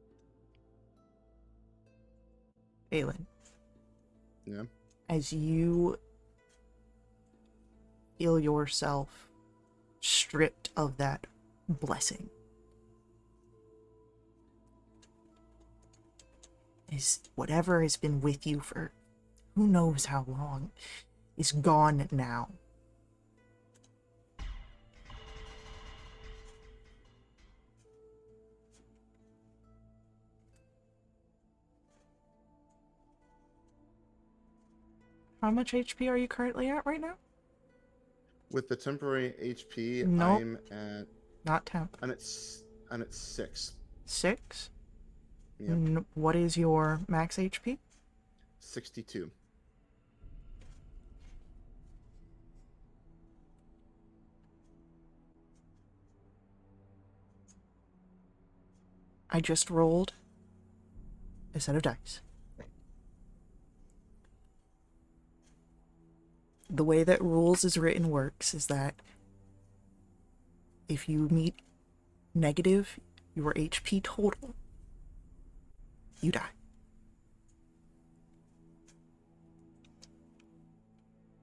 A: Valen,
B: Yeah.
A: as you feel yourself stripped of that blessing, is whatever has been with you for who knows how long is gone now. How much HP are you currently at right now?
B: With the temporary HP,
A: Nope.
B: I'm at
A: Not temp.
B: I'm at 6.
A: 6?
B: Yep.
A: What is your max HP?
B: 62.
A: I just rolled a set of dice. The way that rules is written works is that if you meet negative your HP total, you die.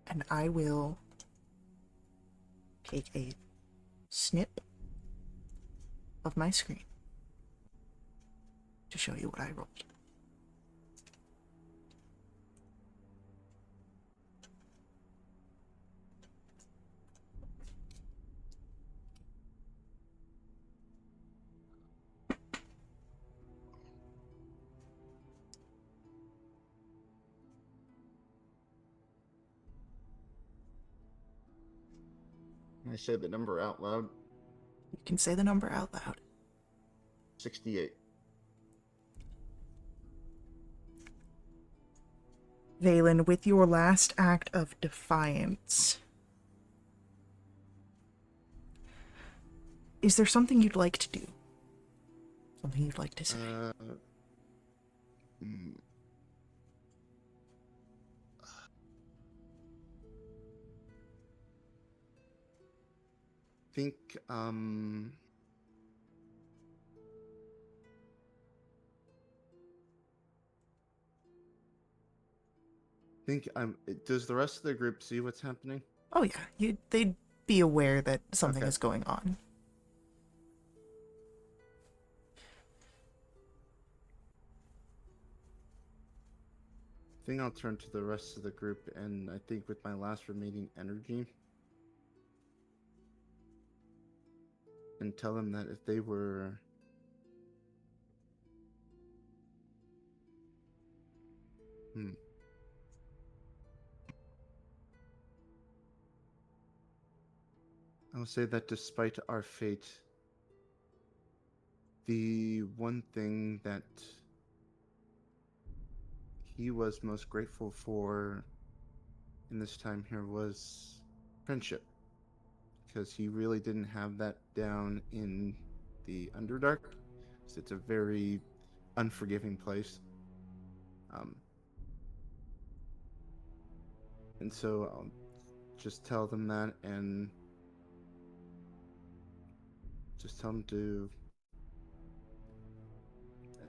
A: And I will take a snip of my screen to show you what I rolled.
B: I say the number out loud.
A: You can say the number out loud.
B: 68.
A: Valen, with your last act of defiance, is there something you'd like to do? Something you'd like to say?
B: Hmm. Think does the rest of the group see what's happening?
A: Oh yeah, they'd be aware that something
B: Okay.
A: is going on.
B: I think I'll turn to the rest of the group, and I think with my last remaining energy, and tell them that if they were I'll say that despite our fate, the one thing that he was most grateful for in this time here was friendship, because he really didn't have that down in the Underdark. So it's a very unforgiving place. And so I'll just tell them that, and just tell them to,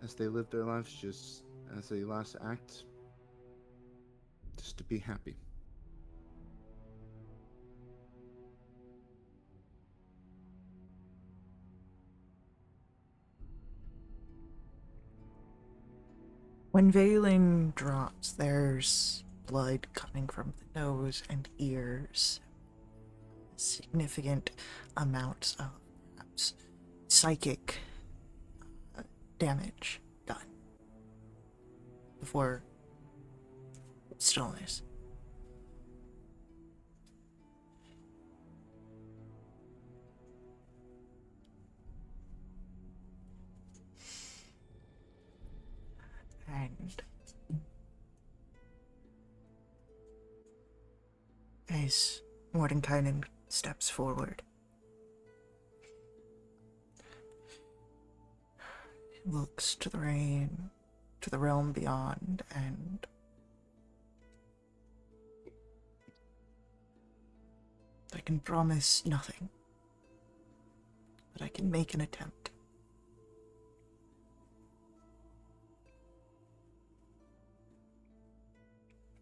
B: as they live their lives, just as a last act, just to be happy.
A: When Valen drops, there's blood coming from the nose and ears. Significant amounts of perhaps psychic damage done before stillness. And as Mordenkainen steps forward, he looks to the rain, to the realm beyond, and I can promise nothing, but I can make an attempt.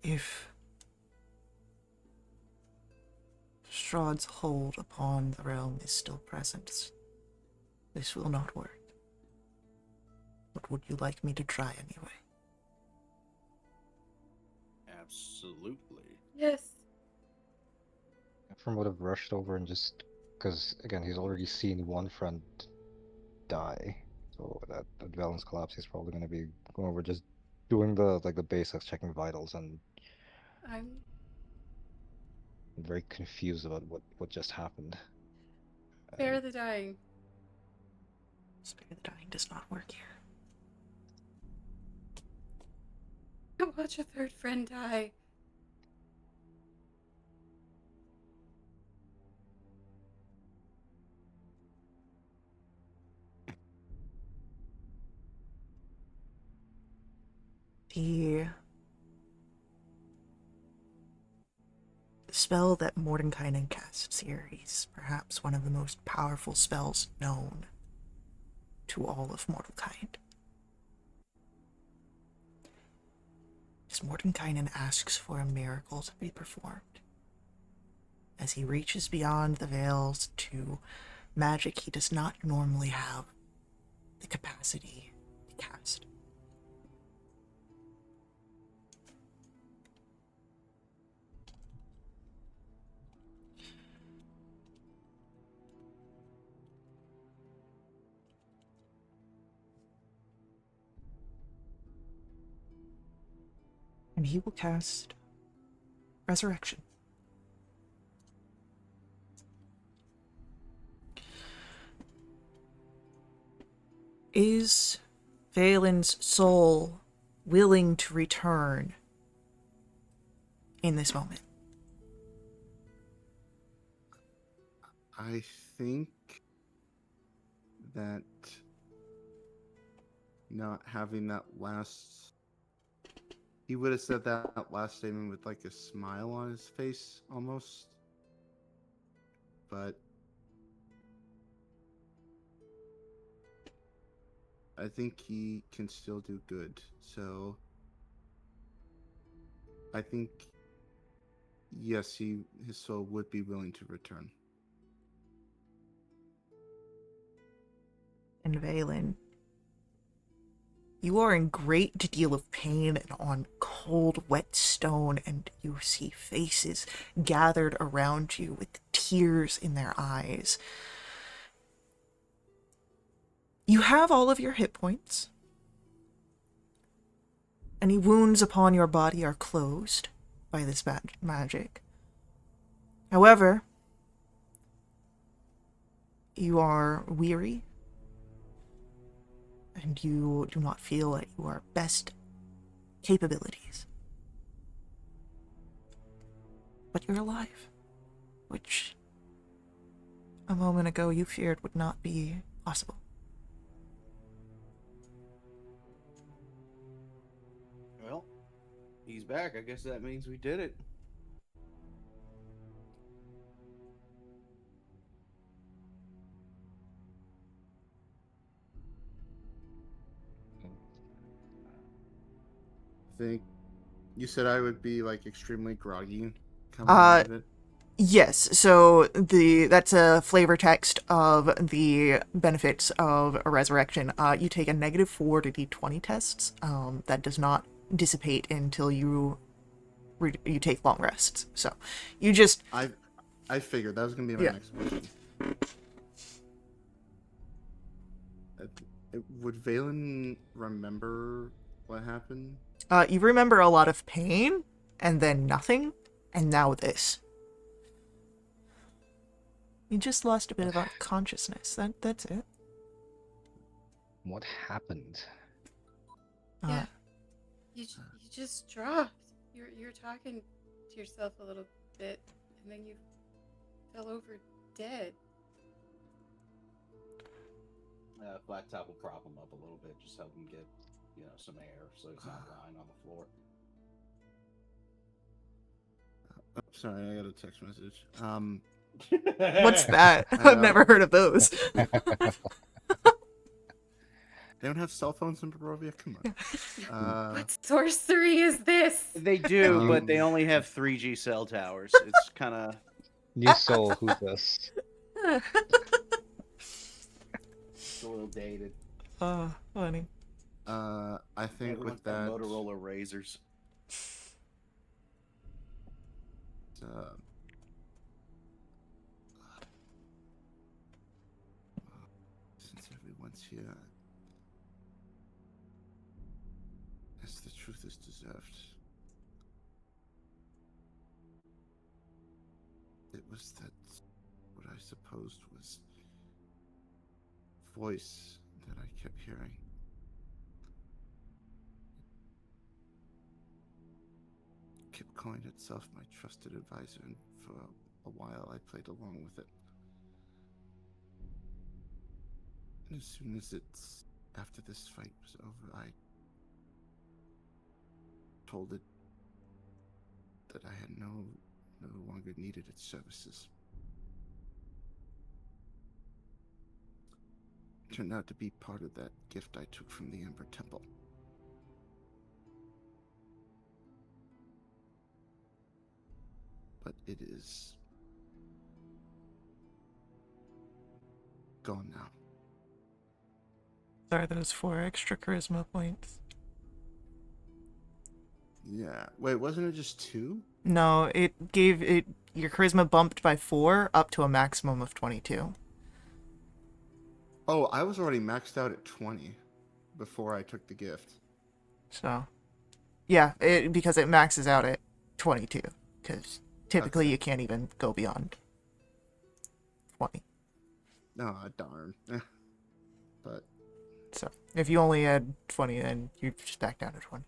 A: If Strahd's hold upon the realm is still present, this will not work. But would you like me to try anyway?
C: Absolutely.
E: Yes.
D: Ephraim would have rushed over and just, because again, he's already seen one friend die. So at Valen's collapse, he's probably going to be going over just doing the basics, checking vitals, and
E: I'm
D: very confused about what just happened.
E: spare the dying.
A: Spare the dying does not work here.
E: Watch a third friend die.
A: The spell that Mordenkainen casts here is perhaps one of the most powerful spells known to all of mortal kind. As Mordenkainen asks for a miracle to be performed, as he reaches beyond the veils to magic he does not normally have the capacity to cast. And he will cast Resurrection. Is Valen's soul willing to return in this moment?
B: I think that not having that last, he would have said that last statement with like a smile on his face almost, but I think he can still do good. So I think yes, his soul would be willing to return.
A: And Valen, you are in great deal of pain and on cold, wet stone, and you see faces gathered around you with tears in their eyes. You have all of your hit points. Any wounds upon your body are closed by this magic. However, you are weary, and you do not feel at your best capabilities. But you're alive, which a moment ago you feared would not be possible.
C: Well, he's back. I guess that means we did it.
B: think you said I would be like extremely groggy coming out of it.
A: Yes, so that's a flavor text of the benefits of a resurrection. You take a -4 to d20 tests. That does not dissipate until you take long rests. So you just
B: I figured that was gonna be my
A: Yeah.
B: next question. Would Valen remember what happened?
A: you remember a lot of pain, and then nothing, and now this. You just lost a bit of consciousness. That's it.
D: What happened?
E: Yeah. You just dropped. You're talking to yourself a little bit, and then you fell over dead.
F: Flat Top will prop him up a little bit, just help him get, some air so he's not lying on the floor.
B: Oh, sorry, I got a text message.
A: What's that?
B: I
A: I've never heard of those.
B: They don't have cell phones in Barovia? Come on.
E: What sorcery is this?
F: They do,
B: Um,
F: but they only have 3G cell towers. It's kind of...
D: You saw who this.
F: It's a little dated.
A: Oh, funny.
B: I think
F: Everyone's
B: with
F: got
B: that,
F: Motorola Razors.
B: since everyone's here, as the truth is deserved, it was that what I supposed was voice that I kept hearing. Kept calling itself my trusted advisor, and for a while I played along with it. And as soon as after this fight was over, I told it that I had no longer needed its services. It turned out to be part of that gift I took from the Ember Temple. But it is gone now.
A: Are those 4 extra charisma points?
B: Yeah. Wait, wasn't it just 2?
A: No, it gave it your charisma bumped by 4 up to a maximum of 22.
B: Oh, I was already maxed out at 20 before I took the gift.
A: So, yeah, because it maxes out at 22. Because typically
B: Okay.
A: you can't even go beyond 20.
B: No, darn. But
A: So, if you only had 20, then you're just back down to 20.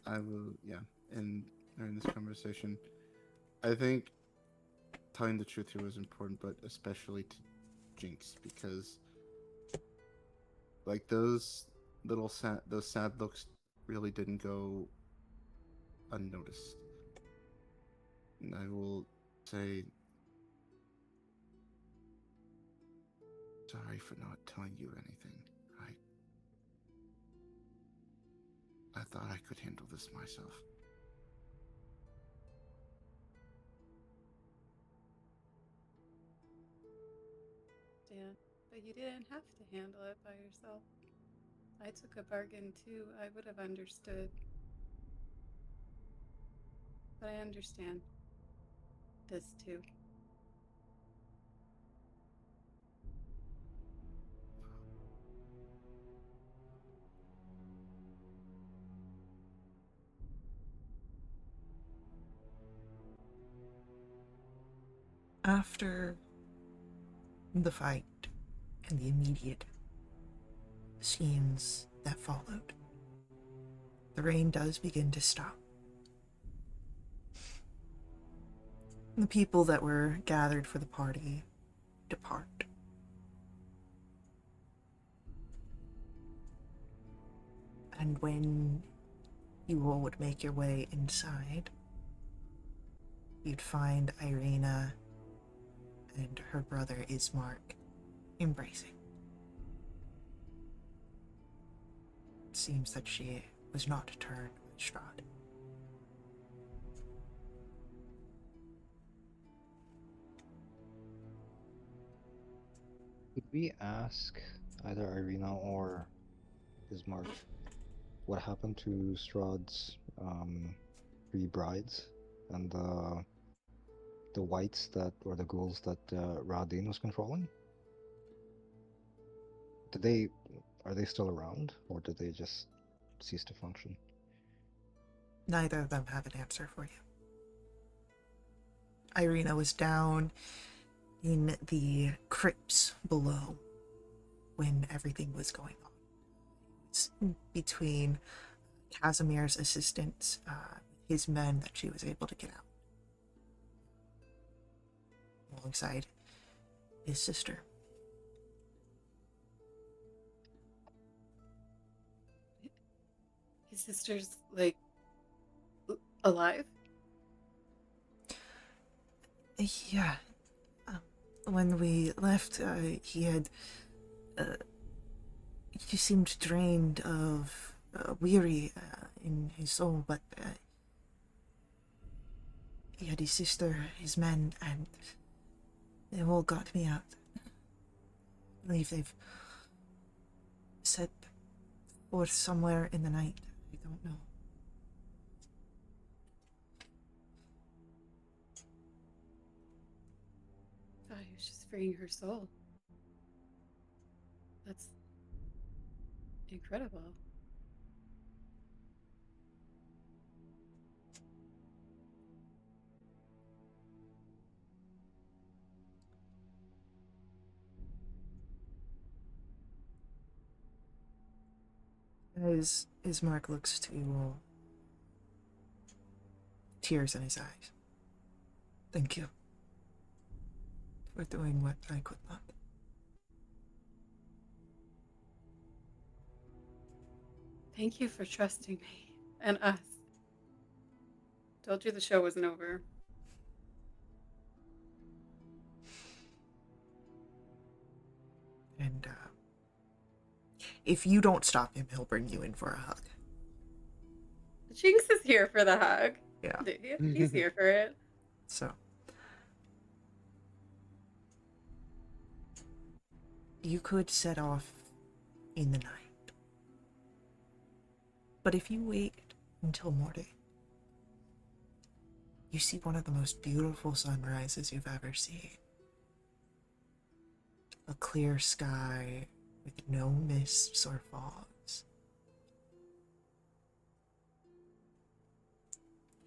B: I will, yeah. And during this conversation, I think telling the truth here was important, but especially to Jinx, because like those sad looks really didn't go unnoticed. And I will say sorry for not telling you anything. I thought I could handle this myself.
E: Dan, but you didn't have to handle it by yourself. I took a bargain too. I would have understood. But I understand this too.
A: After the fight and the immediate scenes that followed, the rain does begin to stop. The people that were gathered for the party depart. And when you all would make your way inside, you'd find Irina and her brother Ismark embracing. It seems that she was not turned Strahd.
D: Could we ask either Irina or Bismarck what happened to Strahd's three brides and the whites that or the ghouls that Radin was controlling? Did they are they still around or did they just cease to function?
A: Neither of them have an answer for you. Irina was down in the crypts below when everything was going on. It's between Casimir's assistants, his men, that she was able to get out. Alongside his sister.
E: His sister's like alive?
A: Yeah. When we left, he had. He seemed drained of. Weary in his soul, but he had his sister, his men, and they all got me out. I believe they've set forth somewhere in the night. I don't know.
E: I thought he was just freeing her soul. That's incredible.
A: As Mark looks to you all, tears in his eyes. Thank you for doing what I could not.
E: Thank you for trusting me and us. Told you the show wasn't over.
A: And if you don't stop him, he'll bring you in for a hug.
E: Jinx is here for the hug.
A: Yeah.
E: He's here for it.
A: So you could set off in the night. But if you wait until morning, you see one of the most beautiful sunrises you've ever seen. A clear sky with no mists or fogs.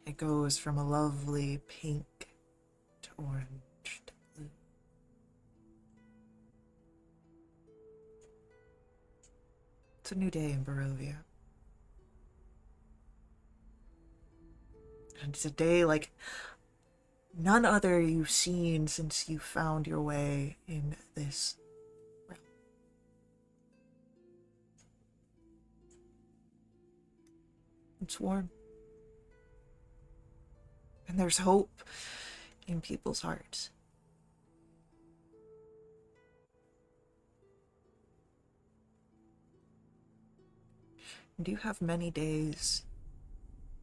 A: It goes from a lovely pink to orange to blue. It's a new day in Barovia. And it's a day like none other you've seen since you found your way in this realm. It's warm. And there's hope in people's hearts. And you have many days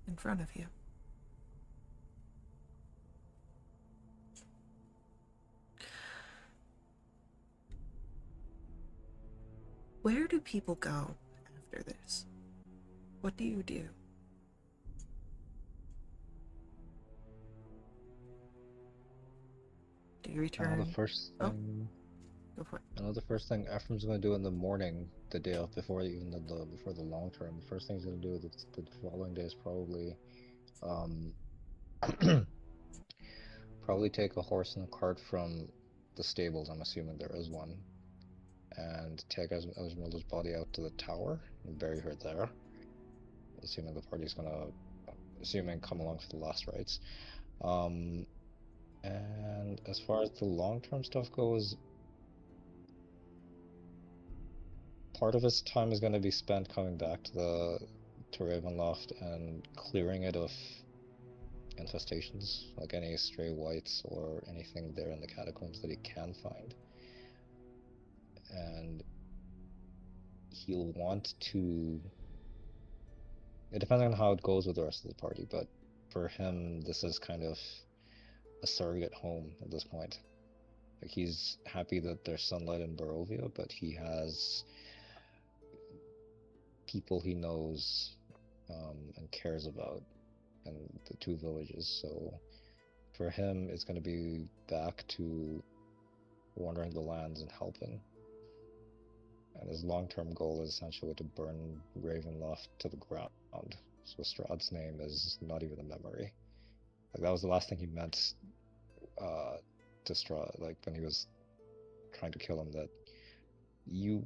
A: in front of you. Where do people go after this? What do you do? Do you return?
D: The first
A: Oh.
D: thing.
A: Go for it.
D: I know the first thing Ephraim's going to do in the morning, the day of before even before the long term. The first thing he's going to do the following day is probably, probably take a horse and a cart from the stables. I'm assuming there is one, and take Esmeralda's body out to the tower and bury her there. Assuming the party's gonna, assuming come along for the last rites. And as far as the long term stuff goes, part of his time is going to be spent coming back to Ravenloft and clearing it of infestations, like any stray whites or anything there in the catacombs that he can find. And he'll want to It depends on how it goes with the rest of the party, but for him, this is kind of a surrogate home at this point. Like, he's happy that there's sunlight in Barovia, but he has people he knows and cares about in the two villages. So for him, it's going to be back to wandering the lands and helping. And his long-term goal is essentially to burn Ravenloft to the ground. So Strahd's name is not even a memory. Like, that was the last thing he meant to Strahd, like when he was trying to kill him, that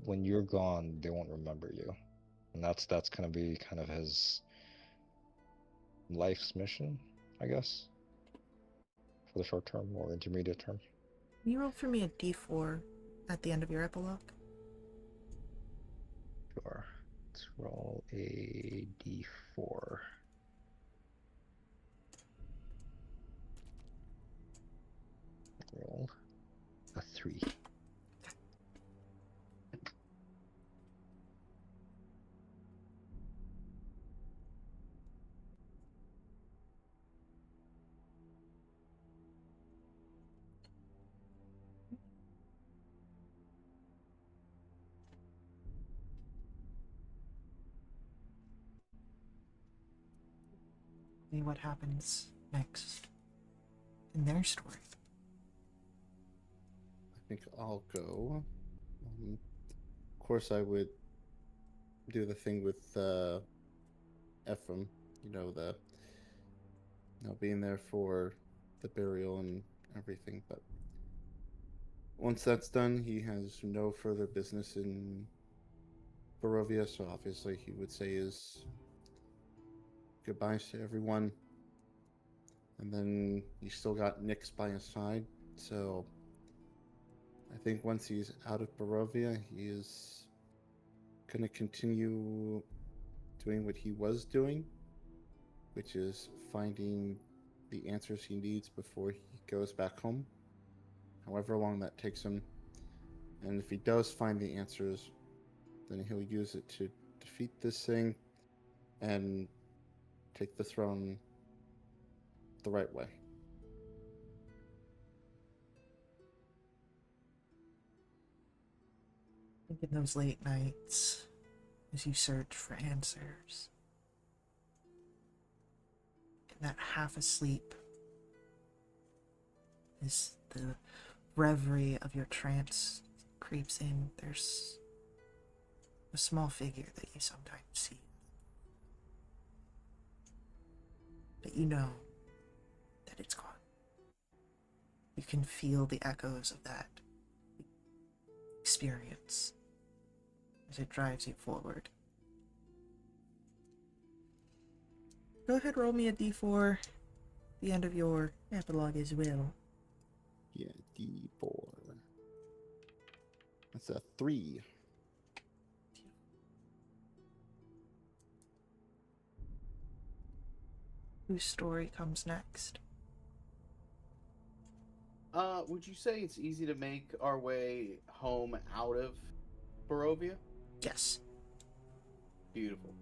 D: when you're gone, they won't remember you. And that's gonna be kind of his life's mission, I guess, for the short term or intermediate term.
A: Can you roll for me a d4 at the end of your epilogue?
D: Sure. Let's roll a d4. Roll a 3.
A: See what happens next in their story.
B: I think I'll go. Of course, I would do the thing with Ephraim. Being there for the burial and everything. But once that's done, he has no further business in Barovia. So obviously, he would say his goodbyes to everyone. And then he's still got Nyx by his side. So I think once he's out of Barovia, he is going to continue doing what he was doing, which is finding the answers he needs before he goes back home, however long that takes him. And if he does find the answers, then he'll use it to defeat this thing and take the throne the right way.
A: I think in those late nights, as you search for answers, in that half asleep, as the reverie of your trance creeps in, there's a small figure that you sometimes see. But you know that it's gone. You can feel the echoes of that experience as it drives you forward. Go ahead, roll me a d4 at the end of your epilogue as well.
B: Yeah, D4. That's a 3.
A: Whose story comes next?
F: Would you say it's easy to make our way home out of Barovia?
A: Yes.
F: Beautiful.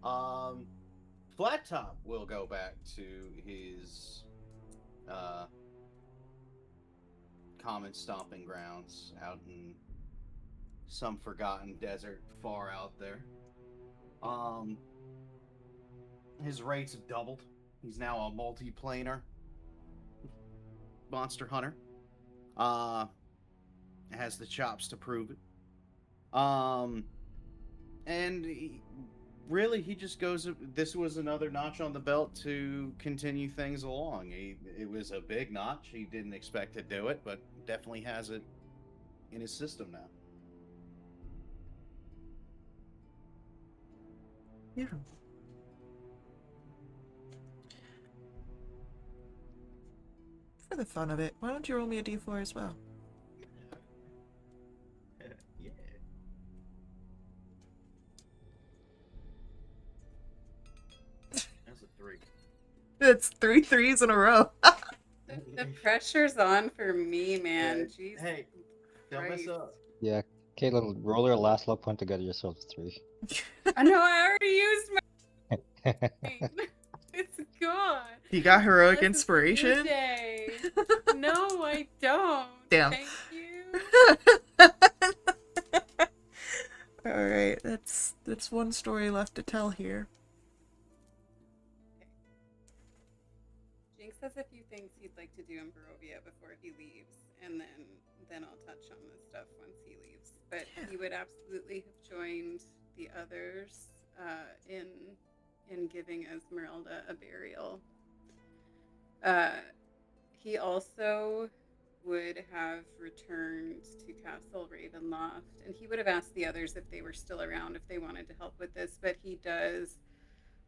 F: Flat Top will go back to his common stomping grounds out in some forgotten desert far out there. His rates have doubled. He's now a multi-planar monster hunter. Has the chops to prove it. And he just goes. This was another notch on the belt to continue things along. It was a big notch. He didn't expect to do it, but definitely has it in his system now.
A: Beautiful. For the fun of it, why don't you roll me a d4 as well?
F: Yeah. That's a 3.
A: It's 3 threes in a row.
E: The pressure's on for me, man.
F: Yeah.
E: Jeez.
F: Hey, don't mess
E: Christ.
F: up.
D: Yeah, Caitlin, roll your last luck point to get yourself 3.
E: I know I already used my. Fine. It's gone.
A: You got heroic
E: Unless it's a new
A: inspiration?
E: day. No, I don't.
A: Damn.
E: Thank you.
A: Alright, that's one story left to tell here.
E: Jinx has a few things he'd like to do in Barovia before he leaves, and then I'll touch on this stuff once he leaves. But he would absolutely have joined the others in giving Esmeralda a burial. He also would have returned to Castle Ravenloft, and he would have asked the others if they were still around, if they wanted to help with this, but he does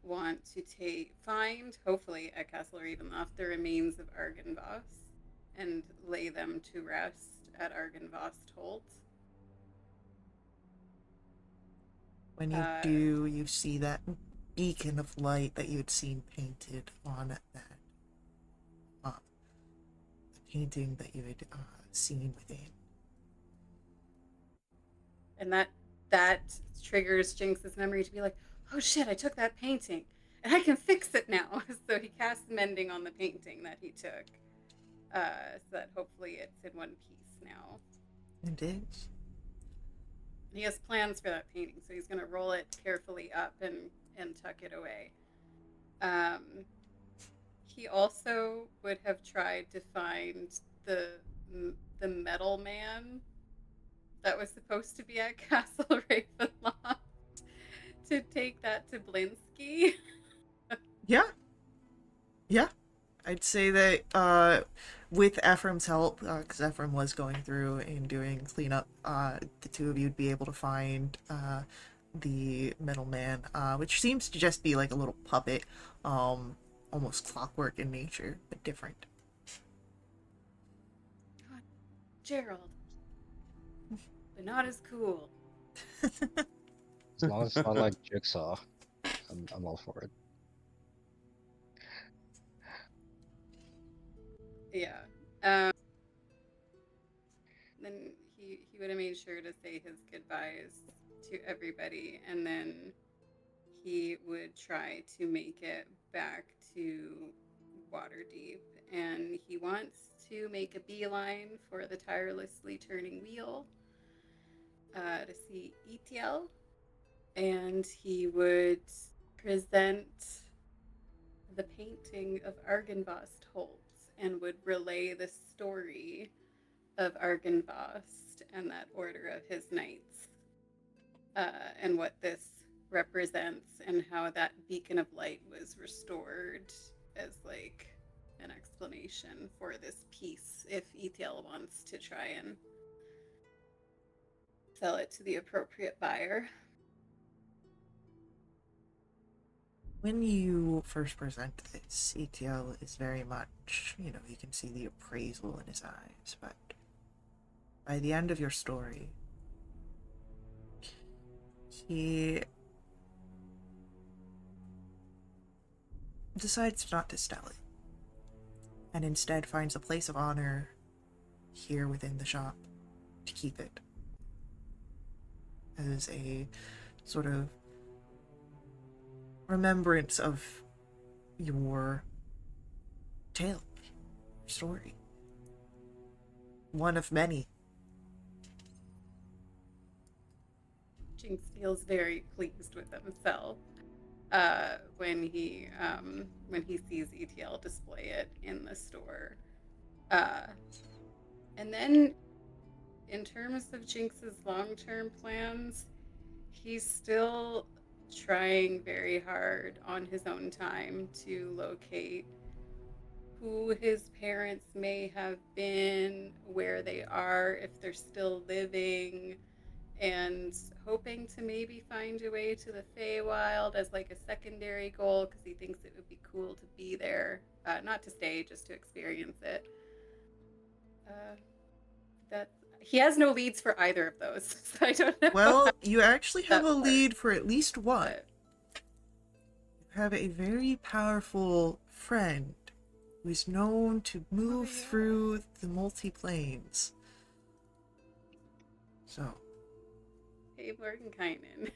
E: want to find, hopefully at Castle Ravenloft, the remains of Argynvost and lay them to rest at Argynvost Holt.
A: When you do, you see that beacon of light that you had seen painted on that the painting that you had seen within.
E: And that triggers Jinx's memory to be like, oh shit, I took that painting and I can fix it now. So he casts mending on the painting that he took, so that hopefully it's in one piece now.
A: It is.
E: He has plans for that painting, so he's going to roll it carefully up and tuck it away. He also would have tried to find the metal man that was supposed to be at Castle Ravenloft to take that to Blinsky.
A: Yeah. I'd say that with Ephraim's help, because Ephraim was going through and doing cleanup, the two of you would be able to find the middleman, which seems to just be like a little puppet, almost clockwork in nature, but different.
E: God, Gerald. But not as cool.
D: As long as it's not like Jigsaw, I'm all for it.
E: Yeah. Then he would have made sure to say his goodbyes to everybody, and then he would try to make it back to Waterdeep, and he wants to make a beeline for the tirelessly turning wheel to see Etiel, and he would present the painting of Argynvost Holtz and would relay the story of Argynvost and that order of his knights, and what this represents and how that beacon of light was restored as like an explanation for this piece if Etiel wants to try and sell it to the appropriate buyer.
A: When you first present this, Etiel is very much, you can see the appraisal in his eyes, but by the end of your story, he decides not to sell it, and instead finds a place of honor here within the shop to keep it as a sort of remembrance of your tale, your story. One of many.
E: Jinx feels very pleased with himself when he sees ETL display it in the store. And then, in terms of Jinx's long-term plans, he's still trying very hard on his own time to locate who his parents may have been, where they are, if they're still living, and hoping to maybe find a way to the Feywild as like a secondary goal because he thinks it would be cool to be there, not to stay, just to experience it. He has no leads for either of those, so I don't know.
A: Well, you actually have a
E: part.
A: lead for at least one.
E: But
A: You have a very powerful friend who is known to move through the multi-planes. So,
E: hey, Mordenkainen.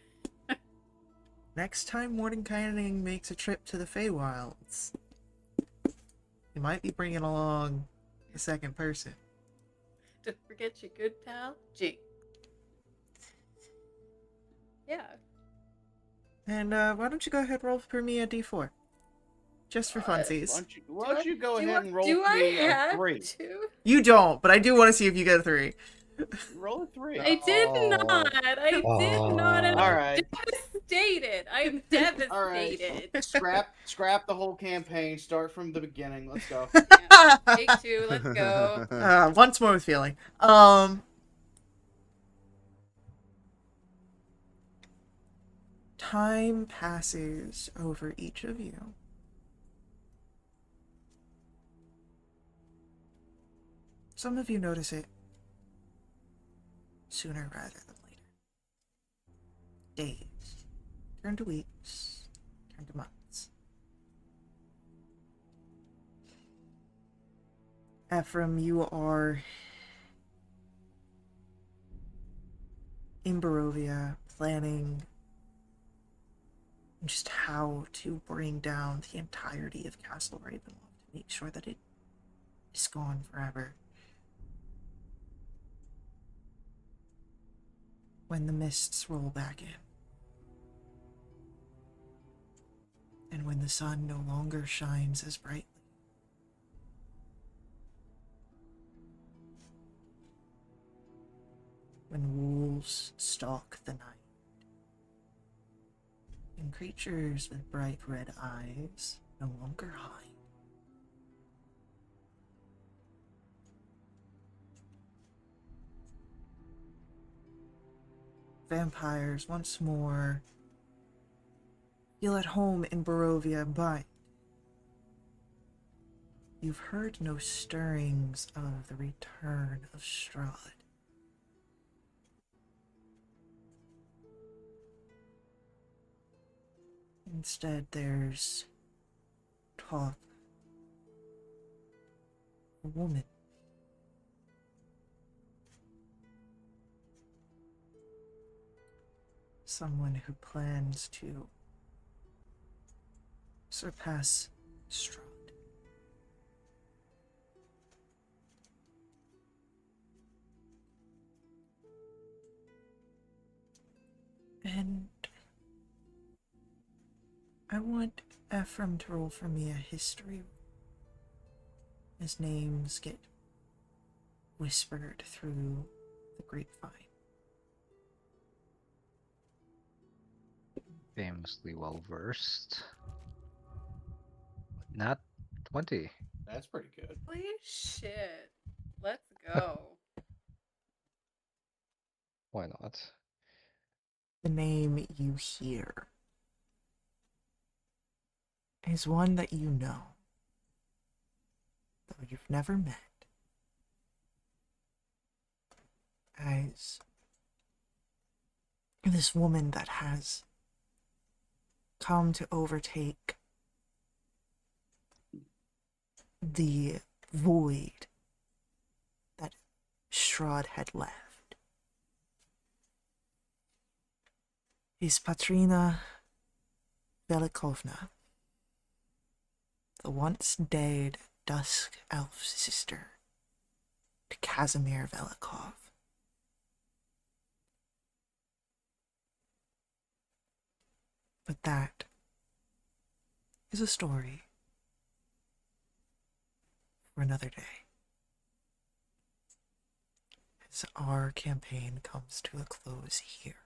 A: next time Mordenkainen makes a trip to the Feywilds, he might be bringing along a second person.
E: Don't forget your good pal, Jinx. Yeah.
A: And why don't you go ahead and roll for me a d4? Just for funsies.
F: Why don't you go
E: Do
F: ahead
E: I-
F: and roll
E: do
F: for
E: I
F: me a
E: have
F: 3?
E: to?
A: You don't, but I do want to see if you get a 3.
F: Roll a 3.
E: I did
D: Oh.
E: not. I did not, and
F: All
E: I'm
F: right.
E: devastated. I'm
F: All right.
E: devastated.
F: Scrap the whole campaign. Start from the beginning. Let's go.
E: Yeah. Take 2. Let's go.
A: Once more with feeling. Time passes over each of you. Some of you notice it sooner rather than later. Days turn to weeks, turn to months. Ephraim, you are in Barovia planning just how to bring down the entirety of Castle Ravenloft to make sure that it is gone forever. When the mists roll back in, and when the sun no longer shines as brightly, when wolves stalk the night, and creatures with bright red eyes no longer hide, vampires once more feel at home in Barovia, but you've heard no stirrings of the return of Strahd. Instead, there's talk of a woman. Someone who plans to surpass Strahd. And I want Ephraim to roll for me a history. His names get whispered through the grapevine.
G: Famously well versed. Not 20.
F: That's pretty good.
E: Holy shit. Let's go.
G: Why not?
A: The name you hear is one that you know, though you've never met, as this woman that has come to overtake the void that Strahd had left. Is Patrina Velikovna, the once dead Dusk Elf sister to Casimir Velikov. But that is a story for another day. As our campaign comes to a close here.